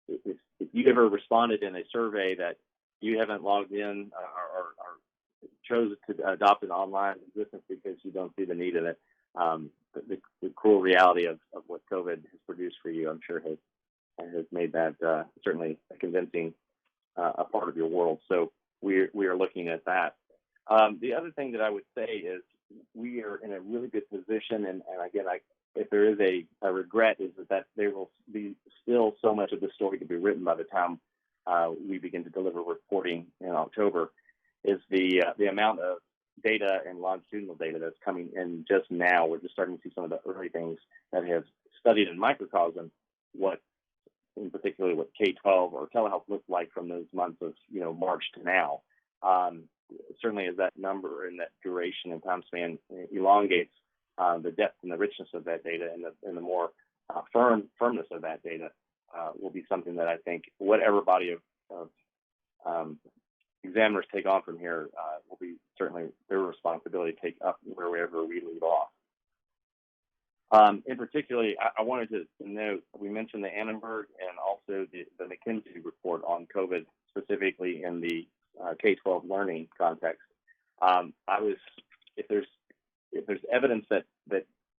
if you ever responded in a survey that you haven't logged in or chose to adopt an online existence because you don't see the need in it, the cruel reality of what COVID has produced for you, I'm sure has made that certainly a convincing a part of your world. So we are looking at that. The other thing that I would say is we are in a really good position, and again, if there is a regret, is that there will be still so much of the story to be written by the time we begin to deliver reporting in October, is the amount of data and longitudinal data that's coming in just now. We're just starting to see some of the early things that have studied in microcosm in particular what K-12 or telehealth looked like from those months of March to now. Certainly as that number and that duration and time span elongates, the depth and the richness of that data and the more firmness of that data will be something that I think whatever body of examiners take on from here will be certainly their responsibility to take up wherever we leave off. In particular, I wanted to note, we mentioned the Annenberg and also the McKinsey report on COVID, specifically in the K-12 learning context. If there's evidence that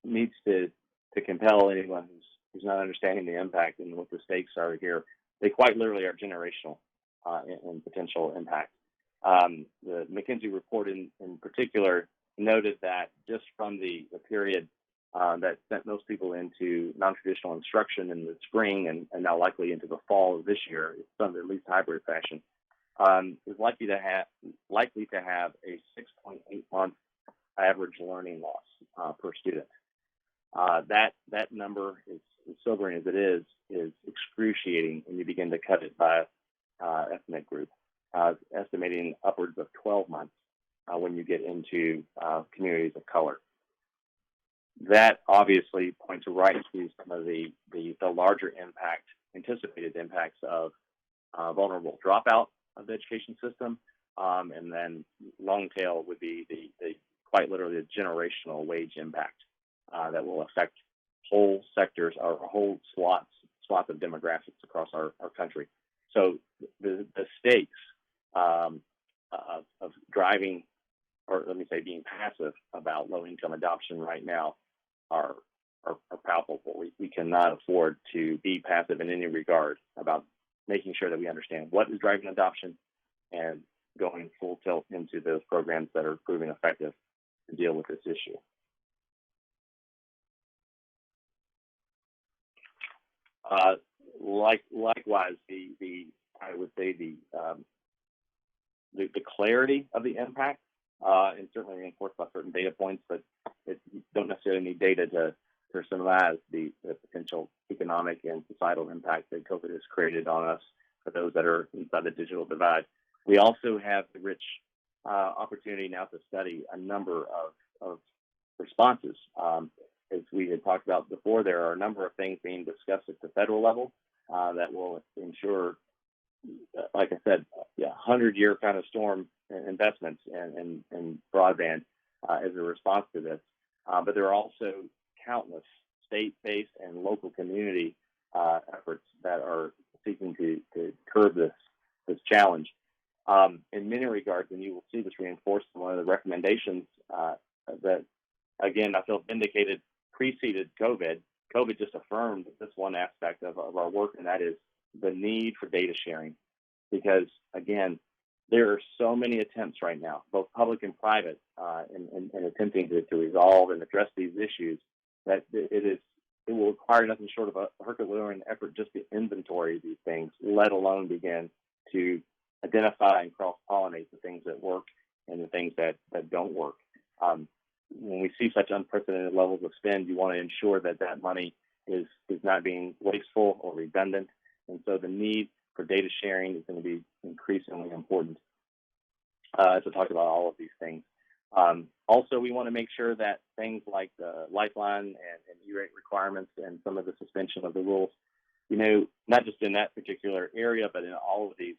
needs to compel anyone who's not understanding the impact and what the stakes are here, they quite literally are generational in potential impact. The McKinsey report in particular noted that just from the period that sent most people into non-traditional instruction in the spring and now likely into the fall of this year, some at least hybrid fashion, is likely to have a 6.8 month average learning loss per student. That number, is sobering as it is excruciating when you begin to cut it by ethnic group, estimating upwards of 12 months when you get into communities of color. That obviously points right to some of the larger anticipated impacts of vulnerable dropout of the education system, and then long tail would be the quite literally the generational wage impact that will affect whole sectors or whole swaths of demographics across our country. So the stakes of driving, or let me say being passive about low income adoption right now are palpable. We cannot afford to be passive in any regard about making sure that we understand what is driving adoption and going full tilt into those programs that are proving effective to deal with this issue. Likewise, I would say the clarity of the impact, and certainly reinforced by certain data points, but you don't necessarily need data to surmise the potential economic and societal impact that COVID has created on us for those that are inside the digital divide. We also have the rich opportunity now to study a number of responses. As we had talked about before, there are a number of things being discussed at the federal level that will ensure, like I said, 100-year kind of storm investments in broadband as a response to this. But there are also countless state-based and local community efforts that are seeking to curb this challenge. In many regards, and you will see this reinforced in one of the recommendations that, again, I feel vindicated, preceded COVID. COVID just affirmed this one aspect of our work, and that is the need for data sharing. Because, again, there are so many attempts right now, both public and private, in attempting to resolve and address these issues, that it will require nothing short of a Herculean effort just to inventory these things, let alone begin to identify and cross-pollinate the things that work and the things that don't work. When we see such unprecedented levels of spend, you want to ensure that that money is not being wasteful or redundant. And so the need for data sharing is going to be increasingly important to talk about all of these things. Also, we want to make sure that things like the lifeline and E-rate requirements and some of the suspension of the rules, not just in that particular area, but in all of these,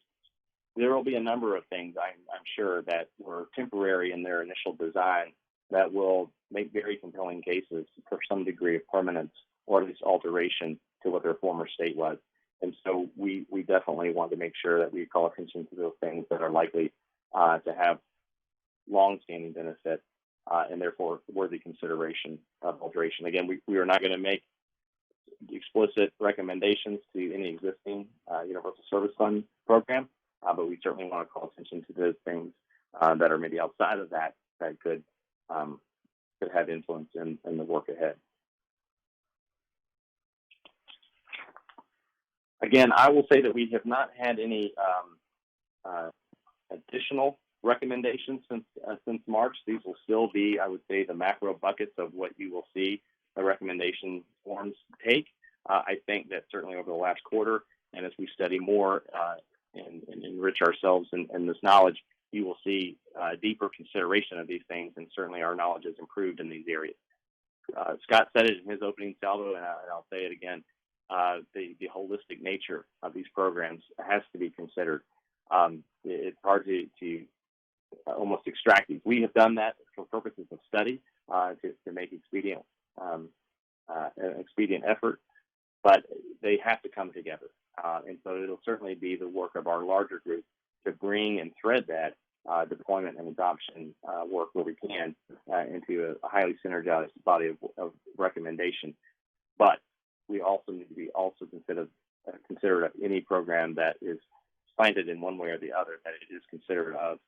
there will be a number of things, I'm sure, that were temporary in their initial design that will make very compelling cases for some degree of permanence or at least alteration to what their former state was. And so we definitely want to make sure that we call attention to those things that are likely to have long-standing benefit and therefore worthy consideration of alteration. Again, we are not going to make explicit recommendations to any existing Universal Service Fund program, but we certainly want to call attention to those things that are maybe outside of that could have influence in the work ahead. Again, I will say that we have not had any additional recommendations since March. These will still be, I would say, the macro buckets of what you will see the recommendation forms take. I think that certainly over the last quarter, and as we study more and enrich ourselves in this knowledge, you will see deeper consideration of these things, and certainly our knowledge has improved in these areas. Scott said it in his opening salvo, and I'll say it again. The holistic nature of these programs has to be considered. It's hard to almost extract these. We have done that for purposes of study to make expedient effort, but they have to come together. And so it'll certainly be the work of our larger group to bring and thread that deployment and adoption work where we can into a highly synergized body of recommendation. But we also need to be considerate of any program that is slanted in one way or the other, that it is considered of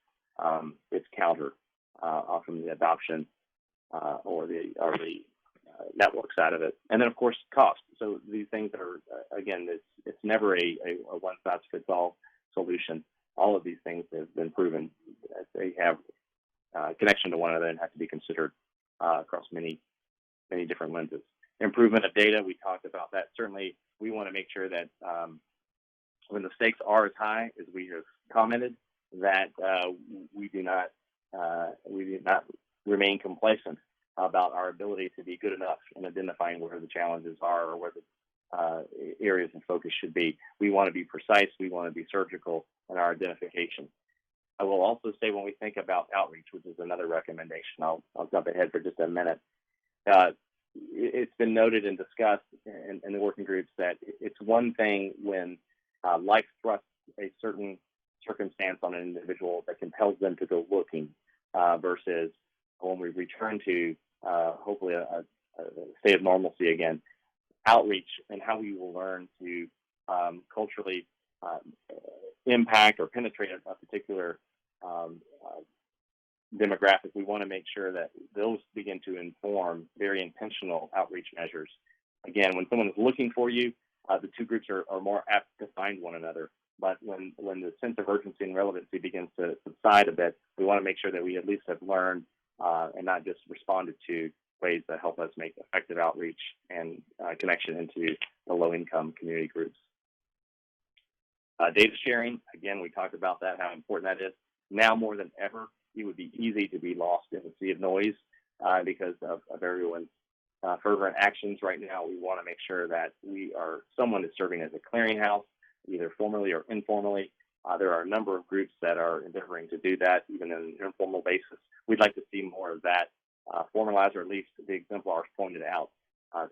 its counter from the adoption or the network side of it. And then, of course, cost. So these things are, again, it's never a one-size-fits-all solution. All of these things have been proven that they have connection to one another and have to be considered across many different lenses. Improvement of data, we talked about that. Certainly, we want to make sure that when the stakes are as high as we have commented, that we do not remain complacent about our ability to be good enough in identifying where the challenges are or where the areas of focus should be. We want to be precise. We want to be surgical in our identification. I will also say when we think about outreach, which is another recommendation, I'll jump ahead for just a minute. It's been noted and discussed in the working groups that it's one thing when life thrusts a certain circumstance on an individual that compels them to go looking versus when we return to hopefully a state of normalcy again, outreach and how we will learn to culturally impact or penetrate a particular demographic. We want to make sure that those begin to inform very intentional outreach measures. Again, when someone is looking for you, the two groups are more apt to find one another. But when the sense of urgency and relevancy begins to subside a bit, we want to make sure that we at least have learned and not just responded to ways that help us make effective outreach and connection into the low-income community groups. Data sharing, again, we talked about that, how important that is. Now more than ever, it would be easy to be lost in a sea of noise because of everyone's fervent actions right now. We want to make sure that someone is serving as a clearinghouse, either formally or informally. There are a number of groups that are endeavoring to do that, even on an informal basis. We'd like to see more of that formalized, or at least the exemplars pointed out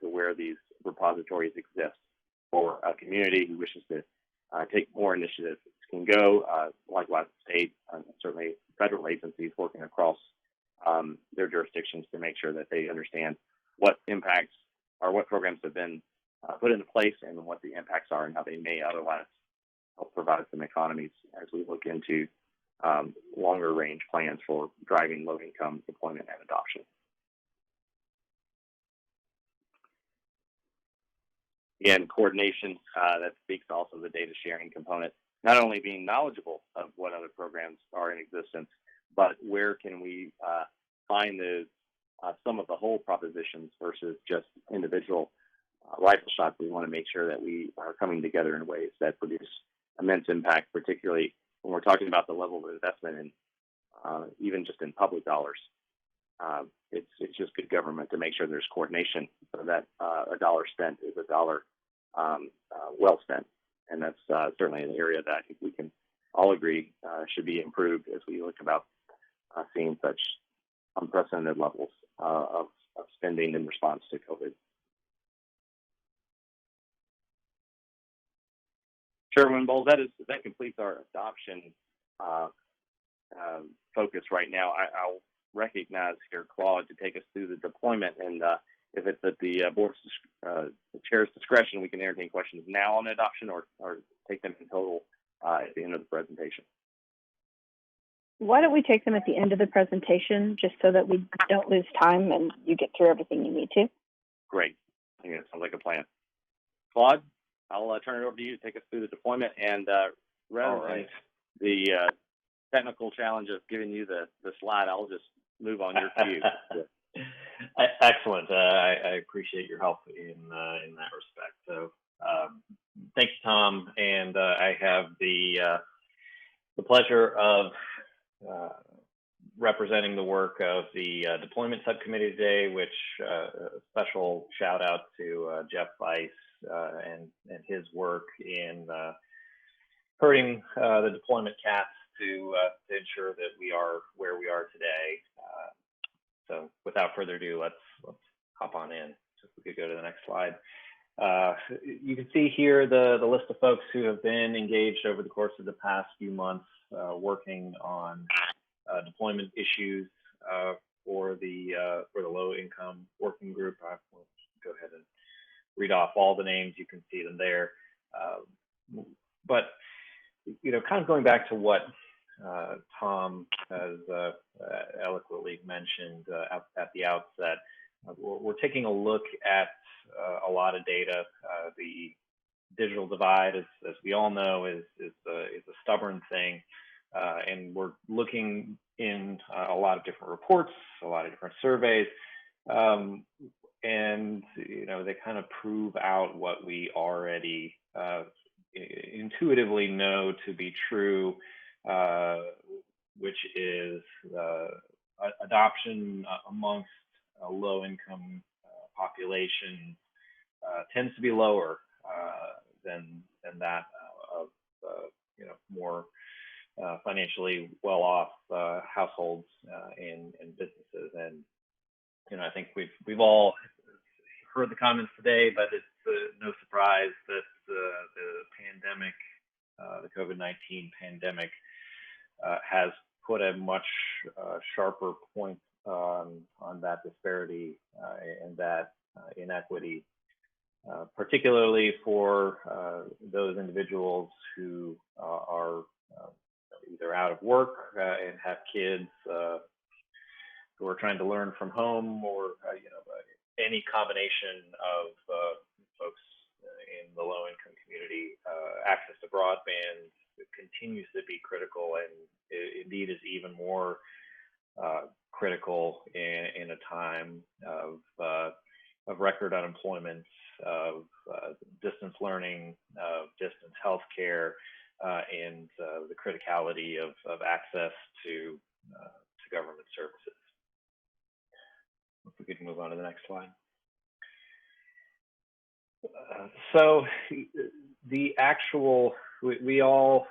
to where these repositories exist for a community who wishes to take more initiatives can go. Likewise, state and certainly federal agencies working across their jurisdictions to make sure that they understand what impacts or what programs have been put into place and what the impacts are and how they may otherwise help provide some economies as we look into longer range plans for driving low income deployment and adoption. Again, coordination, that speaks to also the data sharing component, not only being knowledgeable of what other programs are in existence, but where can we find those some of the whole propositions versus just individual rifle shots. We want to make sure that we are coming together in ways that produce immense impact, particularly when we're talking about the level of investment in even just in public dollars. It's just good government to make sure there's coordination so that a dollar spent is a dollar well spent. And that's certainly an area that I think we can all agree should be improved as we look about seeing such unprecedented levels of spending in response to COVID. Chairman Bowles, that completes our adoption focus right now. I'll recognize here Claude to take us through the deployment, and if it's at the the chair's discretion, we can entertain questions now on adoption or take them in total at the end of the presentation. Why don't we take them at the end of the presentation, just so that we don't lose time and you get through everything you need to? Great. I think that sounds like a plan. Claude, I'll turn it over to you to take us through the deployment, and rather than the technical challenge of giving you the slide, I'll just move on your cue. Excellent. I appreciate your help in that respect. So thank you, Tom. And I have the pleasure of representing the work of the deployment subcommittee today, which special shout out to Jeff Weiss and his work in herding the deployment cats to ensure that we are where we are today. So without further ado, let's hop on in. So if we could go to the next slide. You can see here the list of folks who have been engaged over the course of the past few months working on deployment issues for the low income working group. We'll go ahead and read off all the names. You can see them there. But kind of going back to what Tom has eloquently mentioned at the outset, we're taking a look at a lot of data. The digital divide, as we all know, is a stubborn thing, and we're looking in a lot of different reports, a lot of different surveys, and they kind of prove out what we already intuitively know to be true, which is adoption amongst a low-income population tends to be lower than that of more financially well-off households and businesses. And I think we've all heard the comments today, but it's no surprise that the pandemic, the COVID-19 pandemic, has put a much sharper point on that disparity and that inequity, particularly for those individuals who are either out of work and have kids who are trying to learn from home, or any combination of folks in the low-income community. Access to broadband continues to be critical, and indeed is even more critical in a time of record unemployment, of distance learning, of distance healthcare, and the criticality of access to government services. we can move on to the next slide. So the actual, we all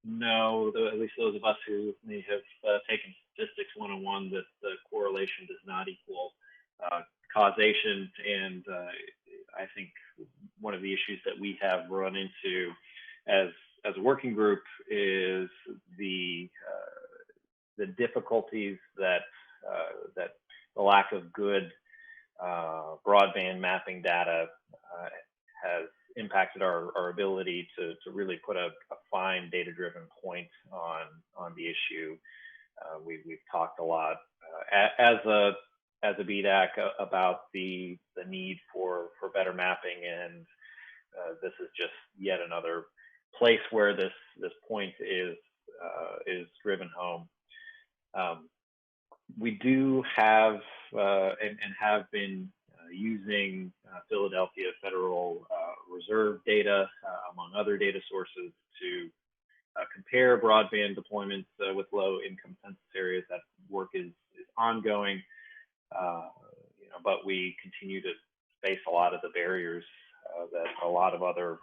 know, at least those of us who may have taken statistics 101, that the correlation does not equal causation. And I think one of the issues that we have run into as a working group is the difficulties that the lack of good broadband mapping data has impacted our ability to really put a fine data-driven point on the issue. We've talked a lot as a BDAC about the need for better mapping, and this is just yet another place where this point is driven home. We do have and have been using Philadelphia Federal Reserve data, among other data sources, to compare broadband deployments with low-income census areas. That work is ongoing, but we continue to face a lot of the barriers that a lot of other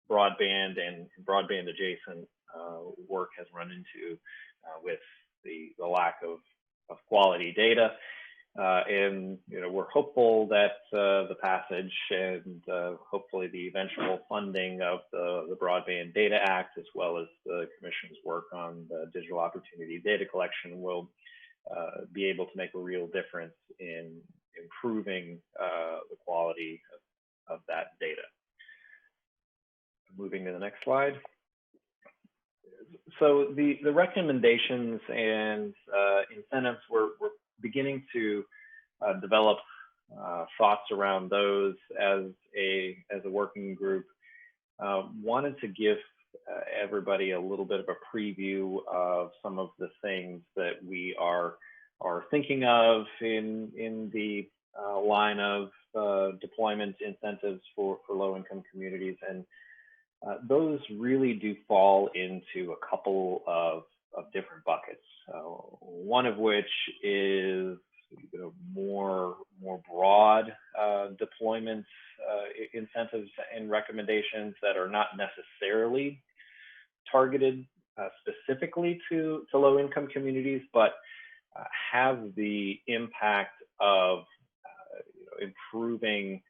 broadband and broadband adjacent work has run into with the lack of quality data. And we're hopeful that the passage and hopefully the eventual funding of the Broadband Data Act, as well as the Commission's work on the digital opportunity data collection, will be able to make a real difference in improving the quality of that data. Moving to the next slide. So the recommendations and incentives, we're beginning to develop thoughts around those as a working group. Wanted to give everybody a little bit of a preview of some of the things that we are thinking of in the line of deployment incentives for low-income communities, and those really do fall into a couple of different buckets. One of which is more broad deployment incentives and recommendations that are not necessarily targeted specifically to low-income communities, but have the impact of improving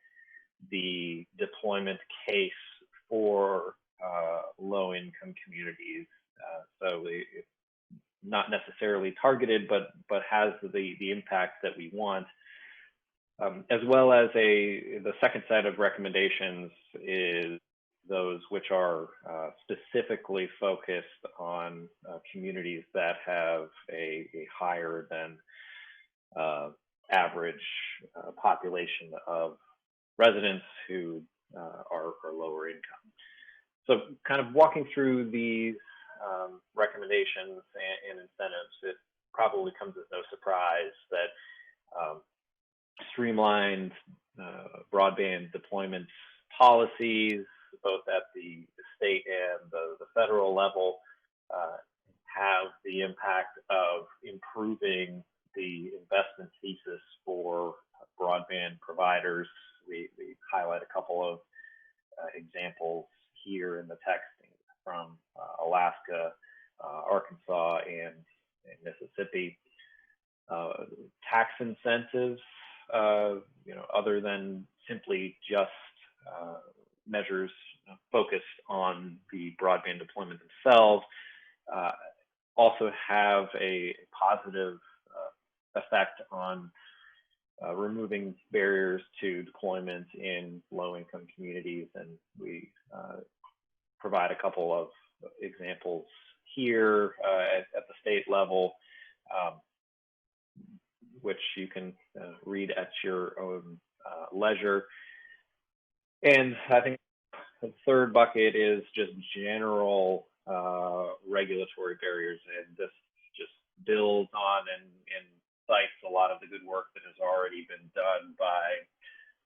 the deployment case for low-income communities. So it's not necessarily targeted, but has the impact that we want. As well as the second set of recommendations is those which are specifically focused on communities that have a higher than average population of residents who are lower income. So kind of walking through these recommendations and incentives, it probably comes as no surprise that streamlined broadband deployment policies, both at the state and the federal level, have the impact of improving the investment thesis for broadband providers. We highlight a couple of examples here in the text from Alaska, Arkansas, and Mississippi. Tax incentives, other than simply just measures focused on the broadband deployment themselves, also have a positive effect on removing barriers to deployment in low-income communities, and we provide a couple of examples here at the state level, which you can read at your own leisure. And I think the third bucket is just general regulatory barriers, and this just builds on and cites a lot of the good work that has already been done by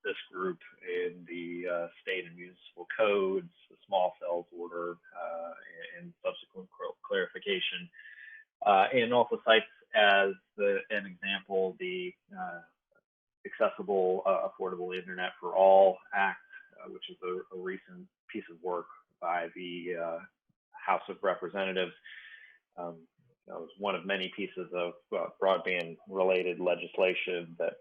this group in the state and municipal codes, the small cells order, and subsequent clarification, and also cites as an example the Accessible, Affordable Internet for All Act, which is a recent piece of work by the House of Representatives. It was one of many pieces of broadband-related legislation that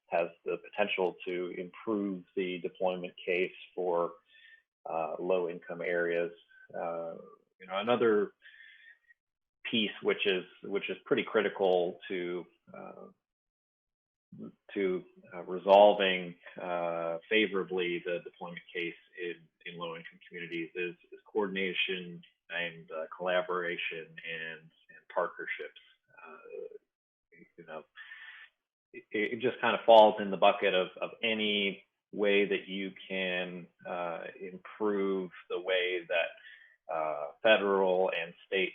has the potential to improve the deployment case for low-income areas. Another piece which is pretty critical to resolving favorably the deployment case in low-income communities is coordination and collaboration and partnerships. It just kind of falls in the bucket of any way that you can improve the way that federal and state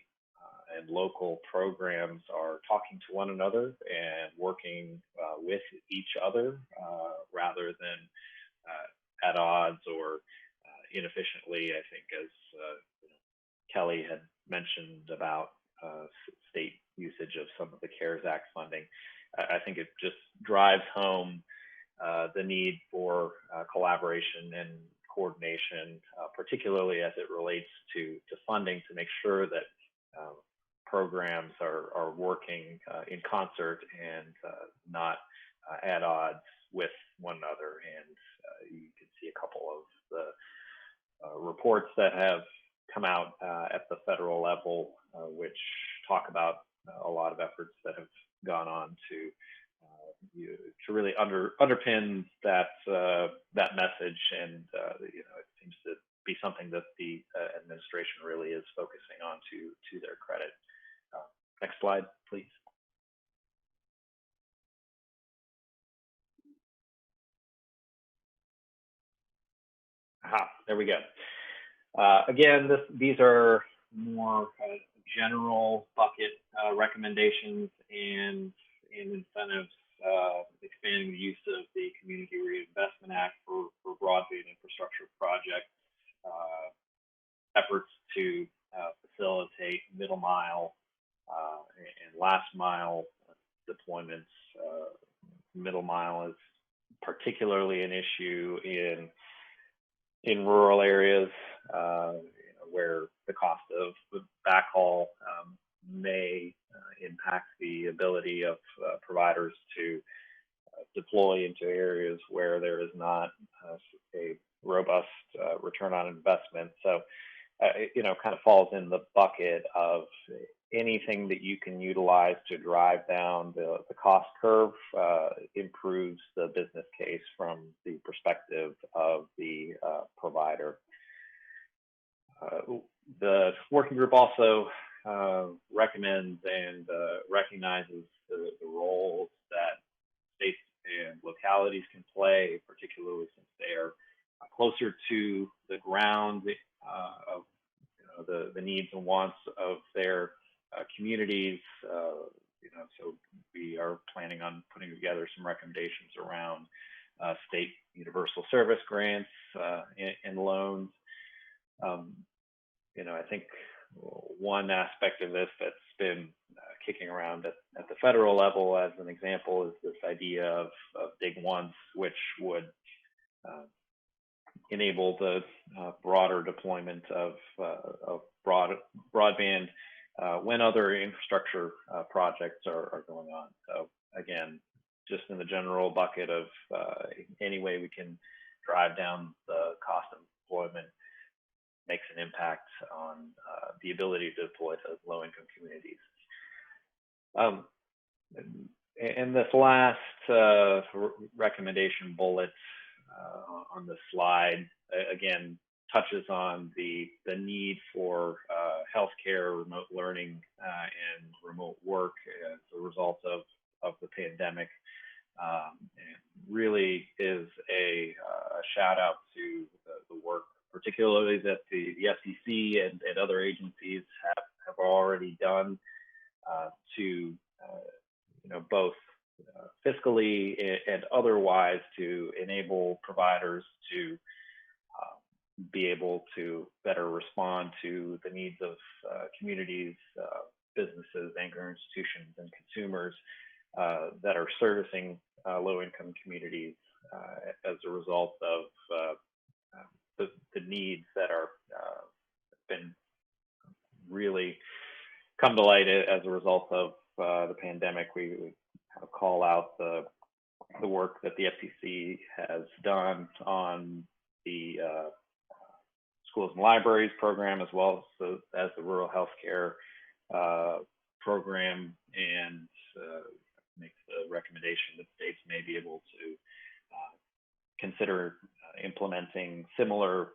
and local programs are talking to one another and working with each other rather than at odds or inefficiently. I think, as Kelly had mentioned about state usage of some of the CARES Act funding, I think it just drives home the need for collaboration and coordination, particularly as it relates to funding, to make sure that programs are working in concert and not at odds with one another. And you can see a couple of the reports that have come out at the federal level, which talk about a lot of efforts that have gone on to really underpin that message, and it seems to be something that the administration really is focusing on to their credit. Next slide, please. There we go. Again, these are more general bucket recommendations and incentives, expanding the use of the Community Reinvestment Act for broadband infrastructure projects, efforts to facilitate middle mile and last mile deployments. Middle mile is particularly an issue in rural areas where the cost of backhaul may impact the ability of providers to deploy into areas where there is not a robust return on investment. So, kind of falls in the bucket of anything that you can utilize to drive down the cost curve improves the business case from the perspective of the provider. The working group also recommends and recognizes the roles that states and localities can play, particularly since they are closer to the ground of the needs and wants of their communities. So we are planning on putting together some recommendations around state universal service grants and loans. I think one aspect of this that's been kicking around at the federal level, as an example, is this idea of Dig Once, which would enable the broader deployment of broadband when other infrastructure projects are going on. So again, just in the general bucket of any way we can drive down the cost of deployment makes an impact on the ability to deploy to low-income communities. And this last recommendation bullet on the slide, again, touches on the need for healthcare, remote learning, and remote work as a result of the pandemic. And really is a shout out to the work, particularly that the FCC and other agencies have already done to both fiscally and otherwise to enable providers to be able to better respond to the needs of communities, businesses, anchor institutions, and consumers that are servicing low-income communities as a result of the needs that are been really come to light as a result of the pandemic. We kind of call out the work that the FCC has done on the schools and libraries program, as well as the rural healthcare program, and makes the recommendation that states may be able to consider implementing similar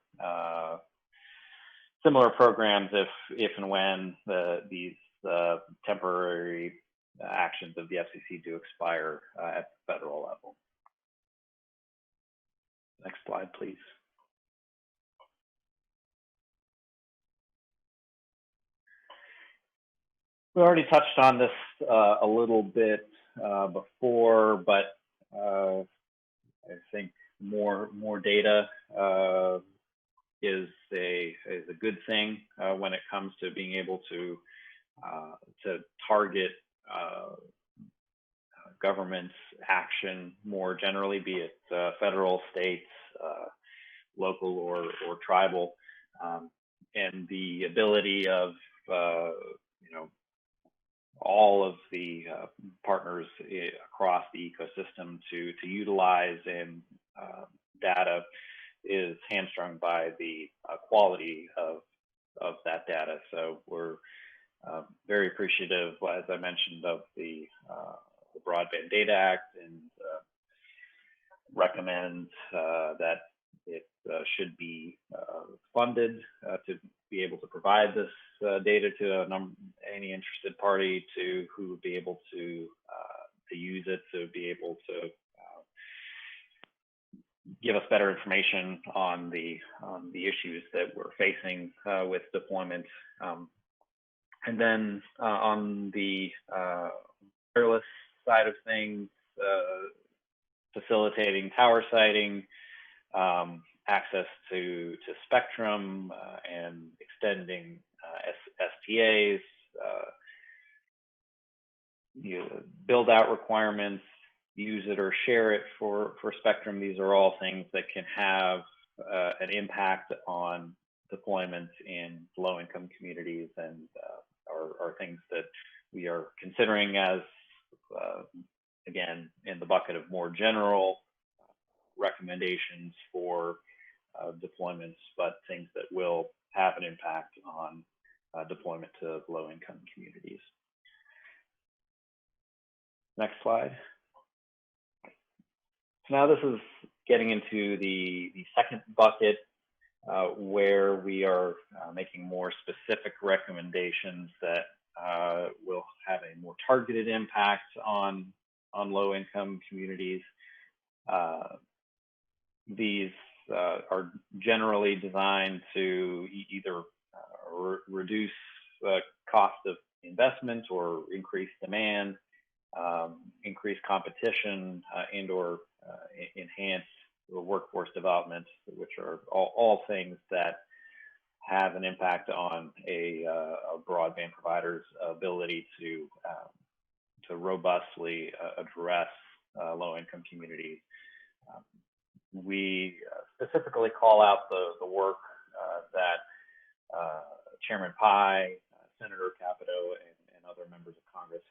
programs if and when these temporary actions of the FCC do expire at the federal level. Next slide, please. We already touched on this a little bit before, but I think more data is a good thing when it comes to being able to target government's action more generally, be it federal, states, local, or tribal, and the ability of all of the partners across the ecosystem to utilize and data is hamstrung by the quality of that data. So we're very appreciative, as I mentioned, of the Broadband Data Act, and recommend that it should be funded to be able to provide this data to any interested party who would be able to use it, to be able to give us better information on the issues that we're facing with deployment. And then on the wireless side of things, facilitating tower siting, access to spectrum, and extending STAs, build out requirements, use it or share it for spectrum. These are all things that can have an impact on deployments in low-income communities, and are things that we are considering as, again, in the bucket of more general recommendations for deployments, but things that will have an impact on deployment to low-income communities. Next slide. So now this is getting into the second bucket, where we are making more specific recommendations that will have a more targeted impact on low-income communities. These are generally designed to either reduce the cost of investment or increase demand, increase competition, and/or enhance the workforce development, which are all things that have an impact on a broadband provider's ability to robustly address low-income communities. We specifically call out the work that Chairman Pai, Senator Capito, and other members of Congress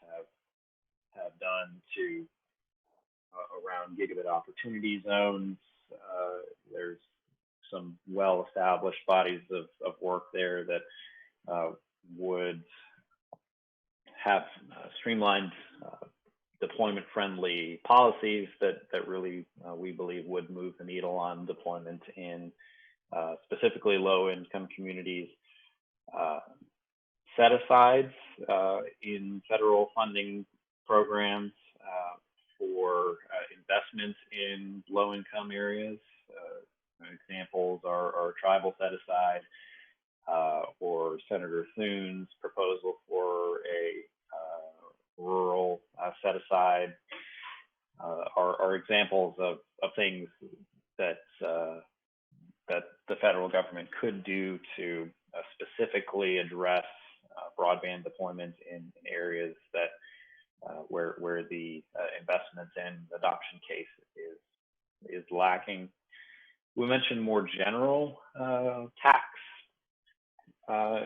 have done to around gigabit opportunity zones. There's some well-established bodies of work there that would have streamlined deployment-friendly policies that really we believe would move the needle on deployment in specifically low-income communities. Set-asides in federal funding programs for investment in low-income areas. Examples are tribal set-aside, or Senator Thune's proposal for a rural set-aside, are examples of things that the federal government could do to specifically address broadband deployment in areas that where the investments and adoption case is lacking. We mentioned more general tax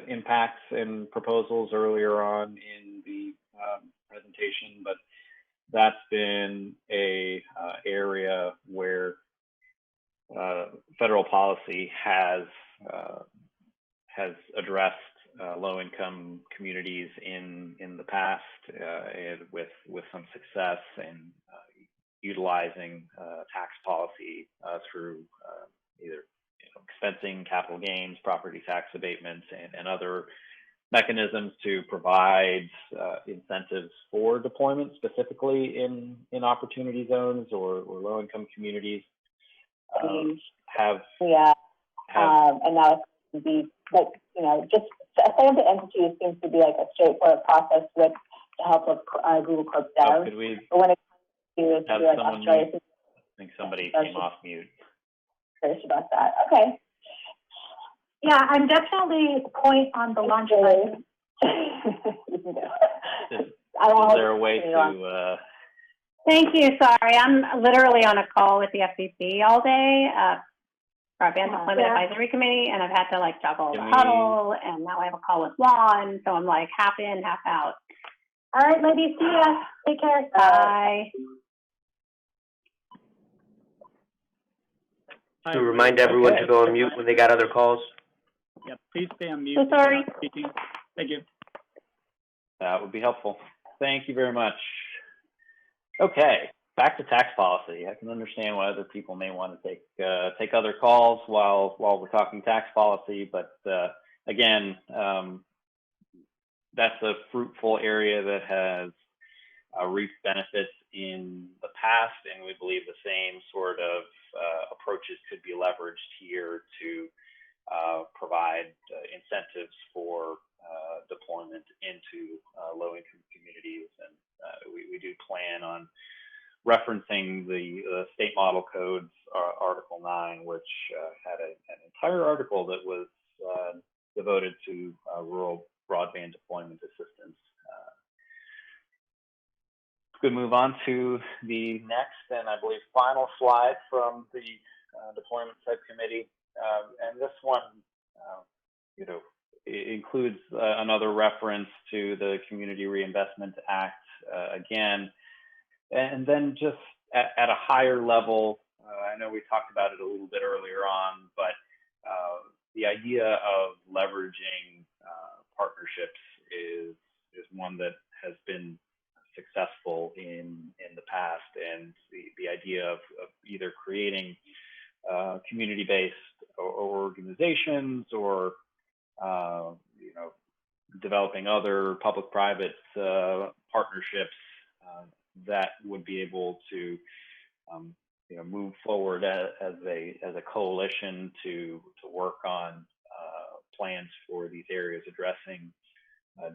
impacts and proposals earlier on in the presentation, but that's been a area where federal policy has addressed low-income communities in the past, and with some success in utilizing tax policy through either expensing capital gains, property tax abatements, and other mechanisms to provide incentives for deployment, specifically in opportunity zones or low-income communities. And now it's be like, just a transit entity seems to be like a straightforward process with the help of Google Corp Dev. Could we but when it comes to like Australia, I think somebody came off mute. Curious about that. Okay. Yeah, I'm definitely point on the launch pad. Is there a way to? Thank you. Sorry, I'm literally on a call with the FCC all day, Broadband Deployment Advisory Committee, and I've had to like juggle the huddle, and now I have a call with Juan, so I'm like half in, half out. All right, ladies, see ya. Take care. Bye. To remind everyone to go on mute when they got other calls. Yep, please stay on mute. So sorry. Speaking. Thank you. That would be helpful. Thank you very much. Okay, back to tax policy. I can understand why other people may want to take other calls while we're talking tax policy, but again, that's a fruitful area that has reaped benefits in the past, and we believe the same sort of approaches could be leveraged here to provide incentives for deployment into low-income communities. And we do plan on referencing the state model codes, Article 9, which had an entire article that was devoted to rural broadband deployment assistance. Could move on to the next and I believe final slide from the deployment subcommittee, and this one, it includes another reference to the Community Reinvestment Act again, and then just at a higher level. I know we talked about it a little bit earlier on, but the idea of leveraging partnerships is one that has been successful in the past, and the idea of either creating community-based organizations or developing other public-private partnerships that would be able to move forward as a coalition to work on plans for these areas, addressing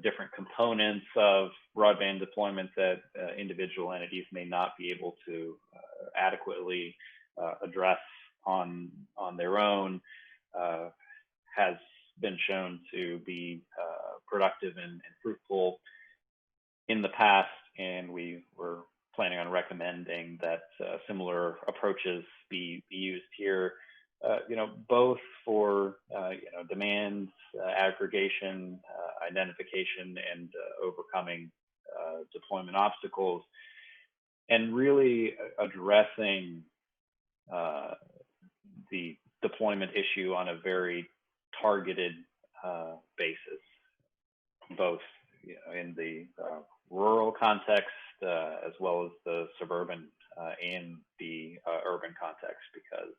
different components of broadband deployment that individual entities may not be able to adequately address on their own, has been shown to be productive and fruitful in the past, and we were planning on recommending that similar approaches be used here, both for demand aggregation, identification, and overcoming deployment obstacles, and really addressing the deployment issue on a very targeted basis, both in the rural context as well as the suburban and the urban context, because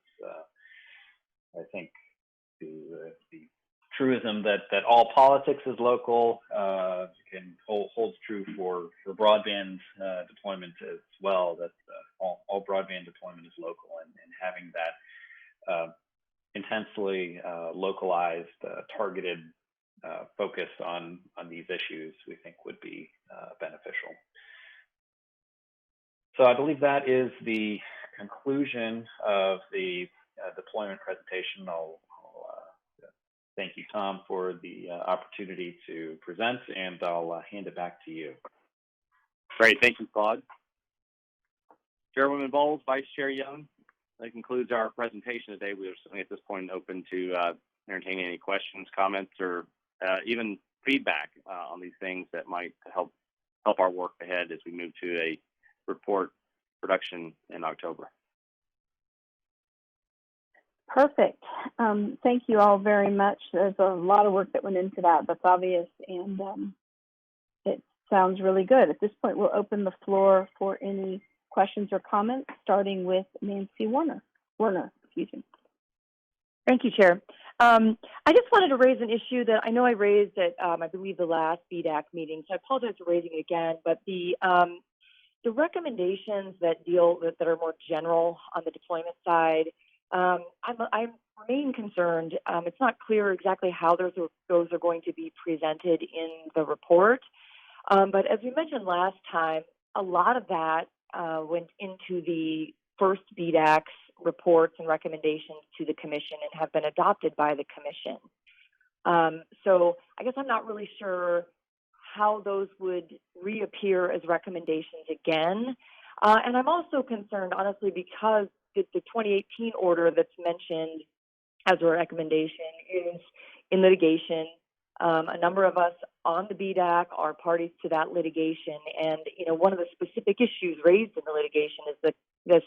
I think the truism that all politics is local holds true for broadband deployment as well, that all broadband deployment is local, and having that intensely localized, targeted focus on these issues, we think would be beneficial. So I believe that is the conclusion of the deployment presentation. I'll thank you, Tom, for the opportunity to present, and I'll hand it back to you. Great. Thank you, Claude. Chairwoman Bowles, Vice Chair Young, that concludes our presentation today. We are certainly at this point open to entertain any questions, comments, or even feedback on these things that might help our work ahead as we move to a report production in October. Perfect. Thank you all very much. There's a lot of work that went into that. That's obvious, and it sounds really good. At this point, we'll open the floor for any questions or comments, starting with Nancy Warner. Excuse me. Thank you, Chair. I just wanted to raise an issue that I know I raised at, I believe, the last BDAC meeting, so I apologize for raising it again, but the recommendations that are more general on the deployment side, I remain concerned. It's not clear exactly how those are going to be presented in the report, but as we mentioned last time, a lot of that went into the first BDAC's reports and recommendations to the Commission and have been adopted by the Commission. So I guess I'm not really sure how those would reappear as recommendations again. And I'm also concerned, honestly, because the 2018 order that's mentioned as a recommendation is in litigation. A number of us on the BDAC are parties to that litigation, and one of the specific issues raised in the litigation is this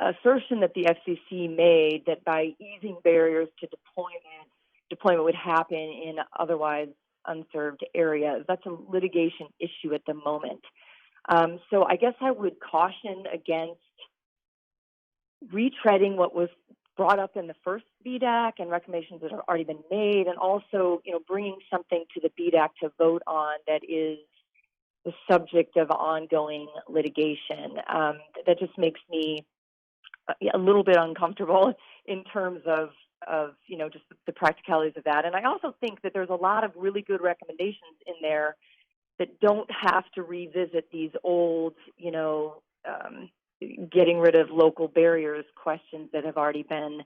assertion that the FCC made that by easing barriers to deployment would happen in otherwise unserved areas. That's a litigation issue at the moment. So I guess I would caution against retreading what was brought up in the first BDAC and recommendations that have already been made, and also, bringing something to the BDAC to vote on that is the subject of ongoing litigation. That just makes me a little bit uncomfortable in terms of just the practicalities of that. And I also think that there's a lot of really good recommendations in there that don't have to revisit these old, getting rid of local barriers questions that have already been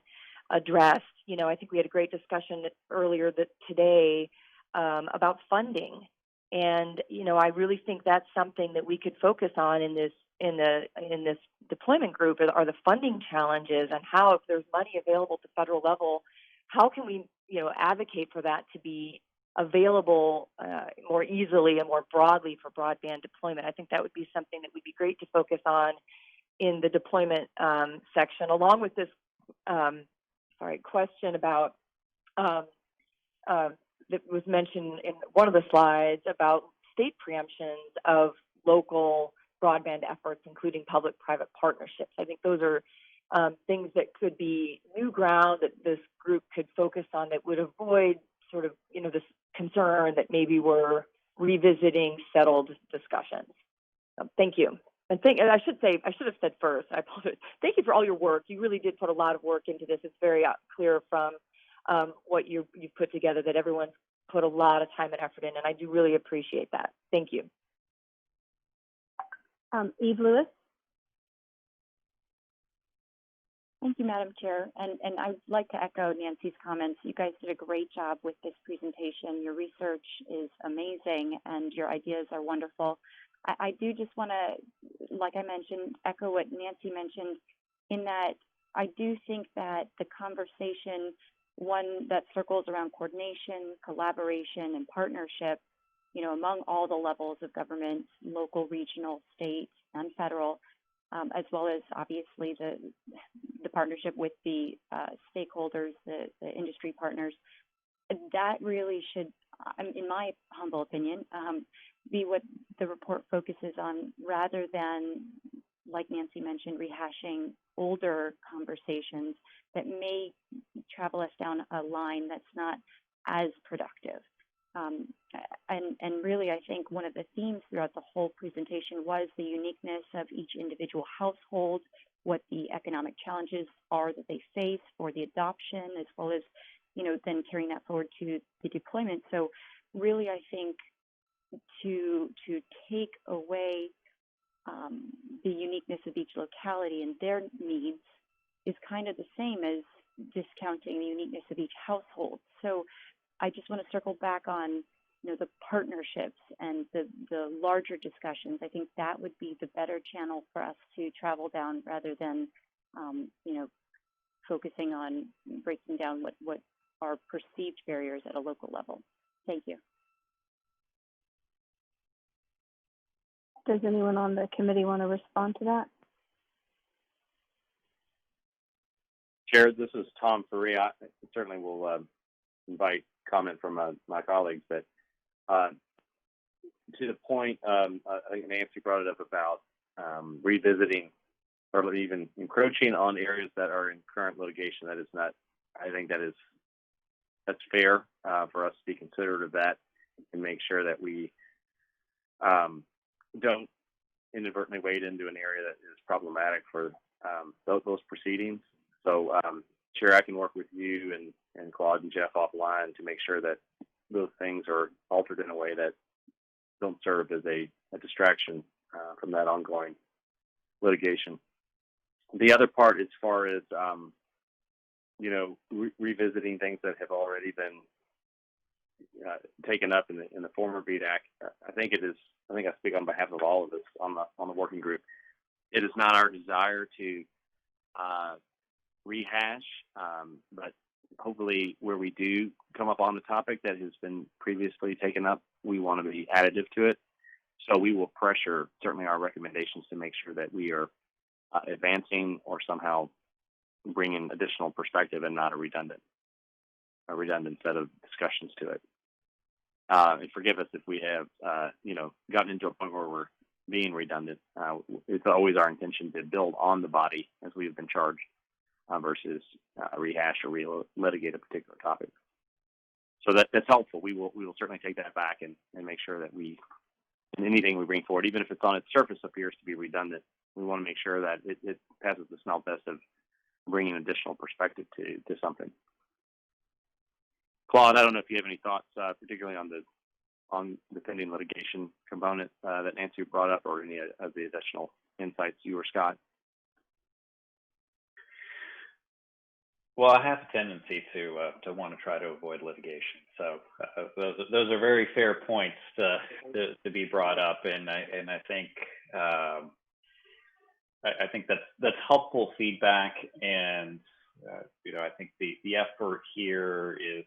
addressed. I think we had a great discussion earlier today about funding. And, I really think that's something that we could focus on in this deployment group are the funding challenges, and how, if there's money available at the federal level, how can we, advocate for that to be available more easily and more broadly for broadband deployment. I think that would be something that would be great to focus on in the deployment section, along with this question about that was mentioned in one of the slides about state preemptions of local broadband efforts, including public-private partnerships. I think those are things that could be new ground that this group could focus on that would avoid sort of, this concern that maybe we're revisiting settled discussions. Thank you. And I should have said first, I apologize. Thank you for all your work. You really did put a lot of work into this. It's very clear from what you've put together that everyone's put a lot of time and effort in, and I do really appreciate that. Thank you. Eve Lewis. Thank you, Madam Chair. And I'd like to echo Nancy's comments. You guys did a great job with this presentation. Your research is amazing, and your ideas are wonderful. I do just want to, like I mentioned, echo what Nancy mentioned, in that I do think that the conversation, one that circles around coordination, collaboration, and partnership, among all the levels of government, local, regional, state, and federal, as well as obviously the partnership with the stakeholders, the industry partners, that really should, in my humble opinion, be what the report focuses on, rather than, like Nancy mentioned, rehashing older conversations that may travel us down a line that's not as productive. And really, I think one of the themes throughout the whole presentation was the uniqueness of each individual household, what the economic challenges are that they face for the adoption, as well as, then carrying that forward to the deployment. So really, I think to take away the uniqueness of each locality and their needs is kind of the same as discounting the uniqueness of each household. So I just want to circle back on the partnerships and the larger discussions. I think that would be the better channel for us to travel down rather than, focusing on breaking down what are perceived barriers at a local level. Thank you. Does anyone on the committee want to respond to that? Chair, this is Tom Ferree. I certainly will invite comment from my colleagues, but to the point, I think Nancy brought it up about revisiting or even encroaching on areas that are in current litigation. That is not, I think that's fair for us to be considerate of that and make sure that we don't inadvertently wade into an area that is problematic for those proceedings. So, Chair, I can work with you and Claude and Jeff offline to make sure that those things are altered in a way that don't serve as a distraction from that ongoing litigation. The other part, as far as revisiting things that have already been taken up in the former BDAC, I think I speak on behalf of all of us on the working group. It is not our desire to rehash, but hopefully where we do come up on the topic that has been previously taken up, we want to be additive to it. So we will pressure certainly our recommendations to make sure that we are advancing or somehow bringing additional perspective and not a redundant set of discussions to it. And forgive us if we have, gotten into a point where we're being redundant. It's always our intention to build on the body as we have been charged versus rehash or relitigate a particular topic. So that's helpful. We will certainly take that back and make sure that in anything we bring forward, even if it's on its surface appears to be redundant, we want to make sure that it passes the smell test of bringing additional perspective to something. Claude, I don't know if you have any thoughts, particularly on the pending litigation component that Nancy brought up, or any of the additional insights you or Scott. Well, I have a tendency to want to try to avoid litigation. So those are very fair points to be brought up, and I think I think that's helpful feedback, and I think the effort here is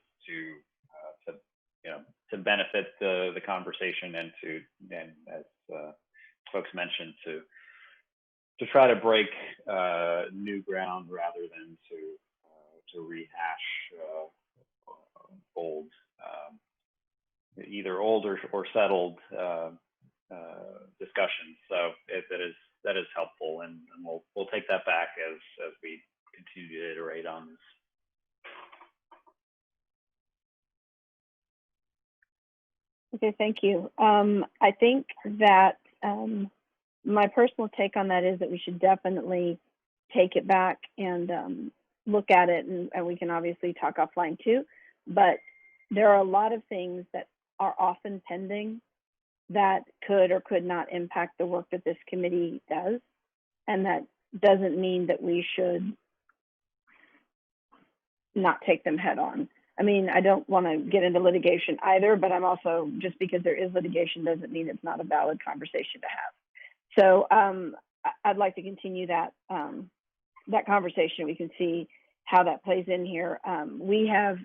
to benefit the conversation and as folks mentioned, to try to break new ground rather than to rehash old, either old or settled discussions. So that is helpful, and we'll take that back as we continue to iterate on this. Okay, thank you. I think that my personal take on that is that we should definitely take it back and look at it, and we can obviously talk offline too, but there are a lot of things that are often pending that could or could not impact the work that this committee does, and that doesn't mean that we should not take them head on. I mean, I don't want to get into litigation either, but I'm also, just because there is litigation doesn't mean it's not a valid conversation to have. So I'd like to continue that conversation. We can see how that plays in here. We have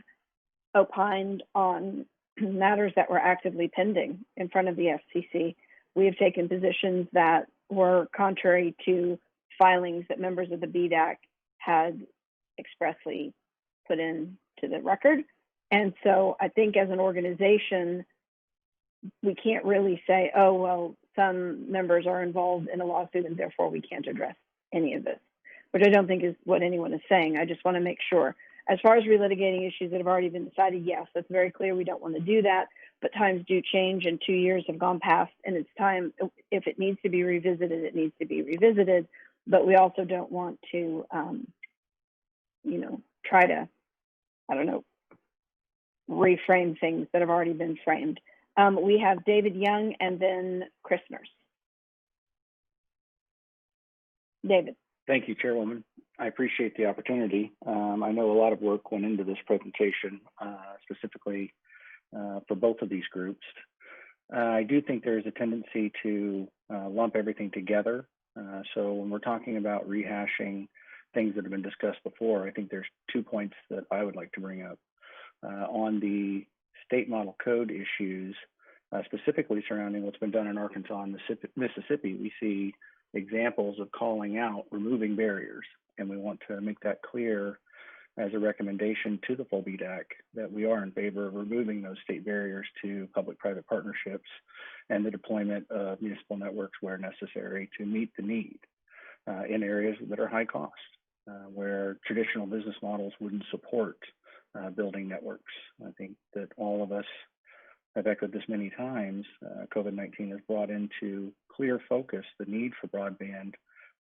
opined on matters that were actively pending in front of the FCC. We have taken positions that were contrary to filings that members of the BDAC had expressly put into the record. And so I think as an organization, we can't really say, oh, well, some members are involved in a lawsuit and therefore we can't address any of this, which I don't think is what anyone is saying. I just want to make sure. As far as relitigating issues that have already been decided, yes, that's very clear. We don't want to do that, but times do change and 2 years have gone past, and it's time, if it needs to be revisited, it needs to be revisited. But we also don't want to, try to, reframe things that have already been framed. We have David Young and then Chris Nurse. David. Thank you, Chairwoman. I appreciate the opportunity. I know a lot of work went into this presentation, specifically for both of these groups. I do think there is a tendency to lump everything together. So when we're talking about rehashing things that have been discussed before, I think there's 2 points that I would like to bring up. On the state model code issues, specifically surrounding what's been done in Arkansas and Mississippi, we see examples of calling out removing barriers. And we want to make that clear as a recommendation to the full BDAC that we are in favor of removing those state barriers to public-private partnerships and the deployment of municipal networks where necessary to meet the need in areas that are high cost, where traditional business models wouldn't support building networks. I think that all of us have echoed this many times. COVID-19 has brought into clear focus the need for broadband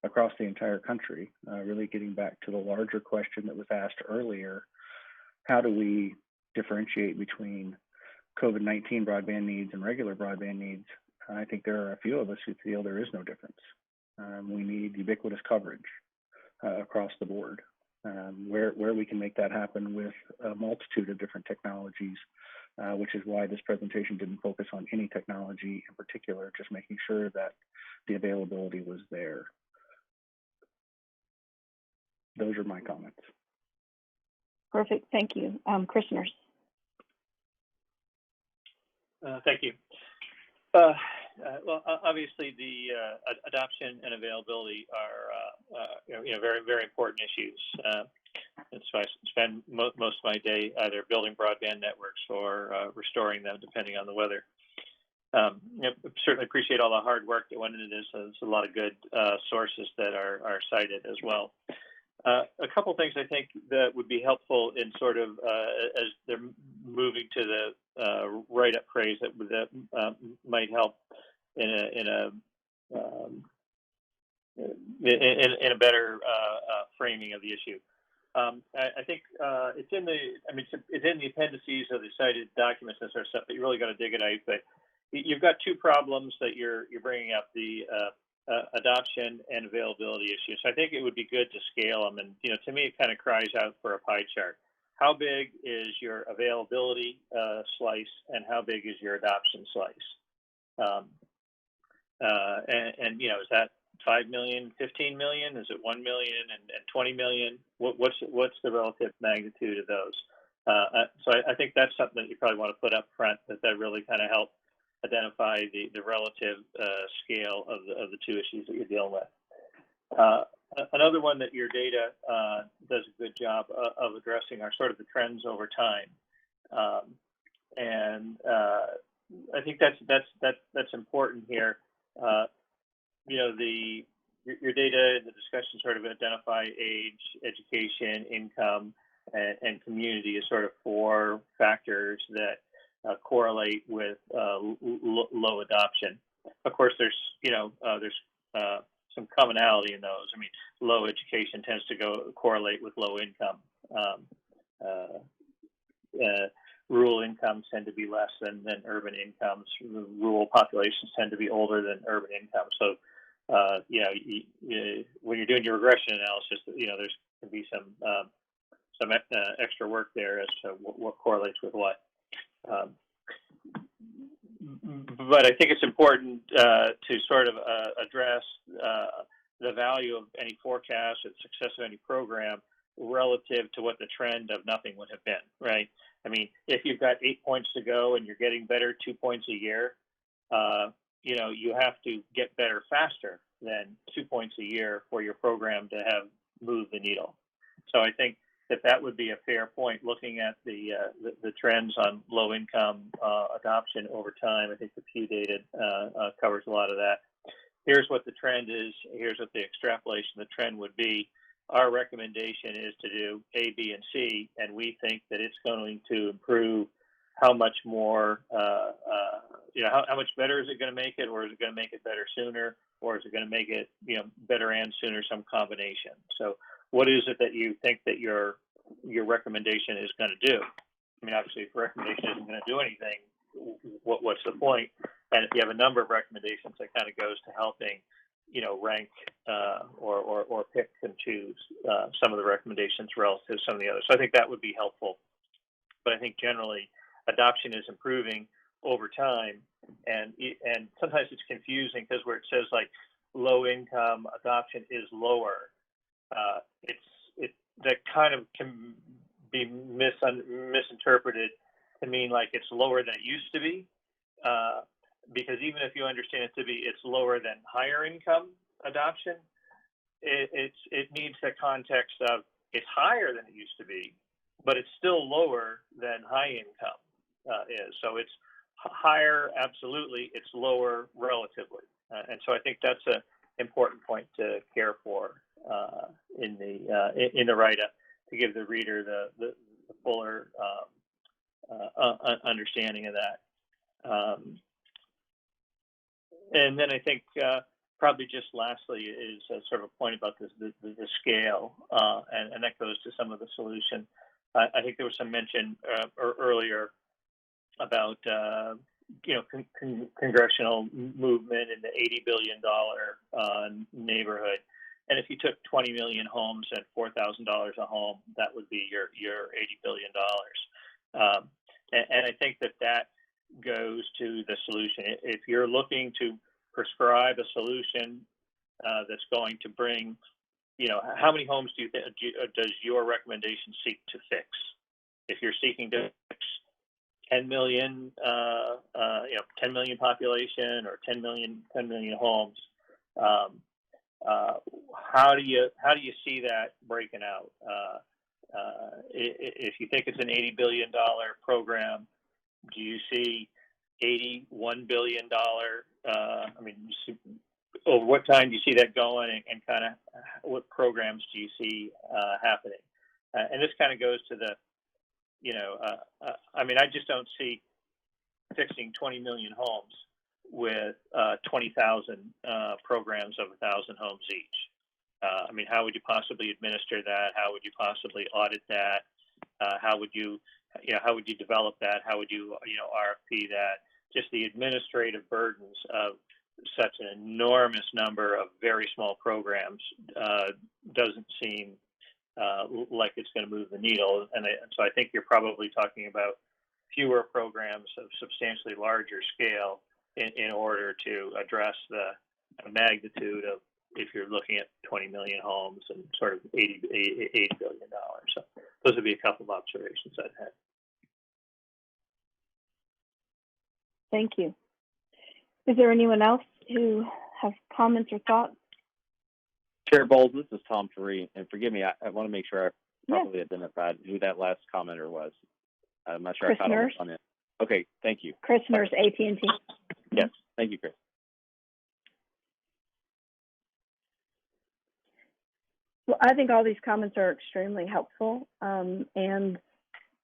across the entire country, really getting back to the larger question that was asked earlier. How do we differentiate between COVID-19 broadband needs and regular broadband needs? I think there are a few of us who feel there is no difference. We need ubiquitous coverage across the board. Where we can make that happen with a multitude of different technologies, which is why this presentation didn't focus on any technology in particular, just making sure that the availability was there. Those are my comments. Perfect, thank you. Commissioners. Thank you. Well, obviously, the adoption and availability are very, very important issues. And so I spend most of my day either building broadband networks or restoring them, depending on the weather. Certainly appreciate all the hard work that went into this. There's a lot of good sources that are cited as well. A couple things I think that would be helpful in sort of as they're moving to the write-up phrase that might help in a better framing of the issue. I think it's in the appendices of the cited documents and sort of stuff, but you really got to dig it out. But you've got two problems that you're bringing up: the adoption and availability issues. So I think it would be good to scale them. And to me, it kind of cries out for a pie chart. How big is your availability slice, and how big is your adoption slice? And is that 5 million, 15 million? Is it 1 million and 20 million? What's the relative magnitude of those? So I think that's something that you probably want to put up front, that really kind of help identify the relative scale of the two issues that you're dealing with. Another one that your data does a good job of addressing are sort of the trends over time, and I think that's important here. Your data and the discussion sort of identify age, education, income, and community as sort of four factors that correlate with low adoption. Of course, there's some commonality in those. I mean, low education tends to correlate with low income. Rural incomes tend to be less than urban incomes. Rural populations tend to be older than urban incomes. So, when you're doing your regression analysis, there's can be some extra work there as to what correlates with what. But I think it's important to sort of address the value of any forecast or the success of any program relative to what the trend of nothing would have been, right? I mean, if you've got 8 points to go and you're getting better 2 points a year, you have to get better faster than 2 points a year for your program to have moved the needle. So I think that would be a fair point, looking at the trends on low income adoption over time. I think the Pew data covers a lot of that. Here's what the trend is. Here's what the extrapolation of the trend would be. Our recommendation is to do A, B, and C, and we think that it's going to improve how much more, how much better is it going to make it, or is it going to make it better sooner, or is it going to make it, better and sooner, some combination? So what is it that you think that your recommendation is going to do? I mean, obviously, if a recommendation isn't going to do anything, what's the point? And if you have a number of recommendations, that kind of goes to helping, rank or pick and choose some of the recommendations relative to some of the others. So I think that would be helpful. But I think generally, adoption is improving over time, and sometimes it's confusing because where it says like low income adoption is lower, that kind of can be misinterpreted to mean like it's lower than it used to be, because even if you understand it to be it's lower than higher income adoption, it needs the context of it's higher than it used to be, but it's still lower than high income is. So it's higher absolutely, it's lower relatively, and so I think that's an important point to care for in the write-up, to give the reader the fuller understanding of that. And then I think probably just lastly is sort of a point about the scale, and that goes to some of the solution. I think there was some mention earlier about congressional movement in the $80 billion neighborhood. And if you took 20 million homes at $4,000 a home, that would be your $80 billion. And I think that goes to the solution. If you're looking to prescribe a solution that's going to bring, how many homes does your recommendation seek to fix? If you're seeking to fix 10 million, 10 million population or 10 million homes, how do you see that breaking out? If you think it's an $80 billion program, do you see $81 billion? Over what time do you see that going, and kind of what programs do you see happening? And this kind of goes to the, I just don't see fixing 20 million homes with 20,000 programs of 1,000 homes each. How would you possibly administer that? How would you possibly audit that? How would you develop that? How would you, RFP that? Just the administrative burdens of such an enormous number of very small programs doesn't seem like it's going to move the needle. And so I think you're probably talking about fewer programs of substantially larger scale in order to address the magnitude of, if you're looking at 20 million homes and sort of $80 billion. So those would be a couple of observations I'd had. Thank you. Is there anyone else who has comments or thoughts? Chair Bowles, this is Tom Faree, and forgive me, I want to make sure I properly identified who that last commenter was. I'm not sure Chris I caught Nurse. on it. Okay, thank you. Chris Nurse, AT&T. Yes, thank you, Chris. Well, I think all these comments are extremely helpful, and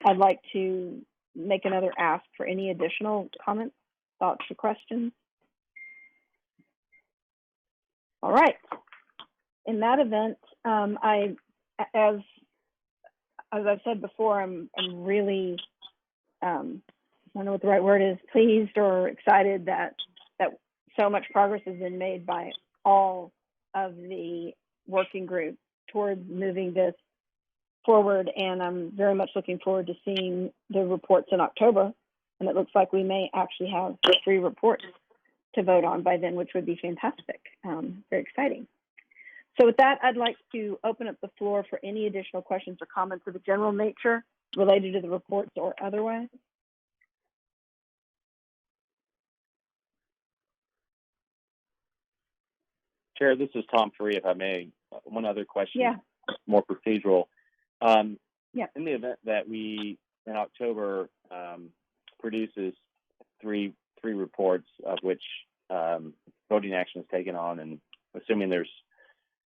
I'd like to make another ask for any additional comments, thoughts, or questions. All right. In that event, as I've said before, I'm really, I don't know what the right word is, pleased or excited that so much progress has been made by all of the working groups towards moving this forward, and I'm very much looking forward to seeing the reports in October. And it looks like we may actually have 3 reports to vote on by then, which would be fantastic. Very exciting. So with that, I'd like to open up the floor for any additional questions or comments of a general nature related to the reports or otherwise. Chair, this is Tom Faree, if I may. One other question, Yeah. more procedural. Yeah. In the event that we, in October, produces three reports of which voting action is taken on, and assuming there's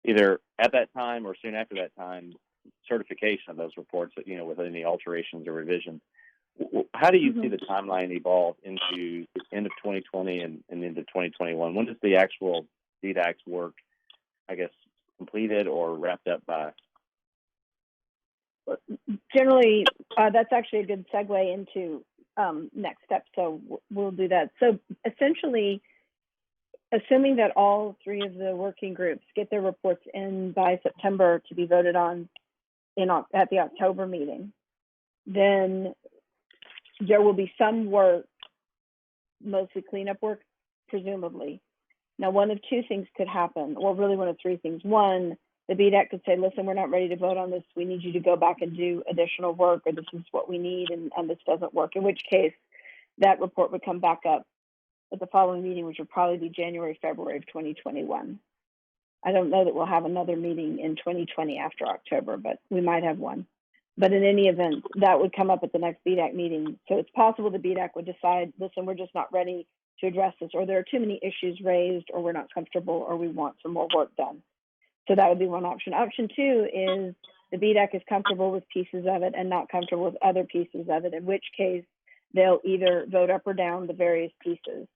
either at that time or soon after that time certification of those reports, with any alterations or revisions, how do you see the timeline evolve into the end of 2020 and into 2021? When does the actual DDAX work, I guess, completed or wrapped up by? Generally, that's actually a good segue into next steps, so we'll do that. So essentially, assuming that all 3 of the working groups get their reports in by September to be voted on at the October meeting, then there will be some work, mostly cleanup work, presumably. Now, one of two things could happen. Well, really one of three things. One, the BDAC could say, listen, we're not ready to vote on this. We need you to go back and do additional work, or this is what we need, and this doesn't work, in which case that report would come back up at the following meeting, which would probably be January, February of 2021. I don't know that we'll have another meeting in 2020 after October, but we might have one. But in any event, that would come up at the next BDAC meeting. So it's possible the BDAC would decide, listen, we're just not ready to address this, or there are too many issues raised, or we're not comfortable, or we want some more work done. So that would be one option. Option two is the BDAC is comfortable with pieces of it and not comfortable with other pieces of it, in which case they'll either vote up or down the various pieces.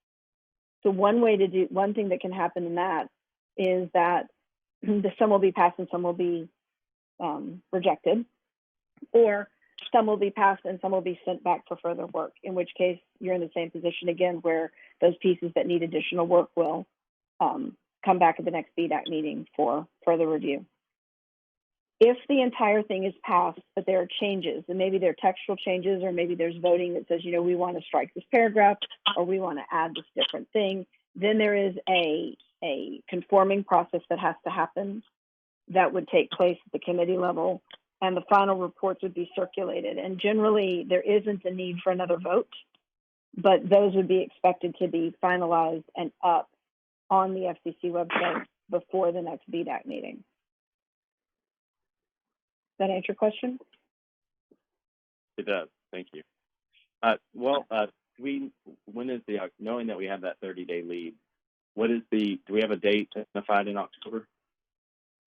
So one thing that can happen in that is that some will be passed and some will be rejected, or some will be passed and some will be sent back for further work, in which case you're in the same position again, where those pieces that need additional work will come back at the next BDAC meeting for further review. If the entire thing is passed, but there are changes, and maybe there are textual changes, or maybe there's voting that says, we want to strike this paragraph, or we want to add this different thing, then there is a conforming process that has to happen that would take place at the committee level, and the final reports would be circulated. And generally, there isn't a need for another vote, but those would be expected to be finalized and up on the FCC website before the next BDAC meeting. Does that answer your question? It does. Thank you. When is knowing that we have that 30-day lead, do we have a date identified in October?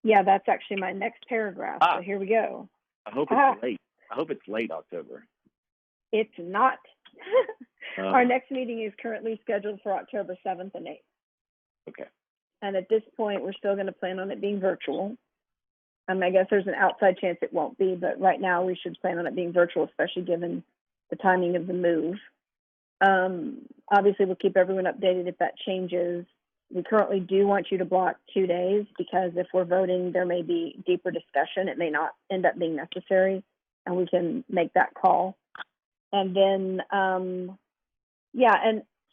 Yeah, that's actually my next paragraph. So here we go. I hope it's late. I hope it's late October. It's not. Our next meeting is currently scheduled for October 7th and 8th. Okay. And at this point, we're still going to plan on it being virtual. I guess there's an outside chance it won't be, but right now we should plan on it being virtual, especially given the timing of the move. Obviously, we'll keep everyone updated if that changes. We currently do want you to block 2 days, because if we're voting, there may be deeper discussion. It may not end up being necessary, and we can make that call. And then,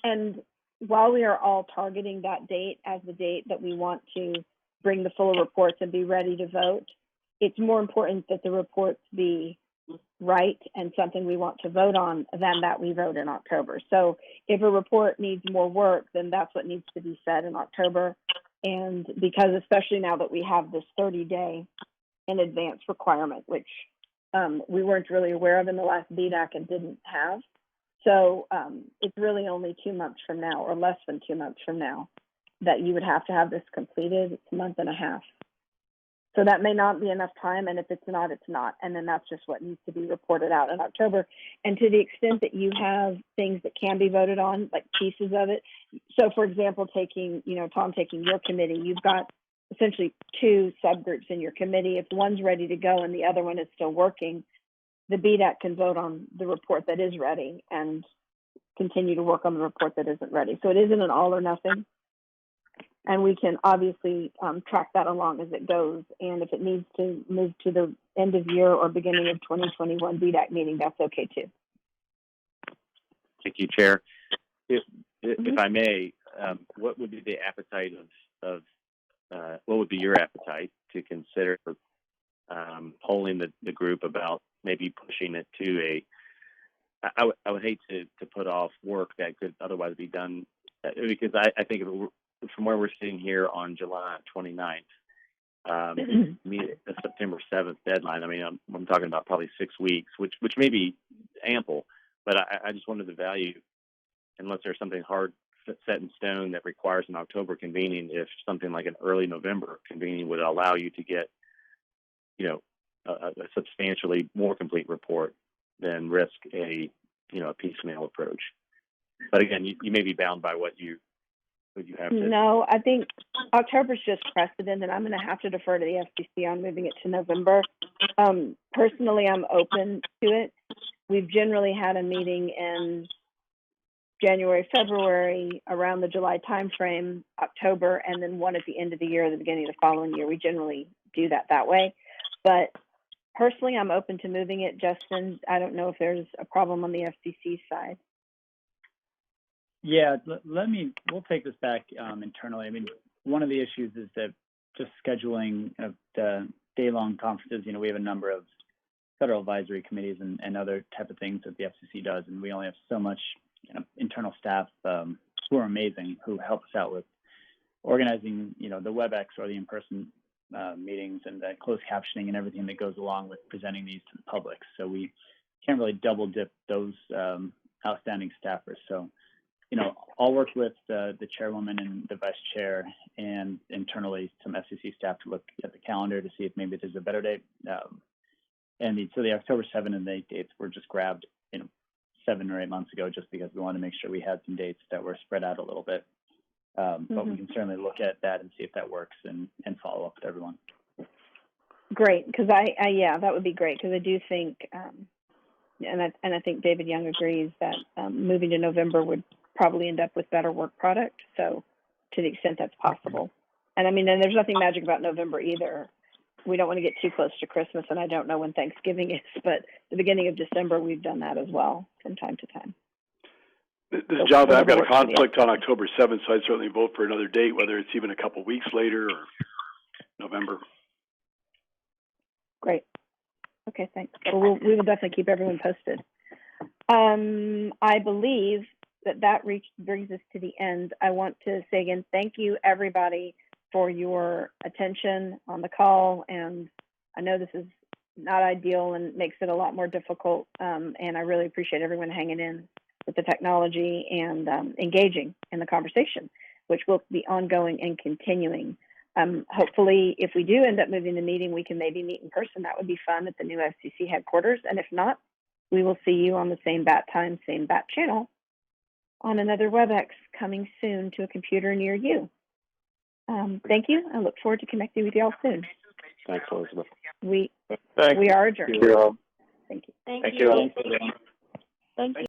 and while we are all targeting that date as the date that we want to bring the full reports and be ready to vote, it's more important that the reports be right and something we want to vote on than that we vote in October. So if a report needs more work, then that's what needs to be said in October. And because especially now that we have this 30-day in advance requirement, which we weren't really aware of in the last BDAC and didn't have. So it's really only 2 months from now, or less than 2 months from now, that you would have to have this completed. It's a month and a half. So that may not be enough time, and if it's not, it's not. And then that's just what needs to be reported out in October. And to the extent that you have things that can be voted on, like pieces of it. So for example, Tom, taking your committee, you've got essentially 2 subgroups in your committee. If one's ready to go and the other one is still working, the BDAC can vote on the report that is ready and continue to work on the report that isn't ready. So it isn't an all or nothing. And we can obviously track that along as it goes. And if it needs to move to the end of year or beginning of 2021 BDAC meeting, that's okay too. Thank you, Chair. If I may, what would be the appetite what would be your appetite to consider polling the group about maybe pushing it to I would hate to put off work that could otherwise be done, because I think from where we're sitting here on July 29th, the September 7th deadline, I'm talking about probably 6 weeks, which may be ample, but I just wanted the value, unless there's something hard set in stone that requires an October convening, if something like an early November convening would allow you to get, a substantially more complete report than risk a piecemeal approach. But again, you may be bound by what you have to. No, I think October's just precedent, and I'm going to have to defer to the FCC on moving it to November. Personally, I'm open to it. We've generally had a meeting in January, February, around the July timeframe, October, and then one at the end of the year, the beginning of the following year. We generally do that way. But Personally, I'm open to moving it. Justin, I don't know if there's a problem on the FCC side. Yeah, we'll take this back internally. I mean, one of the issues is that just scheduling of the day-long conferences, we have a number of federal advisory committees and other type of things that the FCC does, and we only have so much internal staff who are amazing, who help us out with organizing, the WebEx or the in-person meetings and the closed captioning and everything that goes along with presenting these to the public. So we can't really double dip those outstanding staffers. So, I'll work with the chairwoman and the vice chair and internally some FCC staff to look at the calendar to see if maybe there's a better date. So the October 7 and 8 dates were just grabbed, 7 or 8 months ago, just because we wanted to make sure we had some dates that were spread out a little bit. But we can certainly look at that and see if that works and follow up with everyone. Great, because yeah, that would be great, because I do think, and I think David Young agrees that moving to November would probably end up with better work product. So to the extent that's possible. And I mean, and there's nothing magic about November either. We don't want to get too close to Christmas, and I don't know when Thanksgiving is, but the beginning of December, we've done that as well from time to time. This is John. I've got a conflict on October 7th, so I'd certainly vote for another date, whether it's even a couple weeks later or November. Great. Okay, thanks. Well, we will definitely keep everyone posted. I believe that brings us to the end. I want to say again, thank you, everybody, for your attention on the call. And I know this is not ideal and makes it a lot more difficult. And I really appreciate everyone hanging in with the technology and engaging in the conversation, which will be ongoing and continuing. Hopefully, if we do end up moving the meeting, we can maybe meet in person. That would be fun at the new FCC headquarters. And if not, we will see you on the same bat time, same bat channel on another WebEx coming soon to a computer near you. Thank you. I look forward to connecting with you all soon. Thanks, Elizabeth. We are adjourned. Thank you. Thank you. Thank Thank you. you. Thank you.